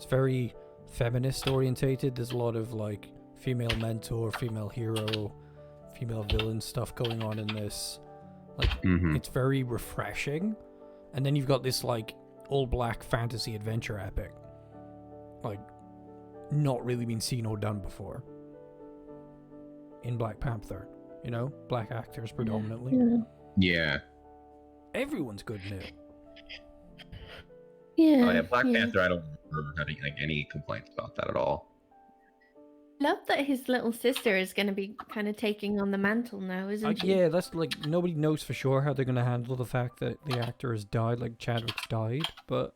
very feminist orientated. There's a lot of like female mentor, female hero, female villain stuff going on in this. Like, it's very refreshing. And then you've got this like all-black fantasy adventure epic, like not really been seen or done before. In Black Panther, black actors predominantly. Yeah. Everyone's good in it. Yeah. Oh yeah, Black Panther. I don't remember having like any complaints about that at all. Love that his little sister is going to be kind of taking on the mantle now, isn't she? Yeah, that's like nobody knows for sure how they're gonna handle the fact that the actor has died, like Chadwick's died, but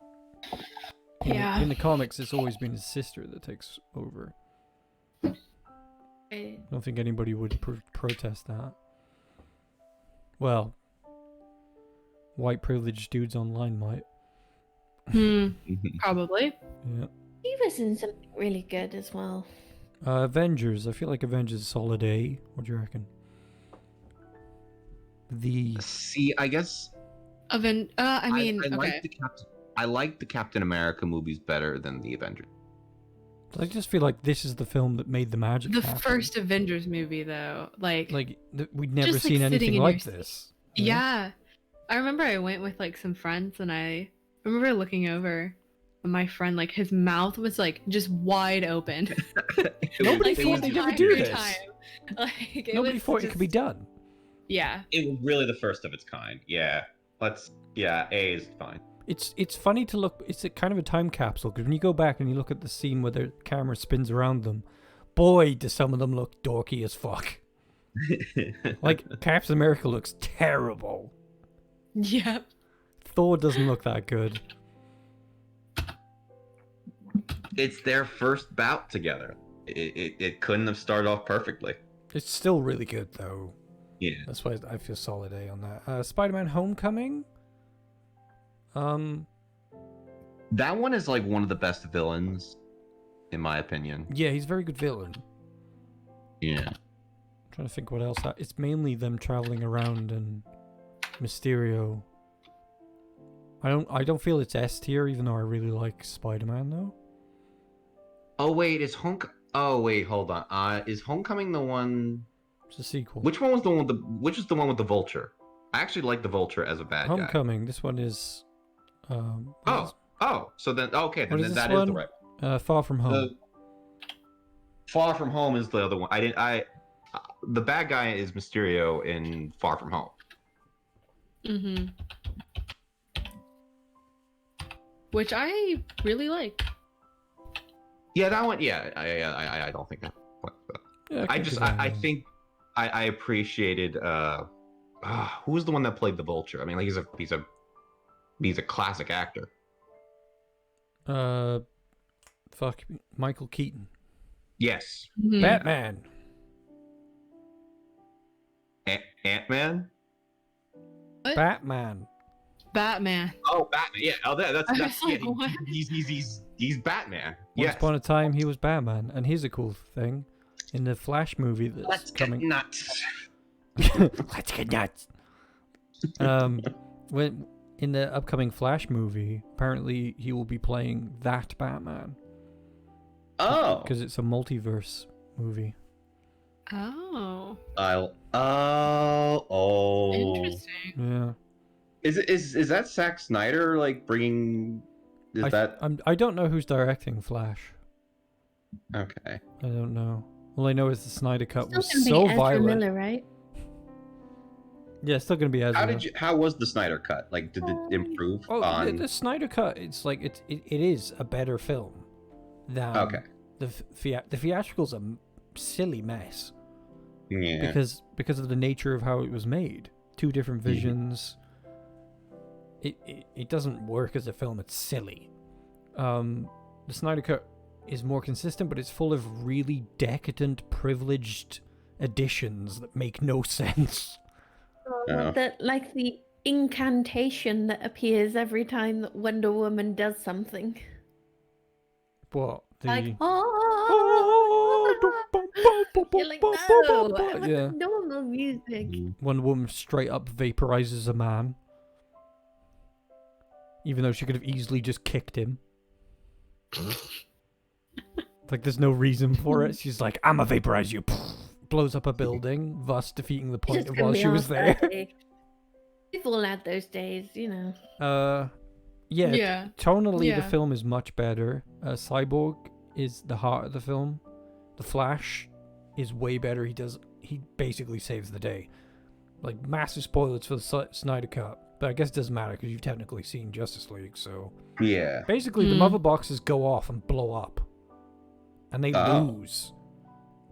in the comics, it's always been his sister that takes over. I don't think anybody would protest that. Well, white privileged dudes online might. Probably. Yeah. He was in something really good as well. Avengers. I feel like Avengers is solid A. What do you reckon? See, I guess I mean, I okay. like the Captain America movies better than the Avengers. I just feel like this is the film that made the magic The happen. first Avengers movie, though, We'd never just, seen like, sitting anything in like your this. yeah. I remember I went with like some friends, and I remember looking over, and my friend, like, his mouth was like just wide open. Nobody Like, the thought they'd ever entire do this. time. Like, Nobody was thought it just- could be done. Yeah. It was really the first of its kind. Yeah. A is fine. It's funny to look. It's a kind of a time capsule because when you go back and you look at the scene where the camera spins around them, boy, do some of them look dorky as fuck. Like Captain America looks terrible. Yep. Thor doesn't look that good. It's their first bout together. It couldn't have started off perfectly. It's still really good though. Yeah. That's why I feel solid A on that. Spider-Man: Homecoming. That one is like one of the best villains, in my opinion. Yeah, he's a very good villain. Yeah. I'm trying to think what else. It's mainly them traveling around and Mysterio. I don't feel it's S tier, even though I really like Spider-Man though. Oh wait, Oh wait, hold on. Is Homecoming the one? It's a sequel. Which one was the one with the? Which is the one with the Vulture? I actually like the Vulture as a bad guy. Homecoming. This one is. So then okay, What then is that this is the one? right. Far From Home. Far From Home is the other one. The bad guy is Mysterio in Far From Home. Mm-hmm. Which I really like. Yeah, that one. Yeah, I don't think that. Yeah, I think I appreciated. Who was the one that played the Vulture? I mean, like he's a classic actor. Michael Keaton. Yes. Mhm. Batman. Ant-Man. What? Batman. Batman. Oh, Batman. Yeah. Oh, that's I was yeah. like, what? He's Batman. Once Yes. upon a time, he was Batman, and here's a cool thing: in the Flash movie that's Let's coming. get nuts. Let's get nuts. When in the upcoming Flash movie, apparently he will be playing that Batman Oh. because it's a multiverse movie. Oh. Interesting. Yeah. Is that Zack Snyder like bringing? I don't know who's directing Flash. Okay? I don't know. All I know is the Snyder Cut Still was gonna be so Ezra violent. Miller, right? Yeah, it's still gonna be Ezra. How was the Snyder Cut? Like, did it improve Oh, on? the Snyder Cut. It's like it is a better film than Okay. the theatrical's a silly mess Yeah. because of the nature of how it was made. Two different visions. It doesn't work as a film. It's silly. The Snyder Cut is more consistent, but it's full of really decadent, privileged additions that make no sense. Oh. Like the incantation that appears every time that Wonder Woman does something. What the? Like, you're like, no, I want Yeah. normal music. One woman straight up vaporizes a man, even though she could have easily just kicked him. Like, there's no reason for it. She's like, "I'm gonna vaporize you." Blows up a building, thus defeating the point It's of gonna while be she was all there. dirty. We've all had those days, you know. Yeah. Yeah. Tonally, Yeah. the film is much better. Cyborg is the heart of the film. The Flash is way better. He basically saves the day. Like, massive spoilers for the Snyder Cut, but I guess it doesn't matter because you've technically seen Justice League. So Yeah. basically, the Hmm. mother boxes go off and blow up, and they Oh. lose.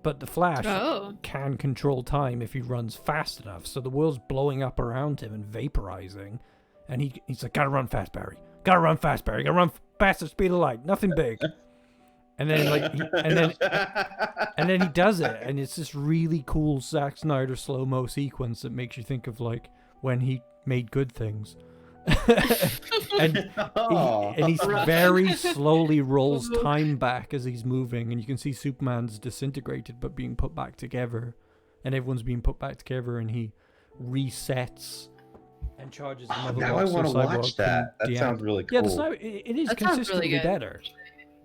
But the Flash Oh. can control time if he runs fast enough. So the world's blowing up around him and vaporizing, and he's like, "Gotta run fast, Barry. Gotta run fast, Barry. Gotta run fast at the speed of light. Nothing big." And then and then he does it, and it's this really cool Zack Snyder slow-mo sequence that makes you think of like when he made good things. and he very slowly rolls time back as he's moving, and you can see Superman's disintegrated but being put back together, and everyone's being put back together, and he resets and charges another Now I box so want to Cyborg watch that. can That sounds really cool. Yeah, it is That sounds really consistently good. better.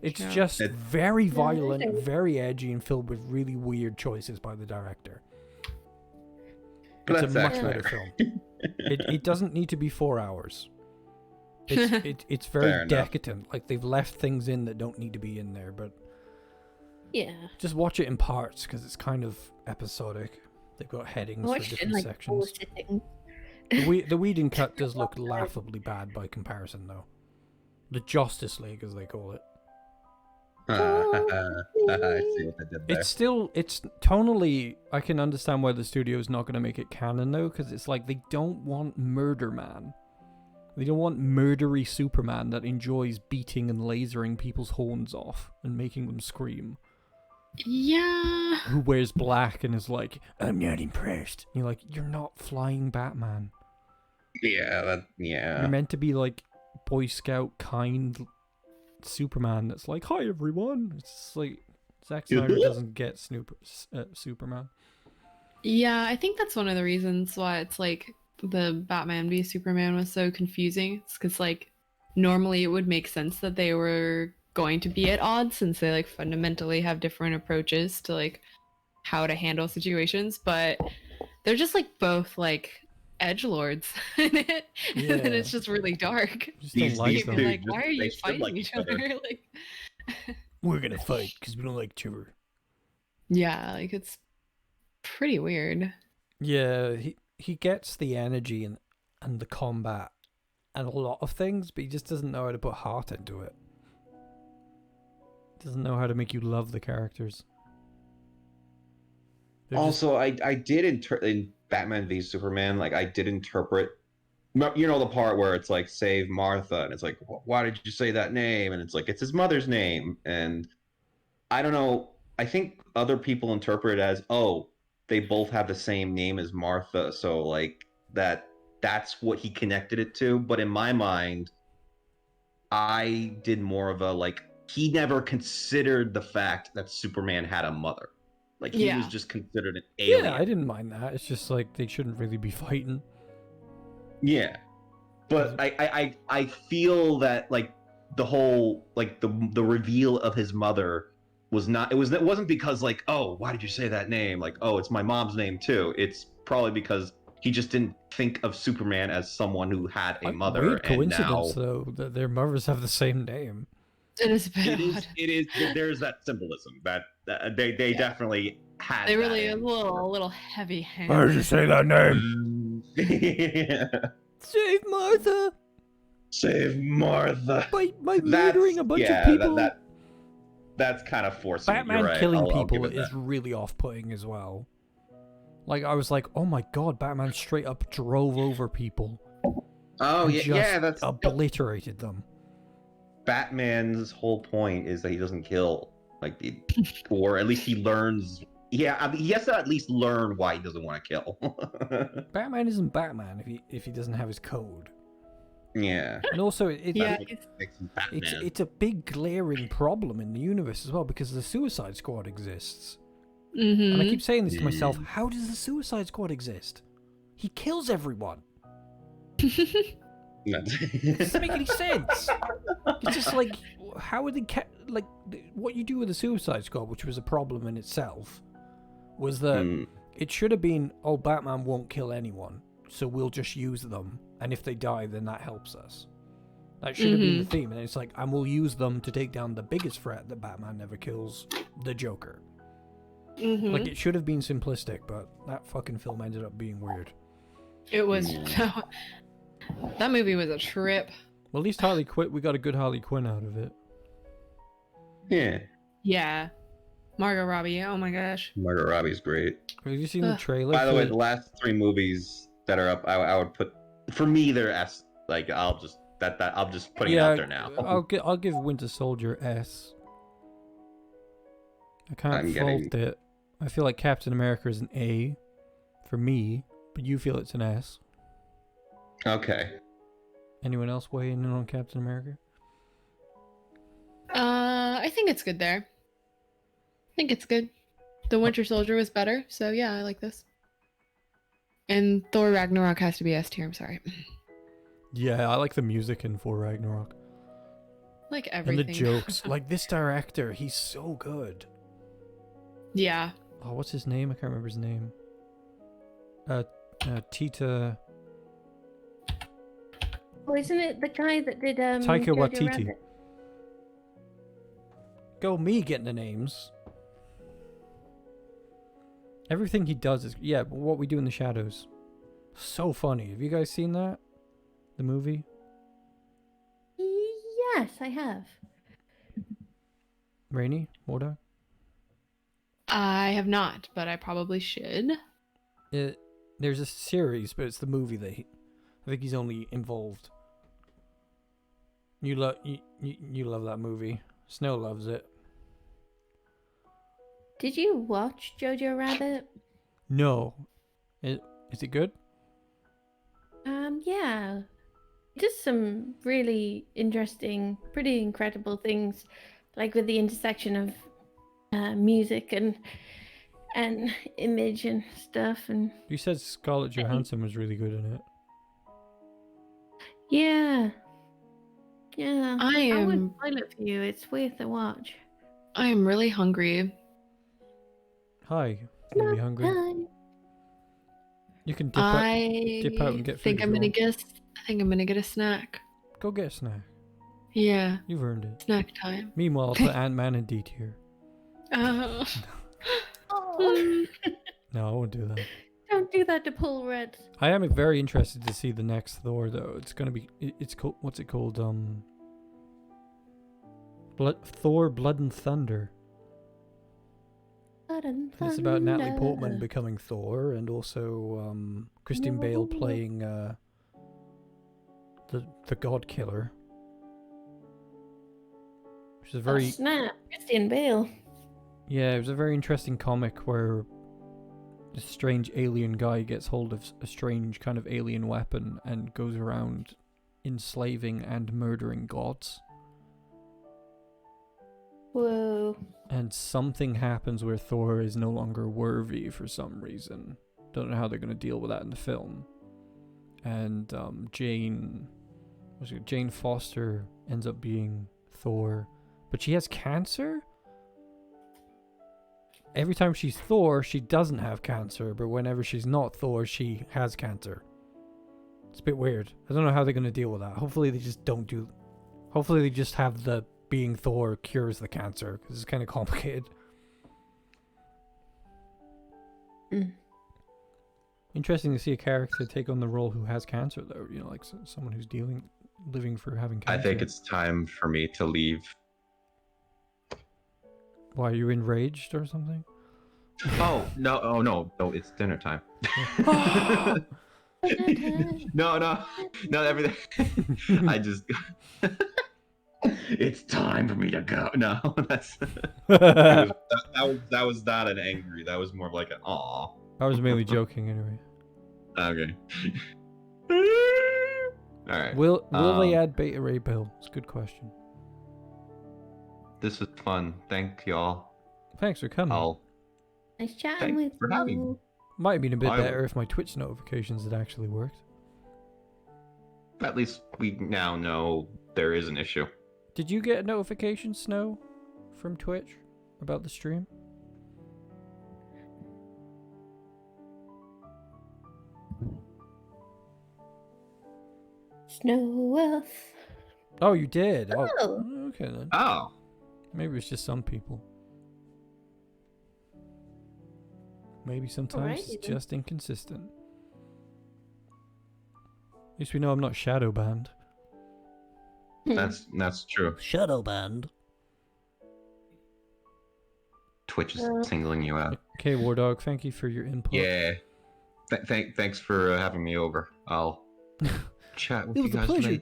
It's Yeah. just very I violent, don't- very edgy, and filled with really weird choices by the director. It's That's a much actually better film. It doesn't need to be 4 hours. It's very Fair enough. decadent. Like, they've left things in that don't need to be in there, but Yeah. just watch it in parts because it's kind of episodic. They've got headings I for watched it in different like 4 sections. sittings. The Whedon cut does look laughably bad by comparison, though. The Justice League, as they call it. I see what they did there. It's tonally, I can understand why the studio is not going to make it canon, though, because it's like they don't want Murder Man. They don't want murdery Superman that enjoys beating and lasering people's horns off and making them scream. Yeah. Who wears black and is like, I'm not impressed. You're like, you're not flying Batman. Yeah. You're meant to be like Boy Scout kind Superman that's like, hi everyone. It's just like Zack Snyder doesn't get Superman. Yeah, I think that's one of the reasons why it's like the Batman v Superman was so confusing. It's because like normally it would make sense that they were going to be at odds since they like fundamentally have different approaches to like how to handle situations, but they're just like both like edgelords in it, Yeah. and then it's just really dark. Just don't like These them. You're two like, just- why are they you should fighting like each each other. other? Like, We're gonna fight because we don't like each other. yeah, like it's pretty weird. Yeah, he gets the energy and the combat and a lot of things, but he just doesn't know how to put heart into it. Doesn't know how to make you love the characters. They're just- Also, I did in Batman v Superman, like I did interpret, you know, the part where it's like save Martha, and it's like, why did you say that name? And it's like it's his mother's name, and I don't know. I think other people interpret it as, oh, they both have the same name as Martha, so like that's what he connected it to. But in my mind, I did more of a like he never considered the fact that Superman had a mother. Like he was Yeah. just considered an alien. yeah, I didn't mind that. It's just like they shouldn't really be fighting. Yeah, but I feel that like the whole like the reveal of his mother was not, it wasn't because like, oh, why did you say that name? Like, oh, it's my mom's name too. It's probably because he just didn't think of Superman as someone who had a mother. Weird and coincidence, now though, that their mothers have the same name. It is a bit odd. it is there's that symbolism that they definitely had. They that really in. a little heavy hand. Why did you say that name? Save Martha Save Martha. by murdering a bunch of people. That's kind of forcing. Batman You're right. killing I'll give people it is that. really off-putting as well. Like, I was like, oh my god, Batman straight up drove over people. Oh and yeah, just yeah. That's obliterated them. Batman's whole point is that he doesn't kill, like, or at least he learns. Yeah, I mean, he has to at least learn why he doesn't want to kill. Batman isn't Batman if he doesn't have his code. Yeah. And also, it's Yeah, it's a big glaring problem in the universe as well because the Suicide Squad exists. Mm-hmm. And I keep saying this to myself, how does the Suicide Squad exist? He kills everyone. It doesn't make any sense. It's just like, how would they like what you do with the Suicide Squad, which was a problem in itself, was that it should have been, oh, Batman won't kill anyone, so we'll just use them, and if they die, then that helps us. That should have been the theme, and it's like, and we'll use them to take down the biggest threat that Batman never kills, the Joker. Mm-hmm. Like, it should have been simplistic, but that fucking film ended up being weird. It was. That movie was a trip. Well, at least we got a good Harley Quinn out of it. Yeah. Yeah. Margot Robbie. Oh my gosh. Margot Robbie's great. Have you seen the trailer? By the for- way, the last 3 movies that are up, I would put, for me, they're S. Like, I'll just putting it out there now. I'll give Winter Soldier S. I can't I'm fault getting- it. I feel like Captain America is an A for me, but you feel it's an S. Okay. Anyone else weigh in on Captain America? I think it's good there. I think it's good. The Winter Soldier was better, so yeah, I like this. And Thor Ragnarok has to be S tier, I'm sorry. Yeah, I like the music in For Ragnarok. Like And everything. the jokes. Like this director, he's so good. Yeah. Oh, what's his name? I can't remember his name. Tita... Oh, isn't it the guy that did Taika Jojo Waititi. Rabbit? Go me getting the names. Everything he does is... Yeah, What We Do in the Shadows. So funny. Have you guys seen that? The movie? Yes, I have. Rainy? Morda? I have not, but I probably should. There's a series, but it's the movie that I think he's only involved. You love that movie. Snow loves it. Did you watch Jojo Rabbit? No. Is it good? Yeah. It does some really interesting, pretty incredible things, like with the intersection of music and image and stuff, and You said Scarlett Johansson was really good in it. yeah. I would am spoil it for you. It's worth a watch. really hungry. Hi. Are you hungry? Hi. You can dip out and get food. think if I'm you gonna want. get. I think I'm gonna get a snack. Go get a snack. Yeah, You've earned it. snack time. Meanwhile, I'll put Ant-Man in D tier. Oh. Oh, No, I won't do that. don't do that to Paul Rudd. I am very interested to see the next Thor, though. It's gonna be. It's called. What's it called? Thor: Blood and Thunder. And it's about Natalie Portman becoming Thor, and also Christian Bale playing the God Killer. Which is a very Snap, Christian Bale. yeah, it was a very interesting comic where this strange alien guy gets hold of a strange kind of alien weapon and goes around enslaving and murdering gods. Whoa. And something happens where Thor is no longer worthy for some reason. Don't know how they're going to deal with that in the film. And Jane Foster ends up being Thor, but she has cancer? Every time she's Thor, she doesn't have cancer, but whenever she's not Thor, she has cancer. It's a bit weird. I don't know how they're going to deal with that. Hopefully they just have the being Thor cures the cancer, because it's kind of complicated. Interesting to see a character take on the role who has cancer, though. You know, like someone who's living for having cancer. I think it's time for me to leave. Why, are you enraged or something? Oh no, it's dinner time. no, everything. I just. It's time for me to go. No, that was not an angry. That was more of like an aw. I was mainly joking anyway. Okay. All right. Will they add Beta Ray Bill? It's a good question. This was fun. Thank y'all. Thanks for coming. Nice chatting Thanks with for having me. you. Might have been a bit I- better if my Twitch notifications had actually worked. At least we now know there is an issue. Did you get a notification, Snow, from Twitch about the stream? Snow Wolf. Oh, you did? Oh. Okay then. Oh. Maybe it's just some people. Maybe sometimes Alrighty it's then. just inconsistent. At least we know I'm not shadow banned. That's true. Shadow banned. Twitch is singling you out. Okay, War Dog, thank you for your input. Yeah. Thanks for having me over. I'll chat with It you was a guys pleasure.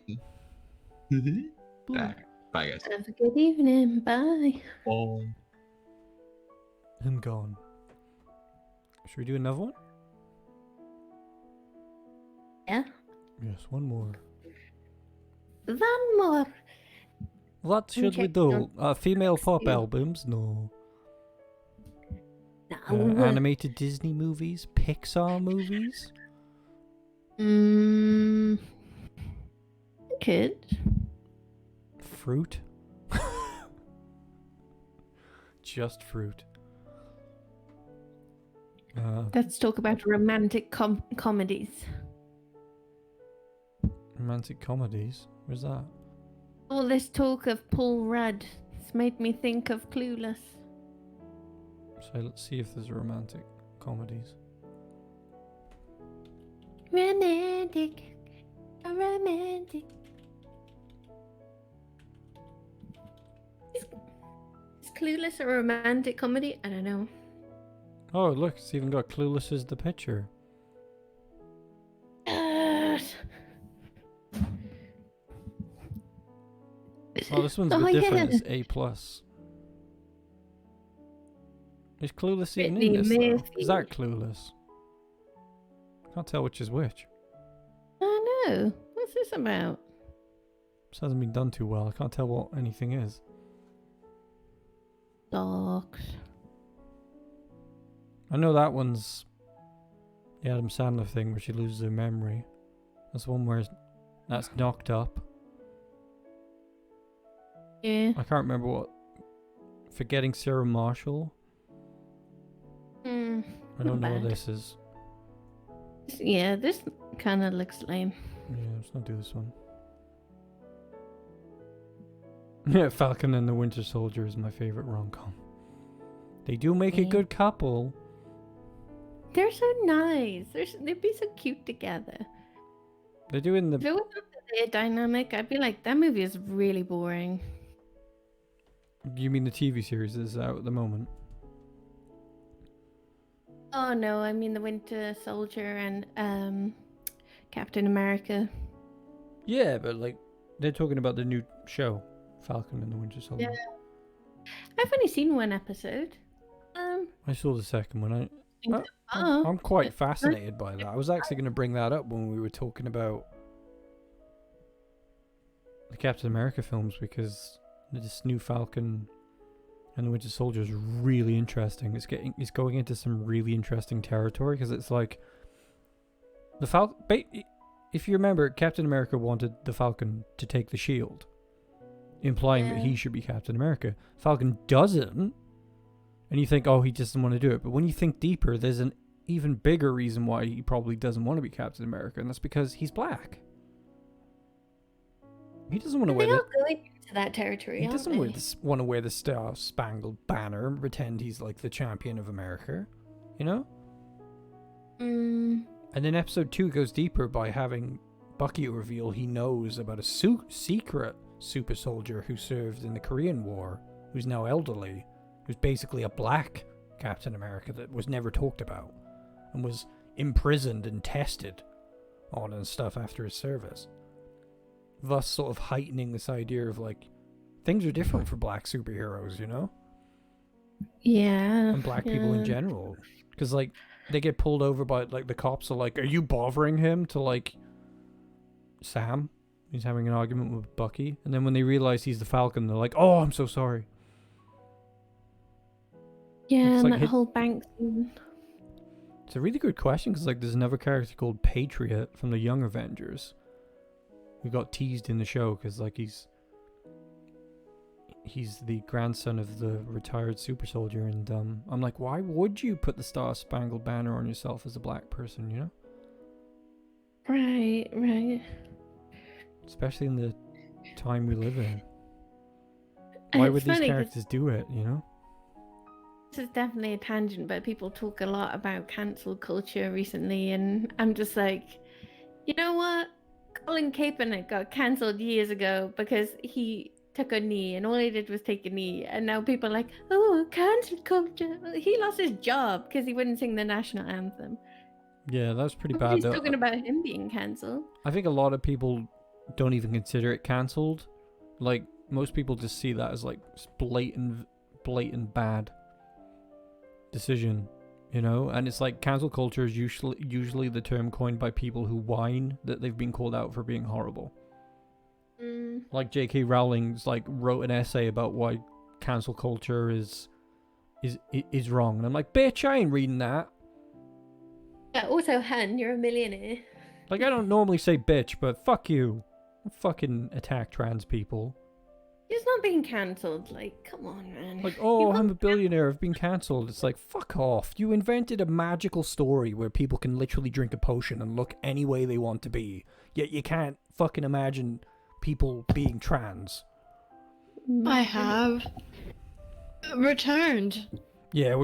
later. Bye, guys. Have a good evening. Bye. Bye. I'm gone. Should we do another one? Yeah. Yes, one more. One more. What should we check do? your- Female pop you. albums? No. No. Animated Disney movies? Pixar movies? Good. Fruit? just fruit. Let's talk about romantic comedies. Romantic comedies? Where's that? All this talk of Paul Rudd has made me think of Clueless. So let's see if there's romantic comedies. Romantic. Is Clueless a romantic comedy? I don't know. Oh, look, it's even got Clueless as the picture. Oh, this one's a bit different. It's A+. Is Clueless even in this, though? Is that Clueless? Can't tell which is which. I know. What's this about? This hasn't been done too well. I can't tell what anything is. Dogs. I know that one's the Adam Sandler thing where she loses her memory. That's one where that's knocked up. Yeah. I can't remember what. Forgetting Sarah Marshall. I don't know what this is. Yeah, this kind of looks lame. Yeah, let's not do this one. Yeah, Falcon and the Winter Soldier is my favorite rom-com. They do make a good couple. They're so nice. They'd be so cute together. They're doing the. If it wasn't for their dynamic, I'd be like, that movie is really boring. You mean the TV series is out at the moment? Oh no, I mean the Winter Soldier and Captain America. Yeah, but like they're talking about the new show, Falcon and the Winter Soldier. Yeah. I've only seen one episode. I saw the second one. Oh. I'm quite fascinated by that. I was actually going to bring that up when we were talking about the Captain America films because this new Falcon and the Winter Soldier is really interesting. It's going into some really interesting territory because it's like the Falcon. If you remember, Captain America wanted the Falcon to take the shield, implying that he should be Captain America. Falcon doesn't. And you think, oh, he doesn't want to do it. But when you think deeper, there's an even bigger reason why he probably doesn't want to be Captain America, and that's because he's black. He doesn't want to wear They are going into that territory, He doesn't want to wear the Star-Spangled Banner and pretend he's like the champion of America, you know? And then episode 2 goes deeper by having Bucky reveal he knows about a secret super soldier who served in the Korean War, who's now elderly, who's basically a black Captain America that was never talked about and was imprisoned and tested on and stuff after his service. Thus sort of heightening this idea of like things are different for black superheroes, you know? Yeah. And black people in general. Because like they get pulled over by like the cops are like, are you bothering him to like Sam? He's having an argument with Bucky. And then when they realize he's the Falcon, they're like, oh, I'm so sorry. Yeah, It's and like that whole bank scene. It's a really good question because like there's another character called Patriot from the Young Avengers who got teased in the show because like he's the grandson of the retired super soldier, and I'm like, why would you put the Star-Spangled Banner on yourself as a black person, you know? Right. Especially in the time we live in. Why would these characters do it, you know? This is definitely a tangent, but people talk a lot about cancel culture recently, and I'm just like, you know what? Colin Kaepernick got cancelled years ago because he took a knee, and all he did was take a knee, and now people are like, oh, cancel culture. He lost his job because he wouldn't sing the national anthem. Yeah, that was pretty bad. Nobody's talking about him being cancelled. I think a lot of people don't even consider it cancelled. Like, most people just see that as like blatant bad decision, you know? And it's like cancel culture is usually the term coined by people who whine that they've been called out for being horrible. Like J.K. Rowling's like wrote an essay about why cancel culture is wrong, and I'm like, bitch, I ain't reading that. Yeah, also, Han, you're a millionaire. Like, I don't normally say bitch, but fuck you. Don't fucking attack trans people. He's not being cancelled. Like, come on, man. Like, You oh, I'm want- a billionaire, I've been cancelled. It's like, fuck off. You invented a magical story where people can literally drink a potion and look any way they want to be. Yet you can't fucking imagine people being trans. I have returned. Yeah,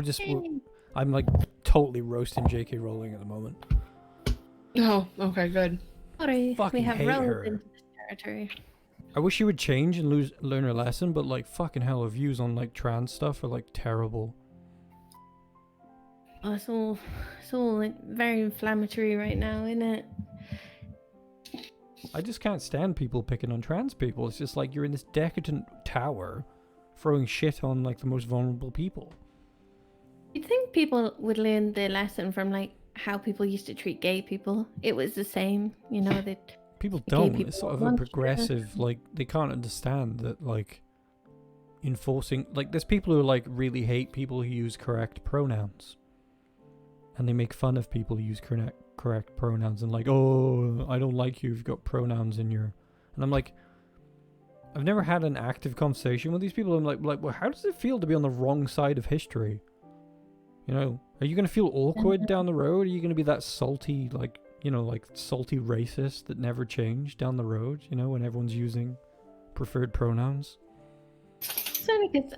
I'm like totally roasting J.K. Rowling at the moment. Oh, okay, good. Sorry, Fucking we have hate rolled her. into this territory. I wish she would change and learn her lesson, but like fucking hell, her views on like trans stuff are like terrible. Oh, it's all like, very inflammatory right now, isn't it? I just can't stand people picking on trans people. It's just like you're in this decadent tower throwing shit on like the most vulnerable people. You'd think people would learn their lesson from like how people used to treat gay people. It was the same, you know. That People gay don't. people It's sort of are a monsters. progressive, like, they can't understand that, like, enforcing, like, there's people who, like, really hate people who use correct pronouns. And they make fun of people who use correct pronouns and, like, oh, I don't like you, you've got pronouns in your... And I'm like, I've never had an active conversation with these people. I'm like, well, how does it feel to be on the wrong side of history? You know, are you going to feel awkward down the road? Are you going to be that salty, like, you know, like salty racist that never changed down the road, you know, when everyone's using preferred pronouns? So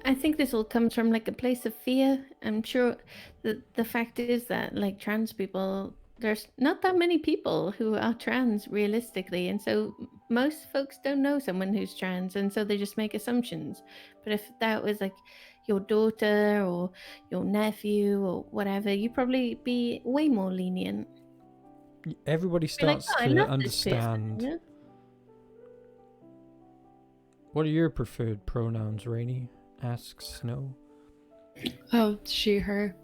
I think this all comes from like a place of fear. I'm sure that the fact is that like trans people, there's not that many people who are trans realistically, and so most folks don't know someone who's trans, and so they just make assumptions. But if that was like your daughter or your nephew or whatever, you'd probably be way more lenient. Everybody Be like, starts "Oh, I to love this person," understand. you know? What are your preferred pronouns, Rainy? Asks Snow. Oh, she, her.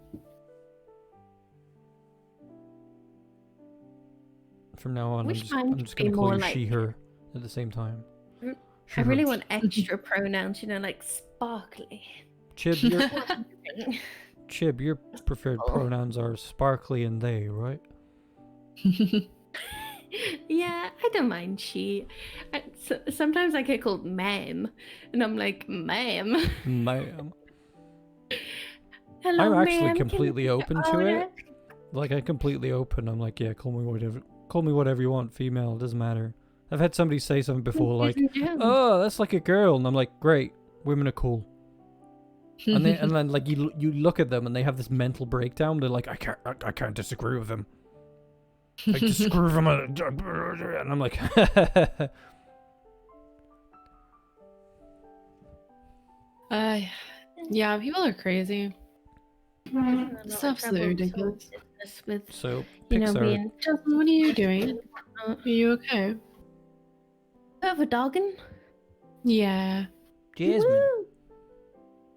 From now on, Wish I'm mine just could going be to call more you like- she, her at the same time. I She, really her. want extra pronouns, you know, like sparkly. Chib, your preferred Oh. pronouns are sparkly and they, right? Yeah, I don't mind she. Sometimes I get called ma'am, and I'm like, ma'am. Ma'am. Hello, I'm actually ma'am, can completely I open to order?" it. Like, I'm completely open. I'm like, yeah, call me whatever you want, female, it doesn't matter. I've had somebody say something before, like, Ladies and gentlemen. oh, that's like a girl, and I'm like, great, women are cool. And then like you look at them and they have this mental breakdown. They're like, I can't disagree with him. I disagree with him, and I'm like, Yeah, people are crazy. It's absolutely ridiculous. With, so you know, Pixar. being Justin, what are you doing? Are you okay? you have a doggin? Yeah. Jasmine. Woo!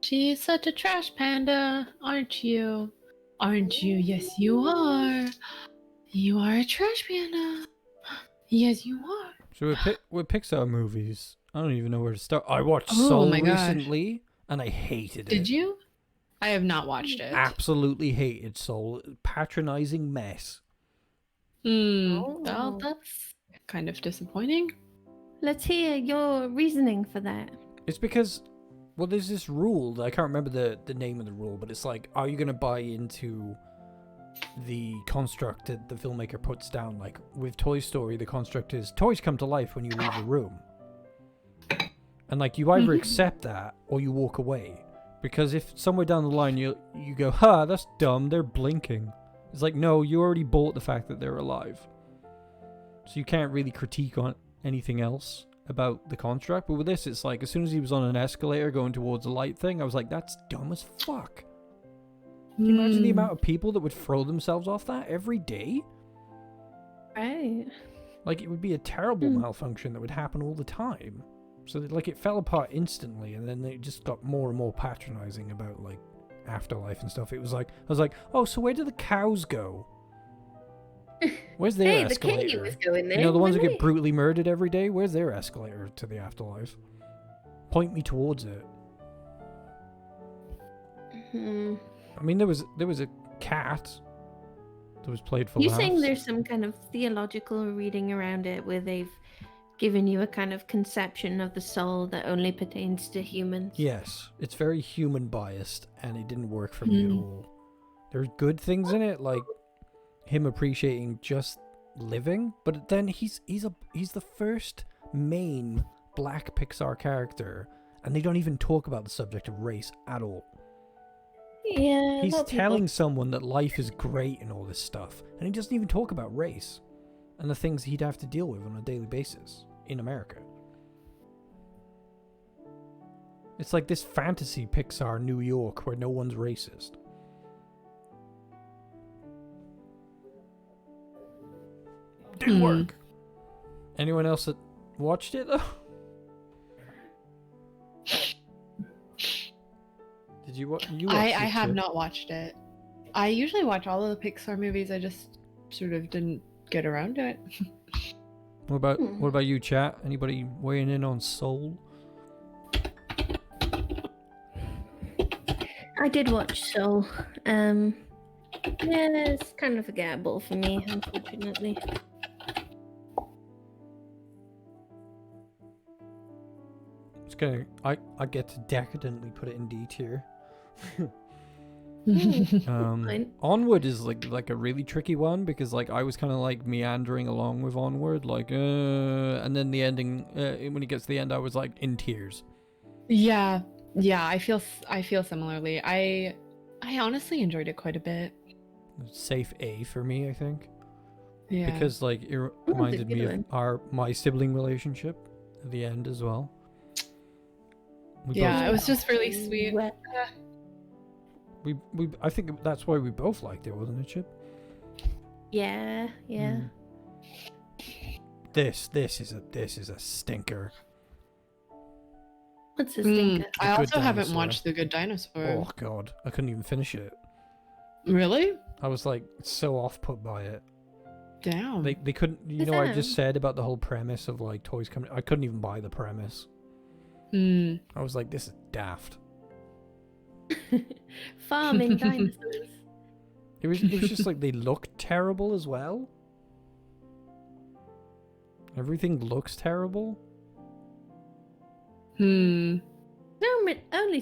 She's such a trash panda, aren't you? Aren't you? Yes, you are. You are a trash panda. Yes, you are. So with Pixar movies, I don't even know where to start. I watched Oh Soul my gosh. recently, and I hated it. Did you? I have not watched it. Absolutely hated Soul. Patronizing mess. Well, Oh. that's kind of disappointing. Let's hear your reasoning for that. It's because, well, there's this rule. I can't remember the name of the rule, but it's like, are you going to buy into the construct that the filmmaker puts down? Like, with Toy Story, the construct is toys come to life when you leave the room. And, like, you either accept that or you walk away. Because if somewhere down the line you go, ha, that's dumb, they're blinking. It's like, no, you already bought the fact that they're alive. So you can't really critique on anything else about the construct. But with this, it's like, as soon as he was on an escalator going towards a light thing, I was like, that's dumb as fuck. Can you imagine the amount of people that would throw themselves off that every day? Right. Like, it would be a terrible malfunction that would happen all the time. So, that, like, it fell apart instantly, and then it just got more and more patronizing about, like, afterlife and stuff. It was like, I was like, oh, so where do the cows go? Where's their Hey, the escalator? kitty was going there. You know, the ones that wasn't get brutally murdered every day? Where's their escalator to the afterlife? Point me towards it. it? I mean, there was a cat that was played for You laughs. saying there's some kind of theological reading around it where they've giving you a kind of conception of the soul that only pertains to humans. Yes, it's very human biased, and it didn't work for me at all. There's good things in it, like him appreciating just living, but then he's the first main black Pixar character, and they don't even talk about the subject of race at all. Yeah, He's telling someone that life is great and all this stuff, and he doesn't even talk about race and the things he'd have to deal with on a daily basis in America. It's like this fantasy Pixar New York where no one's racist. Didn't work. Anyone else that watched it though? Did you watch? I have not watched it. I usually watch all of the Pixar movies. I just sort of didn't get around to it. What about you, chat? Anybody weighing in on Soul? I did watch Soul. Yeah, it's kind of forgettable for me, unfortunately. It's gonna. I get to decadently put it in D tier. Onward is like a really tricky one because like I was kind of like meandering along with Onward, like and then the ending when he gets to the end, I was like in tears. Yeah, I feel similarly. I honestly enjoyed it quite a bit. Safe A for me, I think. Yeah. Because like it reminded me of my sibling relationship at the end as well. It was just really sweet. I think that's why we both liked it, wasn't it, Chip? Yeah. This is a stinker. What's a stinker? I also haven't Dinosaur. watched The Good Dinosaur. Oh god, I couldn't even finish it. Really? I was like so off put by it. Damn. They couldn't. You know, I just said about the whole premise of like toys coming. I couldn't even buy the premise. I was like, this is daft. Farming dinosaurs. It was just like they looked terrible as well. Everything looks terrible. Only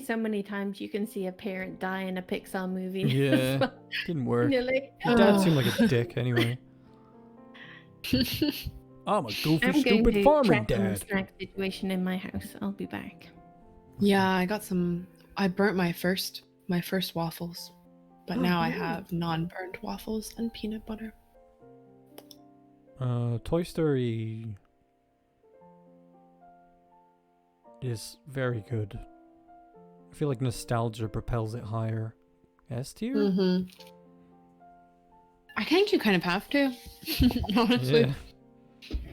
so many times you can see a parent die in a Pixar movie. Yeah, didn't work. You're like, Your dad seemed like a dick anyway. I'm a goofy, stupid farming check on the dad. snack situation in my house. I'll be back. Yeah, I burnt my first waffles, but now I have non-burnt waffles and peanut butter. Toy Story is very good. I feel like nostalgia propels it higher. S tier? I think you kind of have to. Honestly. Yeah.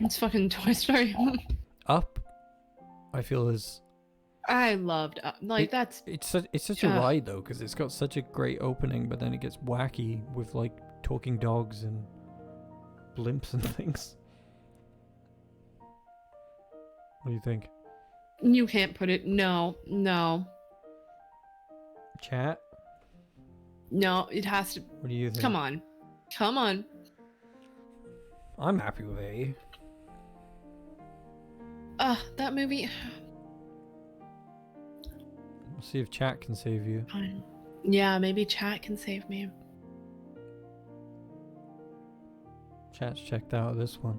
It's fucking Toy Story. Up, I feel is. I loved Up. Like It's such a ride though, because it's got such a great opening, but then it gets wacky with like talking dogs and blimps and things. What do you think? You can't put it. No. Chat? No, it has to. What do you think? Come on. I'm happy with A. That movie. We'll see if chat can save you. Fine. Yeah, maybe chat can save me. Chat's checked out of this one.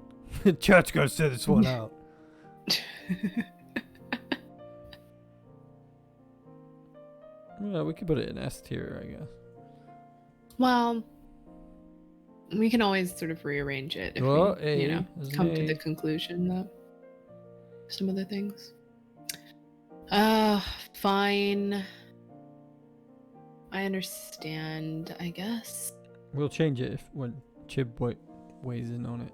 Chat's gonna set this one out. Well, we could put it in S tier, I guess. Well, we can always sort of rearrange it if we, come to the conclusion that some other things. Fine. I understand, I guess. We'll change it when Chib weighs in on it.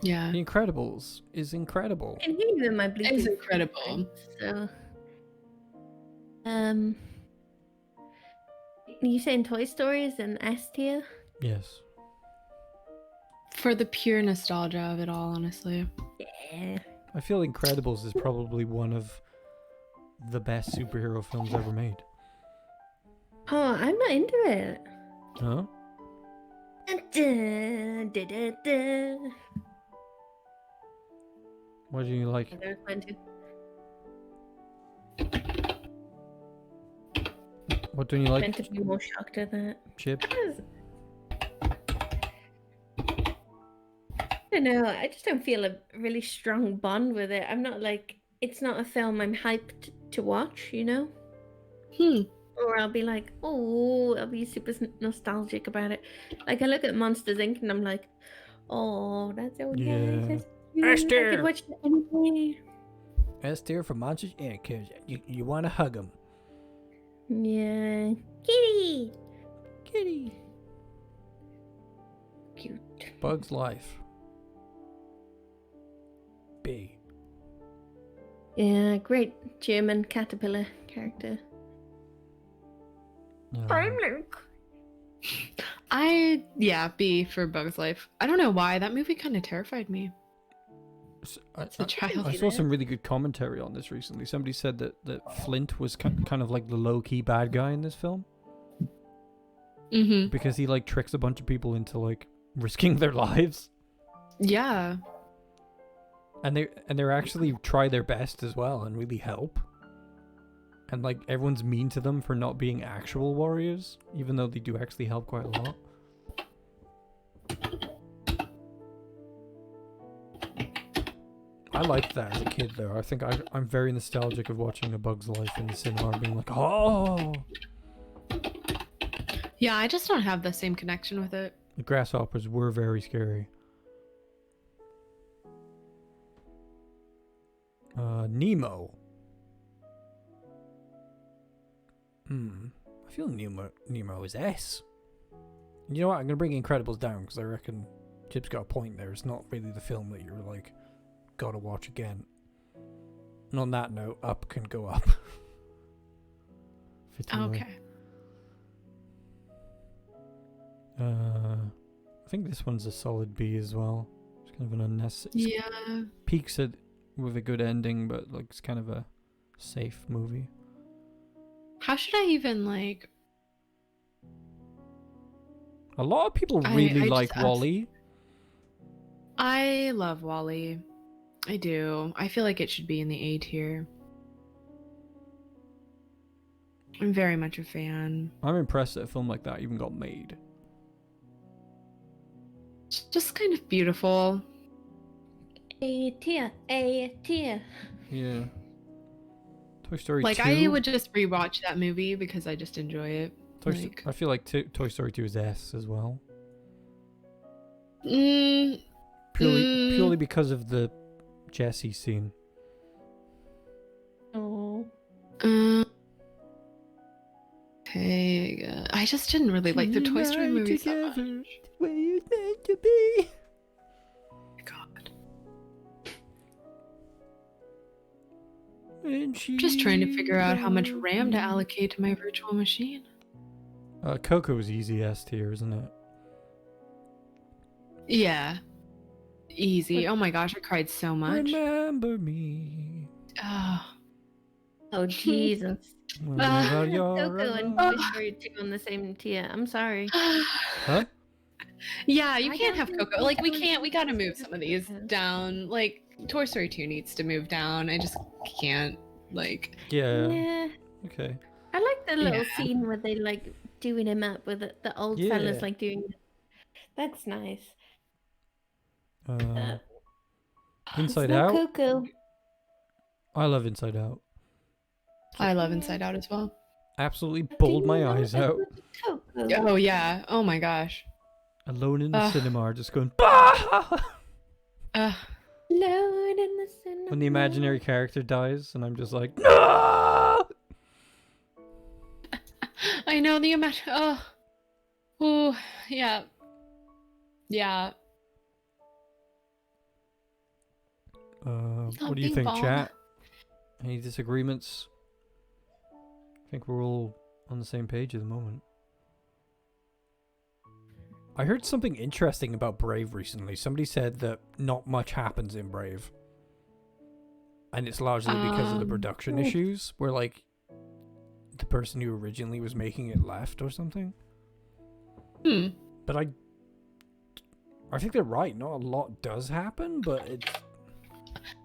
Yeah. The Incredibles is incredible. I can hear you in my Bluetooth. It's incredible. So, you saying Toy Story is an S tier? Yes. For the pure nostalgia of it all, honestly. Yeah. I feel Incredibles is probably one of the best superhero films ever made. Oh, I'm not into it. Huh? What do you like? There's mine too. What don't you like, Meant to be more shocked at that. Chip? I don't know. I just don't feel a really strong bond with it. I'm not like, it's not a film I'm hyped to watch, you know? Or I'll be like, oh, I'll be super nostalgic about it. Like, I look at Monsters Inc. and I'm like, oh, that's so Yeah. nice. That's cute. I Esther. could watch that any day. Esther from Monsters Inc. Cause you want to hug him. Yeah. Kitty! Kitty. Cute. Bug's Life. B. Yeah, great German caterpillar character. Luke. B for Bug's Life. I don't know why that movie kind of terrified me. I a child. saw some really good commentary on this recently. Somebody said that Flint was kind of like the low-key bad guy in this film. Mm-hmm. Because he like tricks a bunch of people into like risking their lives. Yeah. And they're actually try their best as well and really help. And like everyone's mean to them for not being actual warriors, even though they do actually help quite a lot. I liked that as a kid though. I think I'm very nostalgic of watching A Bug's Life in the cinema and being like, oh! Yeah, I just don't have the same connection with it. The grasshoppers were very scary. Nemo. I feel Nemo is S. You know what? I'm gonna bring Incredibles down because I reckon Chip's got a point there. It's not really the film that you're like gotta watch again. And on that note, Up can go up. Okay. I think this one's a solid B as well. It's kind of an unnecessary. Yeah. Peaks it with a good ending, but like it's kind of a safe movie. How should I even like? A lot of people really I like just WALL-E. I love WALL-E. I do. I feel like it should be in the A tier. I'm very much a fan. I'm impressed that a film like that even got made. It's just kind of beautiful. A tier. A tier. Yeah. Toy Story 2. Like, I would just rewatch that movie because I just enjoy it. I feel like Toy Story 2 is S as well. Purely because of the Jessie scene. Oh. Okay. I just didn't really like the Toy Story movies that much. Where you meant to be. God. And she... Just trying to figure out how much RAM to allocate to my virtual machine. Coco's easy S tier, isn't it? Yeah. Easy. Oh my gosh, I cried so much. Remember me. Oh, Jesus. Whenever you're Coco and alone. Toy Story 2 on the same tier. I'm sorry. Huh? Yeah, you I can't don't have think Coco. Like, Toy Story we gotta 2 move some of these is- down. Like, Toy Story 2 needs to move down. I just can't. Like, Yeah. Yeah. Okay. I like the little Yeah. scene where they like doing him up with the old Yeah. fellas like doing. That's nice. Inside Small Out. Coco. I love Inside Out. I love Inside Out as well. Absolutely bawled my eyes out. Coco. Oh, yeah. Oh my gosh. Alone in the Ugh. cinema, just going, bah! Alone in the cinema. When the imaginary character dies, and I'm just like, no! I know the amount. Oh, yeah. Yeah. What do you think, chat? Any disagreements? I think we're all on the same page at the moment. I heard something interesting about Brave recently. Somebody said that not much happens in Brave. And it's largely because of the production issues, where like the person who originally was making it left or something. But I think they're right. Not a lot does happen, but it's...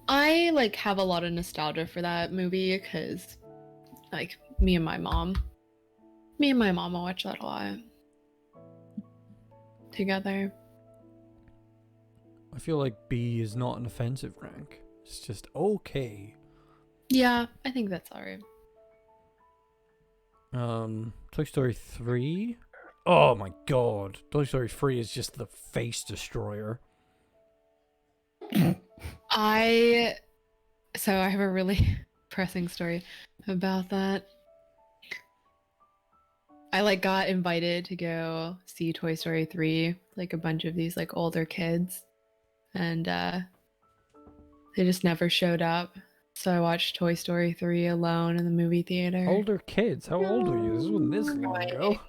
I like have a lot of nostalgia for that movie because like me and my mom will watch that a lot together. I feel like B is not an offensive rank. It's just okay. Yeah, I think that's alright. Toy Story 3. Oh my god. Toy Story 3 is just the face destroyer. I have a really pressing story about that. I like got invited to go see Toy Story 3, like a bunch of these like older kids, and they just never showed up. So I watched Toy Story 3 alone in the movie theater. Older kids? How old are you? This wasn't this long ago.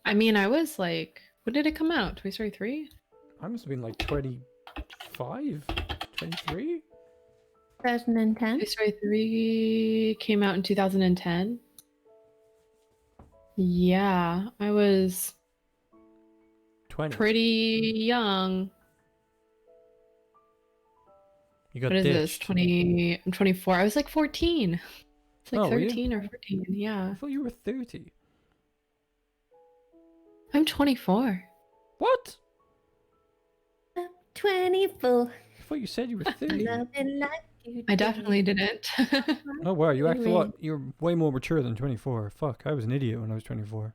I mean, I was like, when did it come out? Toy Story 3? I must have been like 25? 23? 2010. Toy Story 3 came out in 2010. Yeah, I was 20. pretty young. You got What is this? ditched. 20. I'm 24. I was like 14. It's like Oh, were you? 13 or 14. Yeah. I thought you were 30. I'm 24. What? 24. I thought you said you were 30. Loving like you I do. definitely didn't. Oh wow, you act a Anyway. lot. You're way more mature than 24. Fuck, I was an idiot when I was 24.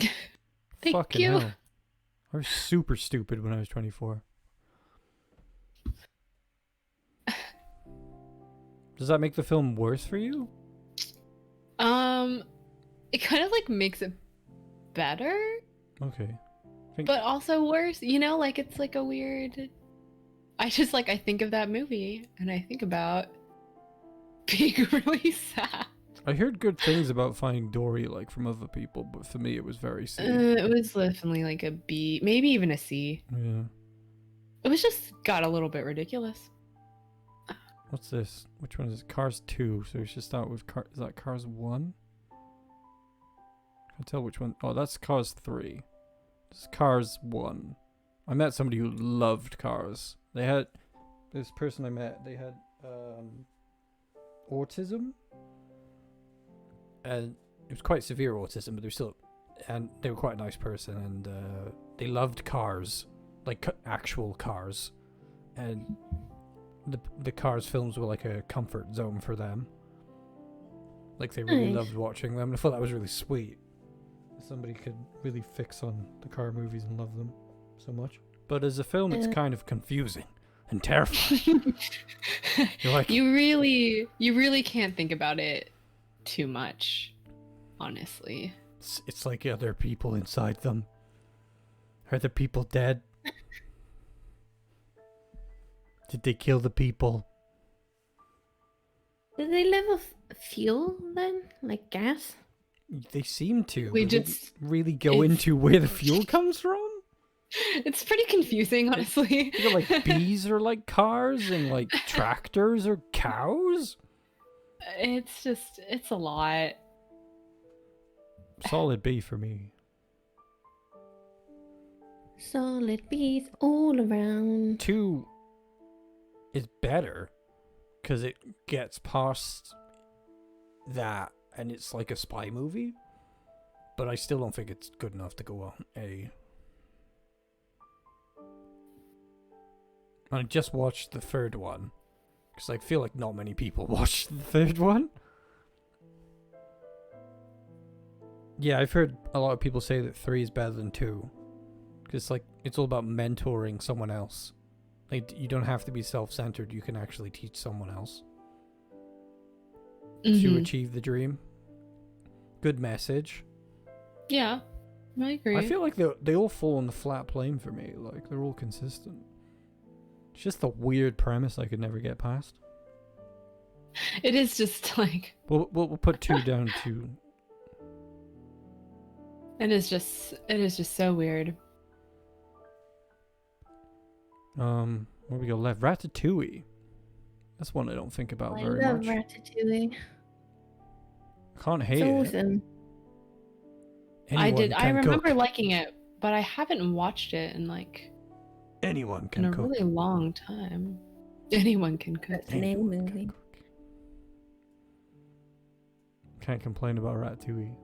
Thank Fucking you. hell. I was super stupid when I was 24. Does that make the film worse for you? It kind of like makes it better, Okay. but also worse. You know, like it's like a weird. I just like I think of that movie and I think about being really sad. I heard good things about Finding Dory, like from other people, but for me it was very C. It was definitely like a B, maybe even a C. Yeah. It was just got a little bit ridiculous. What's this? Which one is it? Cars 2. So we should start with Is that Cars 1? Can't tell which one. Oh, that's Cars 3. This is Cars 1. I met somebody who loved Cars. They had this person I met. They had autism, and it was quite severe autism, but they were quite a nice person, and they loved Cars, like actual Cars, and the Cars films were like a comfort zone for them. Like they really Nice. loved watching them. I thought that was really sweet. Somebody could really fix on the car movies and love them so much. But as a film, it's kind of confusing and terrifying. You're like, You really can't think about it too much, honestly. it's like are there people inside them? Are the people dead? Did they kill the people? Do they live off fuel then? Like gas? They seem to. We but they just- really go it's- into where the fuel comes from. It's pretty confusing, honestly. You know, like bees are like cars, and like tractors are cows. It's a lot. Solid B for me. Solid bees all around. 2 is better because it gets past that and it's like a spy movie, but I still don't think it's good enough to go on A. I just watched the third one because I feel like not many people watched the third one. Yeah, I've heard a lot of people say that 3 is better than 2 because like it's all about mentoring someone else. Like you don't have to be self-centered. You can actually teach someone else to Mhm. achieve the dream. Good message. Yeah, I agree. I feel like they all fall on the flat plane for me. Like they're all consistent. It's just the weird premise I could never get past. It is just like We'll put 2 down to. it is just so weird. Where we go left? Ratatouille. That's one I don't think about I very love much. Ratatouille. Can't hate It's it. awesome. I Anyone did. I can remember cook. liking it, but I haven't watched it in like Anyone In can a cook. really long time. Anyone can cook. That's the name of the movie. Can't complain about Ratatouille.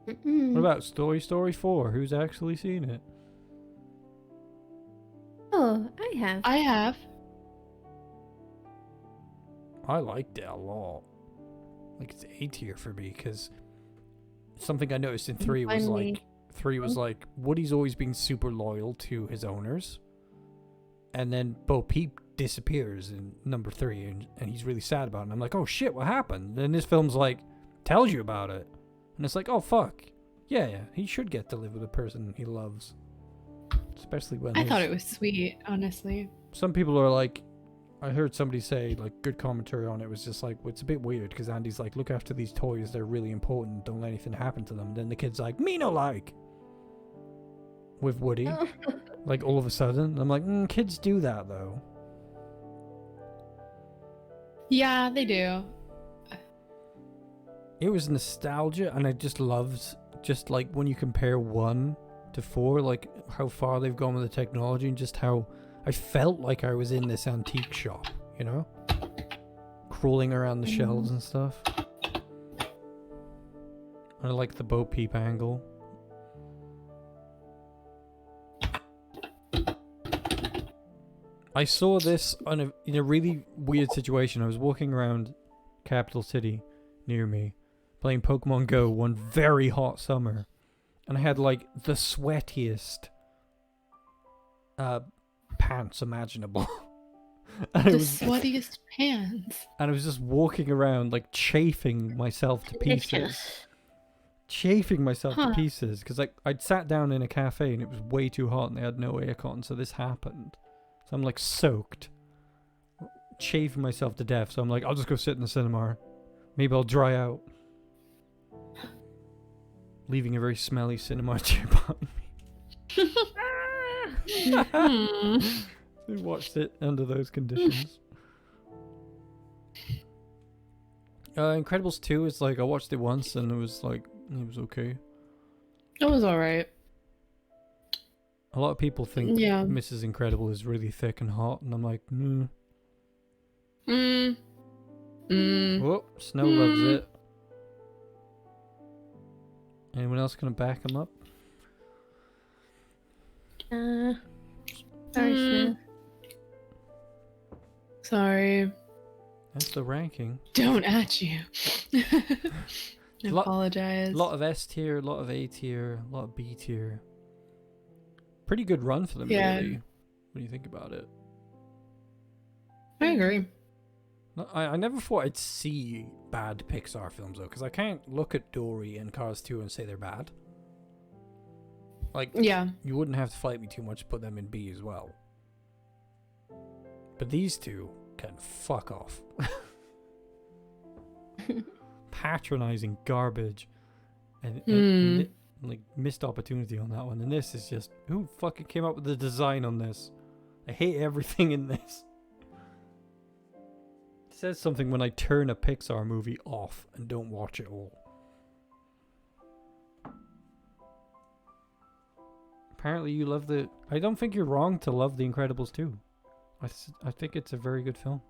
Mm-mm. What about Toy Story 4? Who's actually seen it? Oh, I have. I have. I liked it a lot. Like, it's A tier for me, because something I noticed in 3 was Finally. like... 3 was like, Woody's always been super loyal to his owners. And then Bo Peep disappears in number 3, and he's really sad about it. And I'm like, oh shit, what happened? And this film's like, tells you about it. And it's like, oh fuck. Yeah, he should get to live with a person he loves. Especially when I thought it was sweet, honestly. some people are like, I heard somebody say, like, good commentary on it was just like, well, it's a bit weird because Andy's like, look after these toys, they're really important, don't let anything happen to them. Then the kid's like, me no like, with Woody, like, all of a sudden. I'm like, kids do that though. Yeah, they do. It was nostalgia, and I just loved, just like when you compare 1 to 4, like how far they've gone with the technology, and just how I felt like I was in this antique shop, you know? Crawling around the shelves and stuff. I like the Bo Peep angle. I saw this in a really weird situation. I was walking around Capital City near me, playing Pokemon Go one very hot summer, and I had like the sweatiest pants imaginable. And The I was, sweatiest pants. and I was just walking around like chafing myself to pieces. Chafing myself to pieces because I'd sat down in a cafe and it was way too hot and they had no aircon, so this happened. So I'm like soaked, chafing myself to death. So I'm like, I'll just go sit in the cinema. Maybe I'll dry out. Leaving a very smelly cinema chair behind me. We watched it under those conditions. Incredibles 2 is like, I watched it once and it was like, it was okay. It was alright. A lot of people think Yeah. Mrs. Incredible is really thick and hot, and I'm like, Oh, Snow loves it. Anyone else gonna back him up? Sorry, Snow. Sorry. That's the ranking. Don't at you. I apologize. A lot of S tier, a lot of A tier, a lot of B tier. Pretty good run for them, really, when you think about it. I agree. I never thought I'd see bad Pixar films, though, because I can't look at Dory and Cars 2 and say they're bad. Like, Yeah. you wouldn't have to fight me too much to put them in B as well. But these two can fuck off. Patronizing garbage. And like, missed opportunity on that one. And this is just, who fucking came up with the design on this? I hate everything in this. It says something when I turn a Pixar movie off and don't watch it all. Apparently you love the... I don't think you're wrong to love The Incredibles 2. I think it's a very good film.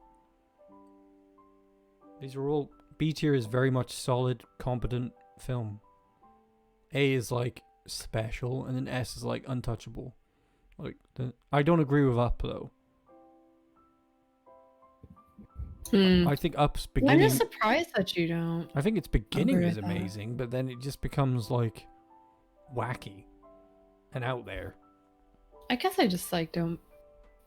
These are all... B tier is very much solid, competent film. A is like special, and then S is like untouchable. Like I don't agree with Up though. I think Up's beginning... I'm just surprised that you don't. I think its beginning agree is with that. amazing, but then it just becomes like wacky and out there. I guess I just like don't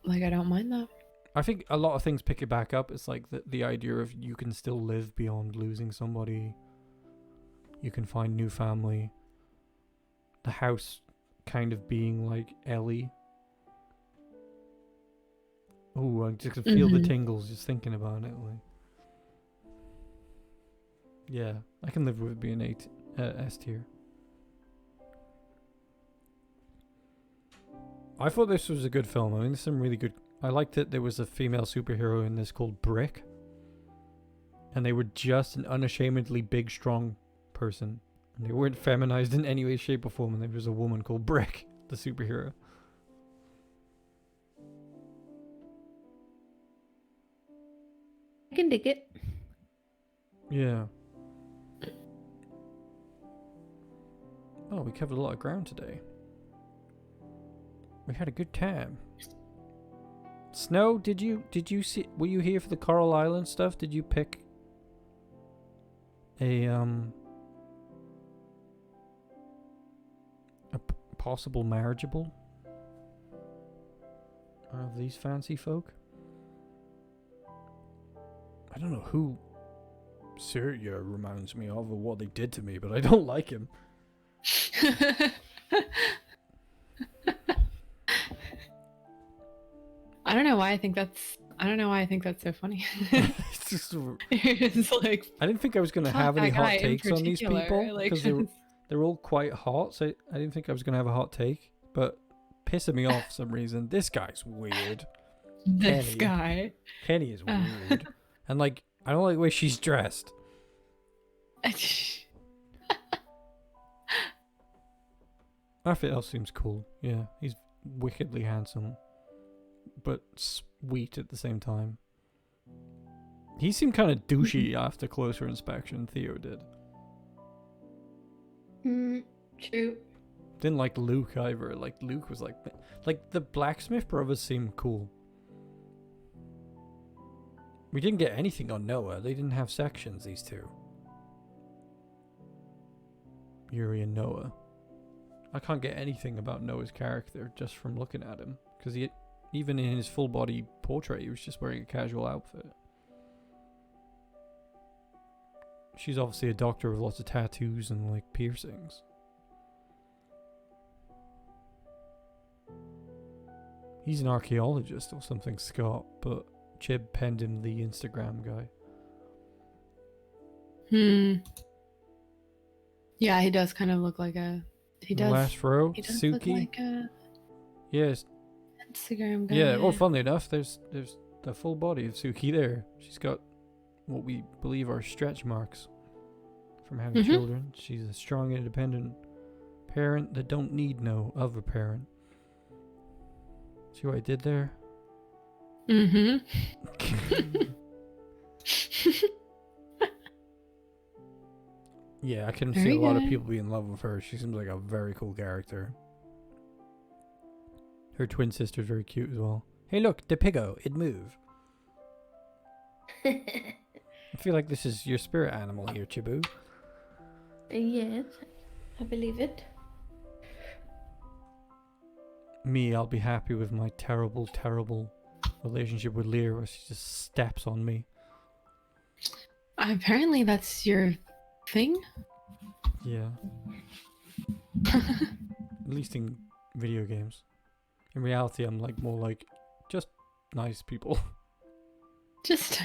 I don't mind that. I think a lot of things pick it back up. It's like the idea of you can still live beyond losing somebody. You can find new family. The house kind of being like Ellie. Oh, I just can feel the tingles just thinking about it. Like, yeah, I can live with it being S tier. I thought this was a good film. I mean, there's some really good... I liked that there was a female superhero in this called Brick. And they were just an unashamedly big, strong person. And they weren't feminized in any way, shape, or form. And there was a woman called Brick, the superhero. can dig it. Yeah. Oh, we covered a lot of ground today. We had a good time. Snow, did you see? Were you here for the Coral Island stuff? Did you pick a possible marriageable of these fancy folk? I don't know who Syria reminds me of or what they did to me, but I don't like him. I don't know why I think that's so funny. It's just, It's like, I didn't think I was going to fuck have any that hot guy in takes on these particular, people like, because they're all quite hot, so I didn't think I was going to have a hot take, but pissing me off for some reason. This guy's weird. this Kenny. guy. Kenny is weird. And like, I don't like the way she's dressed. Everything else seems cool. Yeah, he's wickedly handsome, but sweet at the same time. He seemed kind of douchey after closer inspection. Theo did. True. Didn't like Luke either. Like Luke was like the blacksmith brothers seemed cool. We didn't get anything on Noah. They didn't have sections, these two. Yuri and Noah. I can't get anything about Noah's character just from looking at him. Because he, even in his full body portrait, he was just wearing a casual outfit. She's obviously a doctor with lots of tattoos and like piercings. He's an archaeologist or something, Scott, but Chib penned him the Instagram guy. Yeah, he does kind of look like a. He does. Last row, He does Suki. look like a Yes. Instagram guy. Yeah. Oh, funnily enough, there's the full body of Suki there. She's got what we believe are stretch marks from having children. She's a strong, independent parent that don't need no other parent. See what I did there? Yeah, I can see a lot of people be in love with her. She seems like a very cool character. Her twin sister's very cute as well. Hey look, the piggo, it move. I feel like this is your spirit animal here, Chibu. Yes, I believe it. Me, I'll be happy with my terrible, terrible relationship with Lear where she just steps on me. Apparently, that's your thing. Yeah. At least in video games. In reality, I'm like more like just nice people. Just.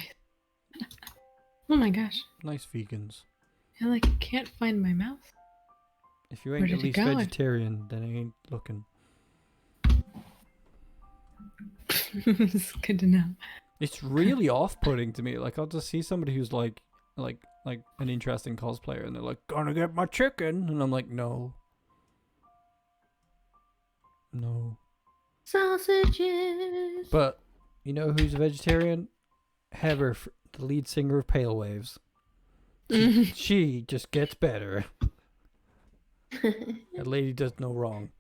Oh my gosh. Nice vegans. I like can't find my mouse. If you Where ain't did at it least go? vegetarian, then I ain't looking. It's good to know. It's really off-putting to me. Like I'll just see somebody who's like an interesting cosplayer, and they're like, "Gonna get my chicken," and I'm like, "No, no." Sausages. But you know who's a vegetarian? Heather, the lead singer of Pale Waves. She just gets better. That lady does no wrong.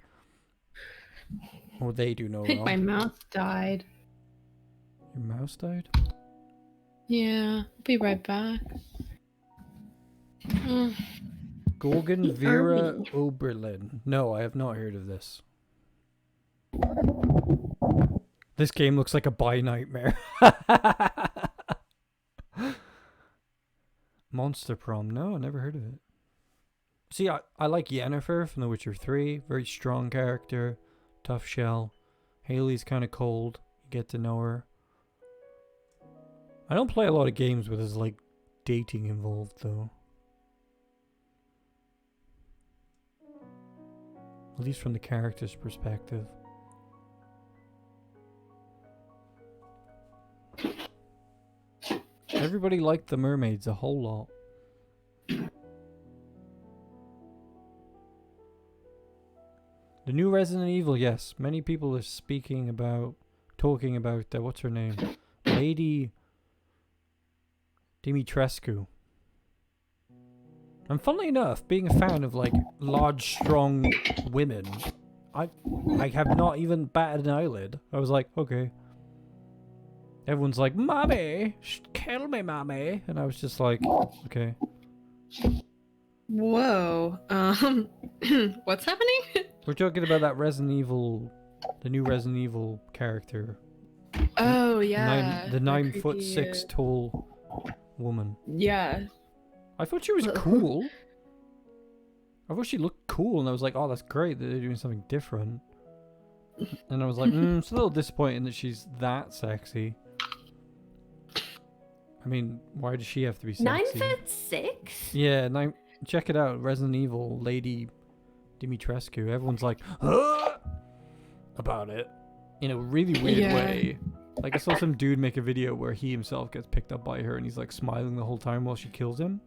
Or they do no I think wrong. my mouse died. Your mouse died? Yeah, I'll be right back. Gorgon Vera Oberlin. No, I have not heard of this. This game looks like a buy nightmare. Monster Prom. No, I never heard of it. See, I like Yennefer from The Witcher 3. Very strong character. Tough shell. Haley's kind of cold. You get to know her. I don't play a lot of games where there's like dating involved though. At least from the character's perspective. Everybody liked the mermaids a whole lot. The new Resident Evil, yes. Many people are talking about, what's her name? Lady Dimitrescu. And funnily enough, being a fan of like large, strong women, I have not even batted an eyelid. I was like, okay. Everyone's like, "Mommy, kill me, mommy," and I was just like, okay. Whoa. What's happening? We're talking about that Resident Evil, the new Resident Evil character. Oh yeah. The that 9'6" creepy, tall woman. Yeah. I thought she was cool. I thought she looked cool, and I was like, oh, that's great that they're doing something different. And I was like, it's a little disappointing that she's that sexy. I mean, why does she have to be sexy? 9'6"? Yeah, check it out. Resident Evil Lady Dimitrescu. Everyone's like, about it. In a really weird way. Like, I saw some dude make a video where he himself gets picked up by her and he's like smiling the whole time while she kills him.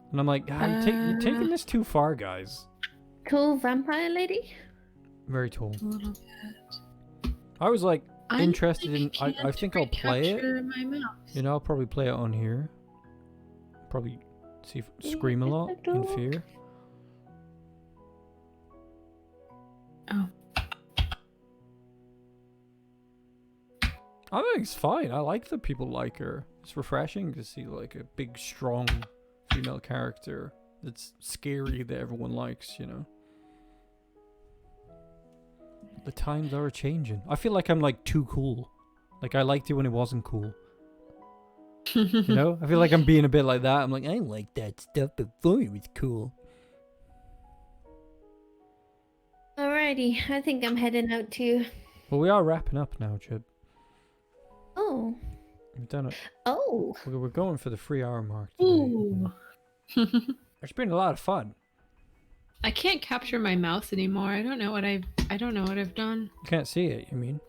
And I'm like, you're taking this too far, guys. Cool vampire lady? Very tall. A little bit. I was like, I interested in. really I think I'll can't play it. recapture my mouse. You know, I'll probably play it on here. Probably see scream a lot in fear. Oh. I think it's fine. I like that people like her. It's refreshing to see like a big, strong female character that's scary that everyone likes, you know. The times are changing. I feel like I'm like too cool. Like I liked it when it wasn't cool. You know? I feel like I'm being a bit like that. I'm like, I like that stuff before it was cool. Alrighty, I think I'm heading out too. Well, we are wrapping up now, Chib. Oh. We've done it. Oh. We're going for the 3-hour mark today. Ooh. It's been a lot of fun. I can't capture my mouse anymore. I don't know what I've done. You can't see it, you mean?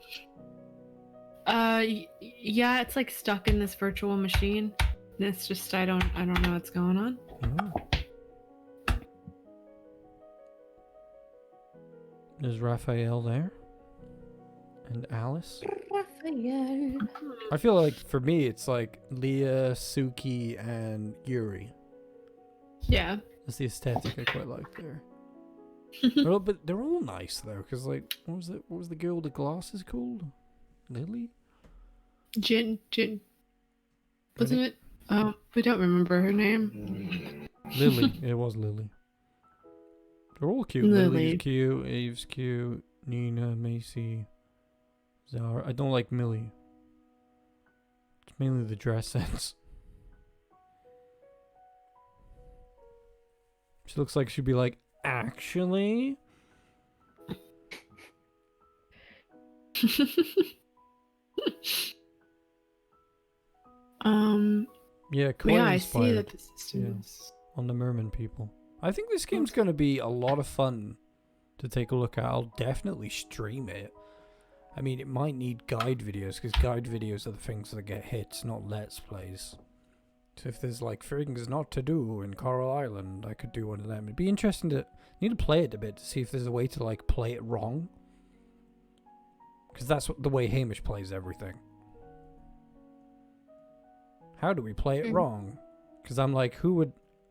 Yeah, it's like stuck in this virtual machine. And it's just I don't know what's going on. Oh. There's Raphael there. And Alice. Raphael. I feel like for me it's like Leah, Suki, and Yuri. Yeah. That's the aesthetic I quite like there. But they're all nice though, because like what was the girl with the glasses called? Lily? Jin. Wasn't it? Oh, we don't remember her name. Lily. It was Lily. They're all cute. Lily. Lily's cute, Eve's cute, Nina, Macy, Zara. I don't like Millie. It's mainly the dress sense. She looks like she'd be like, actually? Yeah, Yeah, I see inspired. that the system is. On the Merman people. I think this game's going to be a lot of fun to take a look at. I'll definitely stream it. I mean, it might need guide videos, because guide videos are the things that get hits, not let's plays. So if there's like things not to do in Coral Island, I could do one of them. It'd be interesting to need to play it a bit to see if there's a way to like play it wrong. Because that's the way Hamish plays everything. How do we play it wrong? Because I'm like,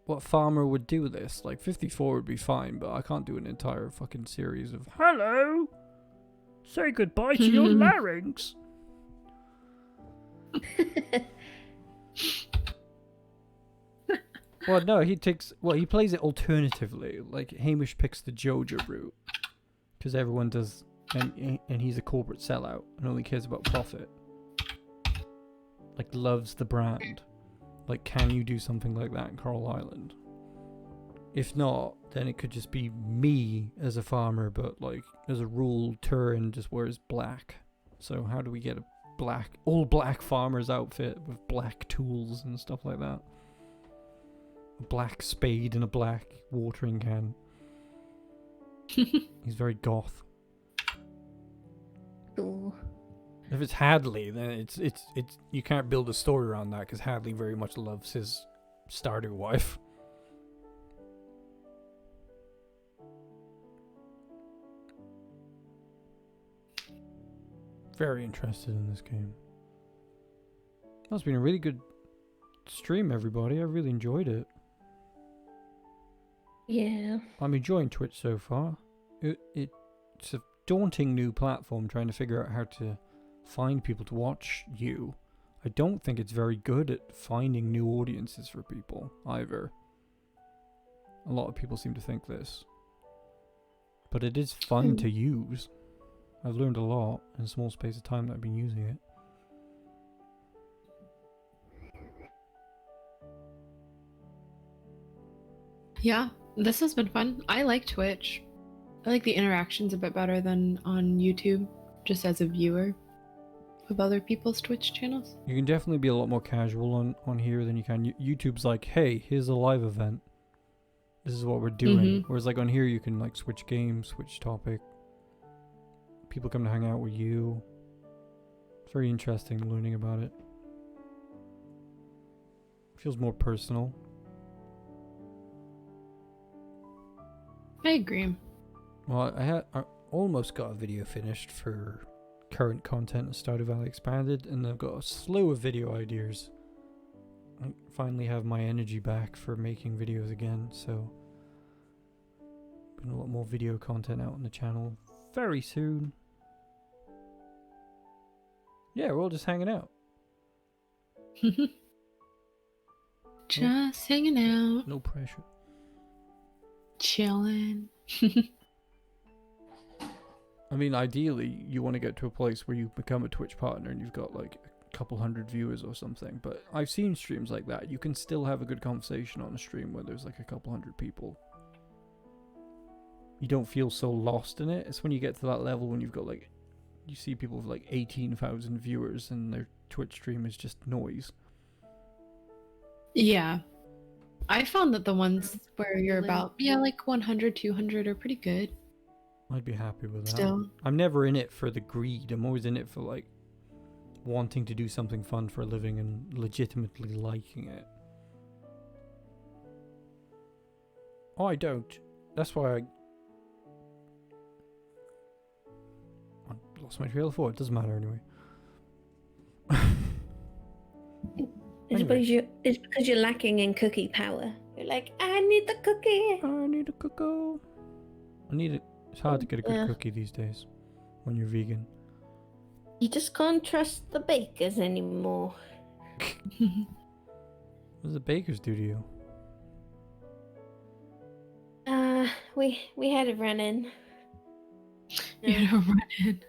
what farmer would do this? Like 54 would be fine, but I can't do an entire fucking series of hello, say goodbye to your larynx. Well, no, he plays it alternatively. Like Hamish picks the Jojo route because everyone does, and he's a corporate sellout and only cares about profit. Like loves the brand. Like, can you do something like that in Coral Island? If not, then it could just be me as a farmer, but like as a rule, Turin just wears black. So how do we get a all black farmer's outfit with black tools and stuff like that? A black spade and a black watering can. He's very goth. Cool. If it's Hadley, then it's you can't build a story around that because Hadley very much loves his Stardew wife. Very interested in this game. That's been a really good stream, everybody. I really enjoyed it. Yeah. I'm enjoying Twitch so far. It's a daunting new platform trying to figure out how to find people to watch you. I don't think it's very good at finding new audiences for people either. A lot of people seem to think this. But it is fun to use. I've learned a lot in a small space of time that I've been using it. Yeah, this has been fun. I like Twitch. I like the interactions a bit better than on YouTube, just as a viewer of other people's Twitch channels. You can definitely be a lot more casual on here than you can. YouTube's like, hey, here's a live event. This is what we're doing. Whereas like on here, you can like switch games, switch topic. People come to hang out with you. It's very interesting learning about it. Feels more personal. I agree. Well, I almost got a video finished for current content of Stardew Valley Expanded, and I've got a slew of video ideas. I finally have my energy back for making videos again, so putting a lot more video content out on the channel very soon. Yeah, we're all just hanging out. Just hanging out, No pressure. chilling. I mean, ideally, you want to get to a place where you become a Twitch partner and you've got like a couple hundred viewers or something. But I've seen streams like that. You can still have a good conversation on a stream where there's like a couple hundred people. You don't feel so lost in it. It's when you get to that level when you've got like, you see people with like 18,000 viewers and their Twitch stream is just noise. Yeah. I found that the ones where you're Really? about, like 100, 200 are pretty good. I'd be happy with that. Still. I'm never in it for the greed. I'm always in it for like wanting to do something fun for a living and legitimately liking it. Oh, I don't. That's why I lost my trail of thought. It doesn't matter anyway. It's because you're lacking in cookie power. You're like, I need the cookie. I need a cookie. I need it. It's hard to get a good Yeah. cookie these days when you're vegan. You just can't trust the bakers anymore. What does the bakers do to you? We had a run-in. You're running.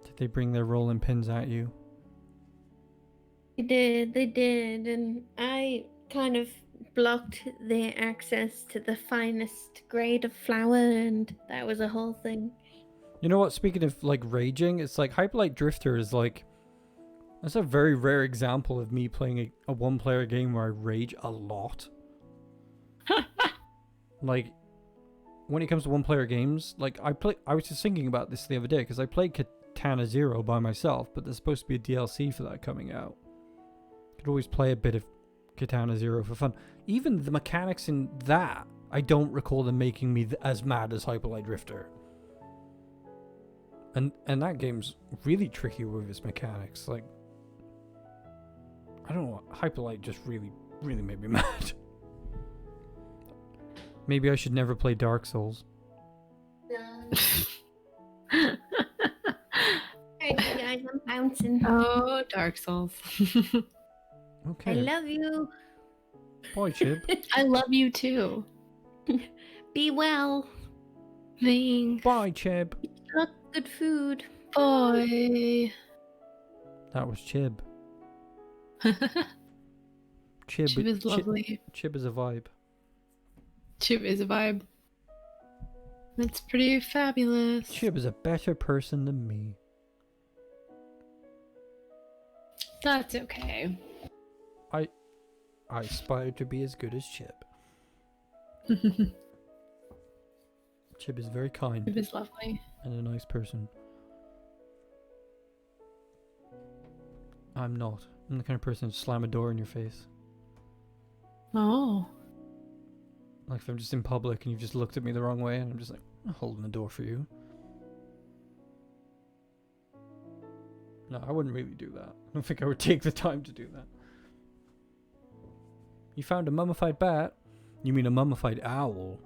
Did they bring their rolling pins at you? They did, and I kind of blocked their access to the finest grade of flour, and that was a whole thing. You know what? Speaking of like raging, it's like Hyperlight Drifter is like, that's a very rare example of me playing a one-player game where I rage a lot. Like, when it comes to one-player games, like I was just thinking about this the other day because I played Katana Zero by myself, but there's supposed to be a DLC for that coming out. Could always play a bit of Katana Zero for fun. Even the mechanics in that, I don't recall them making me as mad as Hyperlight Drifter. And that game's really tricky with its mechanics. Like, I don't know, Hyperlight just really made me mad. Maybe I should never play Dark Souls. Hey guys, I'm bouncing. Oh, Dark Souls. Okay. I love you. Bye, Chip. I love you too. Be well. Thanks. Bye, Chib. Look, good food. Bye. That was Chib. Chib is lovely. Chib is a vibe. Chib is a vibe. That's pretty fabulous. Chib is a better person than me. That's okay. I aspire to be as good as Chib. Chib is very kind Chib is lovely. and a nice person. I'm not. I'm the kind of person to slam a door in your face. Oh. Like if I'm just in public and you've just looked at me the wrong way and I'm just like, I'm holding the door for you. No, I wouldn't really do that. I don't think I would take the time to do that. You found a mummified bat? You mean a mummified owl?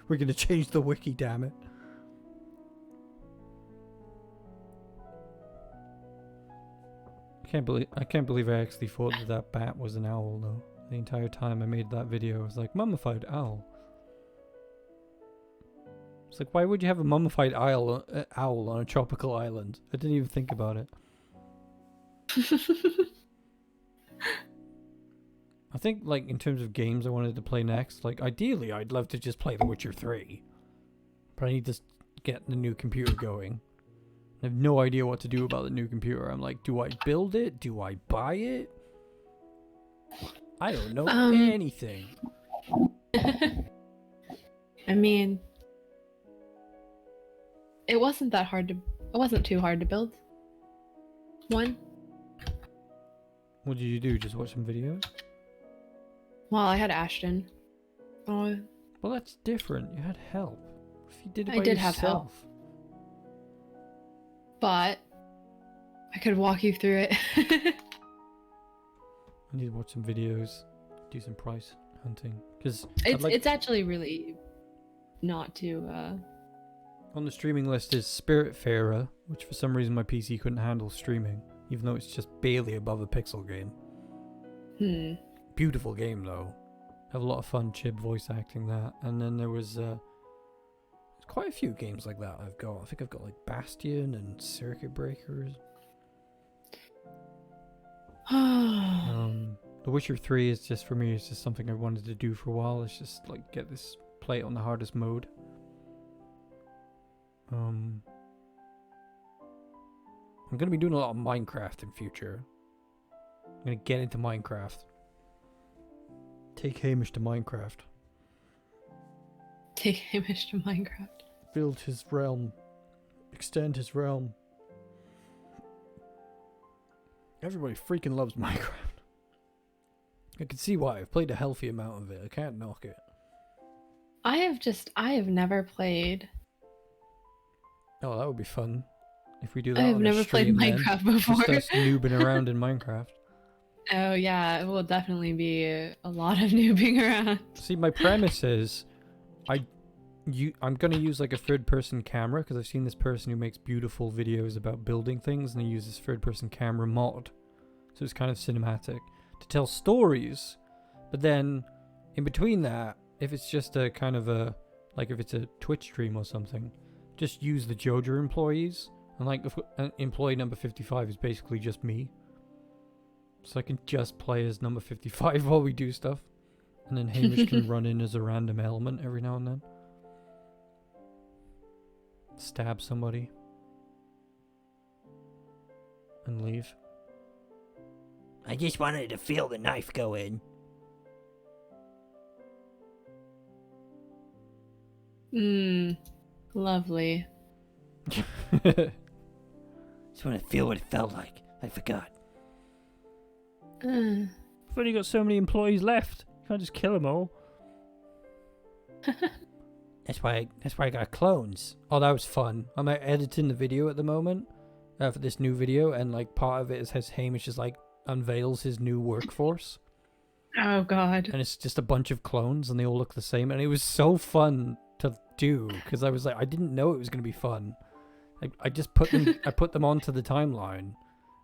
We're gonna change the wiki, damn it. I can't believe I actually thought that bat was an owl though. The entire time I made that video, I was like, mummified owl. It's like, why would you have a mummified owl on a tropical island? I didn't even think about it. I think, like, in terms of games I wanted to play next, like, ideally I'd love to just play The Witcher 3. But I need to get the new computer going. I have no idea what to do about the new computer. I'm like, do I build it? Do I buy it? I don't know anything. I mean, it wasn't too hard to build. One. What did you do? Just watch some videos? Well, I had Ashton. Oh. Well, that's different. You had help. If you did it by I did yourself. have help. But I could walk you through it. I need to watch some videos, do some price hunting, because it's actually really not too. On the streaming list is Spiritfarer, which for some reason my PC couldn't handle streaming, even though it's just barely above a Pixel game. Beautiful game though. Have a lot of fun Chib voice acting that, and then there was quite a few games like that I've got. I think I've got like Bastion and Circuit Breakers. The Witcher 3 is just, for me, it's just something I wanted to do for a while. It's just like play it on the hardest mode. I'm gonna be doing a lot of Minecraft in future. I'm gonna get into Minecraft. Take Hamish to Minecraft. Take Hamish to Minecraft. Build his realm. Extend his realm. Everybody freaking loves Minecraft. I can see why. I've played a healthy amount of it. I can't knock it. I have never played. Oh, that would be fun. If we do that I have on a never played stream, Minecraft then. before. Just us noobing around in Minecraft. Oh yeah, it will definitely be a lot of noobing around. See, my premise is, I'm gonna use like a third-person camera because I've seen this person who makes beautiful videos about building things, and he uses third-person camera mod, so it's kind of cinematic to tell stories. But then, in between that, if it's just a kind of a if it's a Twitch stream or something, just use the Joja employees, and like employee number 55 is basically just me. So I can just play as number 55 while we do stuff. And then Hamish can run in as a random element every now and then. Stab somebody. And leave. I just wanted to feel the knife go in. Lovely. Just want to feel what it felt like. I forgot. We've only got so many employees left. You can't just kill them all. That's why I got clones. Oh, that was fun. I'm editing the video at the moment for this new video, and like part of it has Hamish is like unveils his new workforce. Oh god. And it's just a bunch of clones, and they all look the same, and it was so fun to do because I was like, I didn't know it was gonna be fun. I just put them I put them onto the timeline.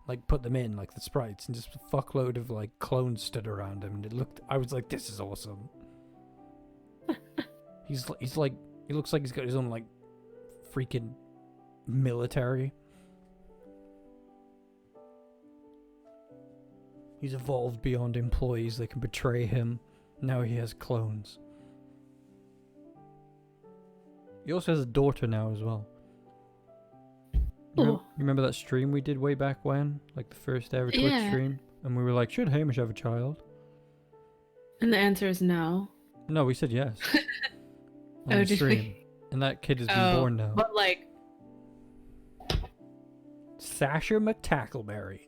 Like, put them in, like, the sprites, and just a fuckload of, like, clones stood around him, and I was like, this is awesome. He's like, he looks like he's got his own, like, freaking military. He's evolved beyond employees that can betray him. Now he has clones. He also has a daughter now as well. You remember that stream we did way back when? Like the first ever Twitch stream? And we were like, should Hamish have a child? And the answer is no. No, we said yes. On Oh, the did stream. we? And that kid has been born now. But like... Sasha McTackleberry.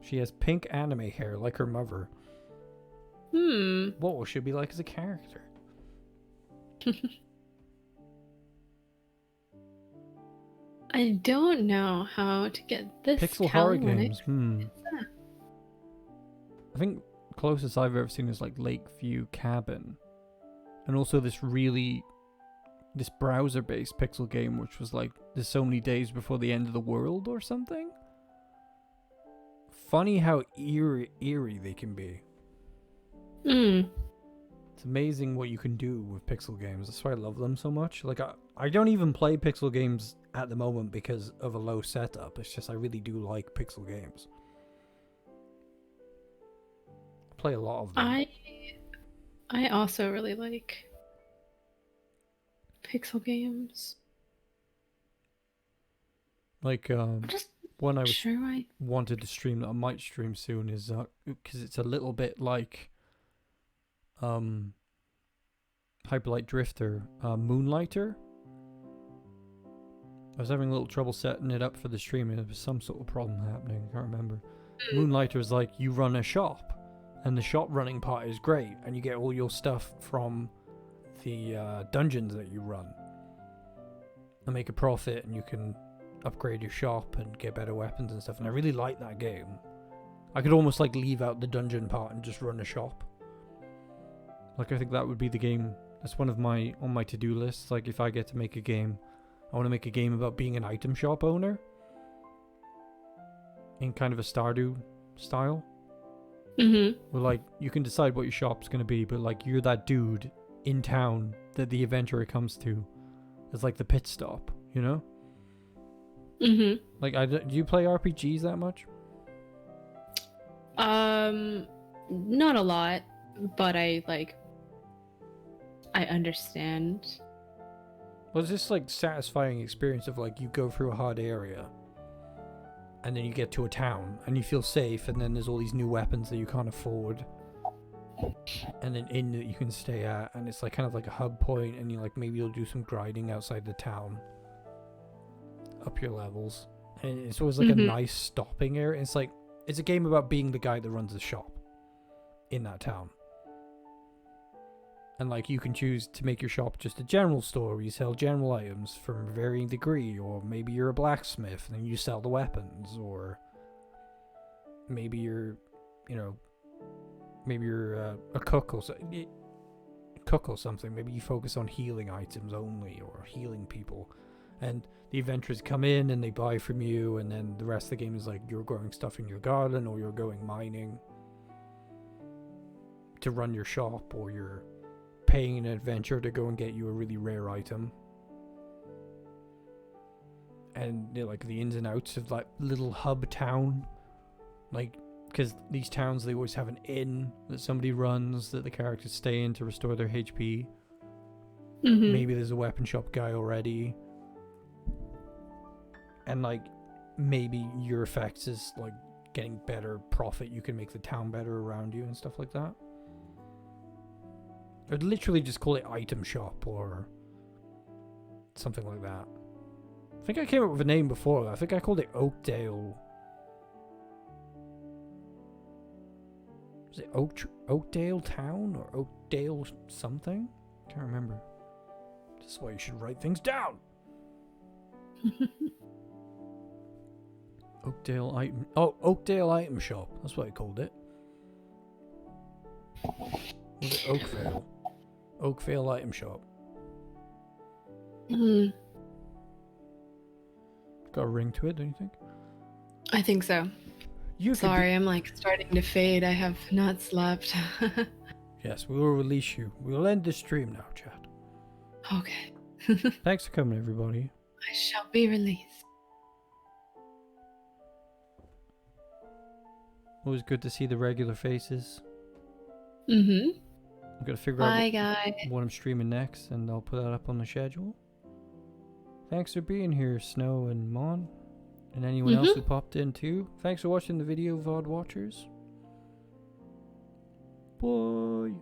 She has pink anime hair like her mother. What will she be like as a character? I don't know how to get this Pixel horror games. I think closest I've ever seen is like Lakeview Cabin, and also this browser-based pixel game, which was like there's so many days before the end of the world or something. Funny how eerie they can be. It's amazing what you can do with pixel games. That's why I love them so much. Like I don't even play pixel games at the moment because of a low setup. It's just I really do like pixel games. I play a lot of them. I also really like pixel games. Like Just one I was sure wanted to stream that I might stream soon is because it's a little bit like Hyperlight Drifter, Moonlighter. I was having a little trouble setting it up for the stream and there was some sort of problem happening, I can't remember. Moonlighter is like you run a shop and the shop running part is great and you get all your stuff from the dungeons that you run and make a profit and you can upgrade your shop and get better weapons and stuff, and I really like that game. I could almost like leave out the dungeon part and just run a shop. Like I think that would be the game. That's one of my on my to-do lists. Like if I get to make a game, I want to make a game about being an item shop owner in kind of a Stardew style. Where like you can decide what your shop's gonna be, but like you're that dude in town that the adventurer comes to as like the pit stop, you know? Like do you play RPGs that much? Not a lot, but I understand. Well, it's just like satisfying experience of like you go through a hard area and then you get to a town and you feel safe and then there's all these new weapons that you can't afford and an inn that you can stay at and it's like kind of like a hub point and you like maybe you'll do some grinding outside the town up your levels and it's always like a nice stopping area. It's like it's a game about being the guy that runs the shop in that town. And like you can choose to make your shop just a general store where you sell general items from varying degree, or maybe you're a blacksmith and then you sell the weapons, or maybe you're, you know, maybe you're a cook or something. Maybe you focus on healing items only or healing people. And the adventurers come in and they buy from you, and then the rest of the game is like you're growing stuff in your garden or you're going mining to run your shop, or you're paying an adventurer to go and get you a really rare item. And you know, like the ins and outs of like little hub town, like because these towns they always have an inn that somebody runs that the characters stay in to restore their HP. Maybe there's a weapon shop guy already, and like maybe your effects is like getting better profit. You can make the town better around you and stuff like that. I'd literally just call it item shop or something like that. I think I came up with a name before. I think I called it Oakdale. Was it Oakdale Town or Oakdale something? Can't remember. This is why you should write things down. Oakdale Item Shop. That's what I called it. Was it Oakvale? Oakvale Item Shop. Got a ring to it, don't you think? I think so. Sorry, I'm like starting to fade. I have not slept. Yes, we will release you. We will end the stream now, Chad. Okay. Thanks for coming, everybody. I shall be released. Always good to see the regular faces. I'm gonna figure Bye, out guys. what I'm streaming next, and I'll put that up on the schedule. Thanks for being here, Snow and Mon, and anyone else who popped in too. Thanks for watching the video, VOD watchers. Bye.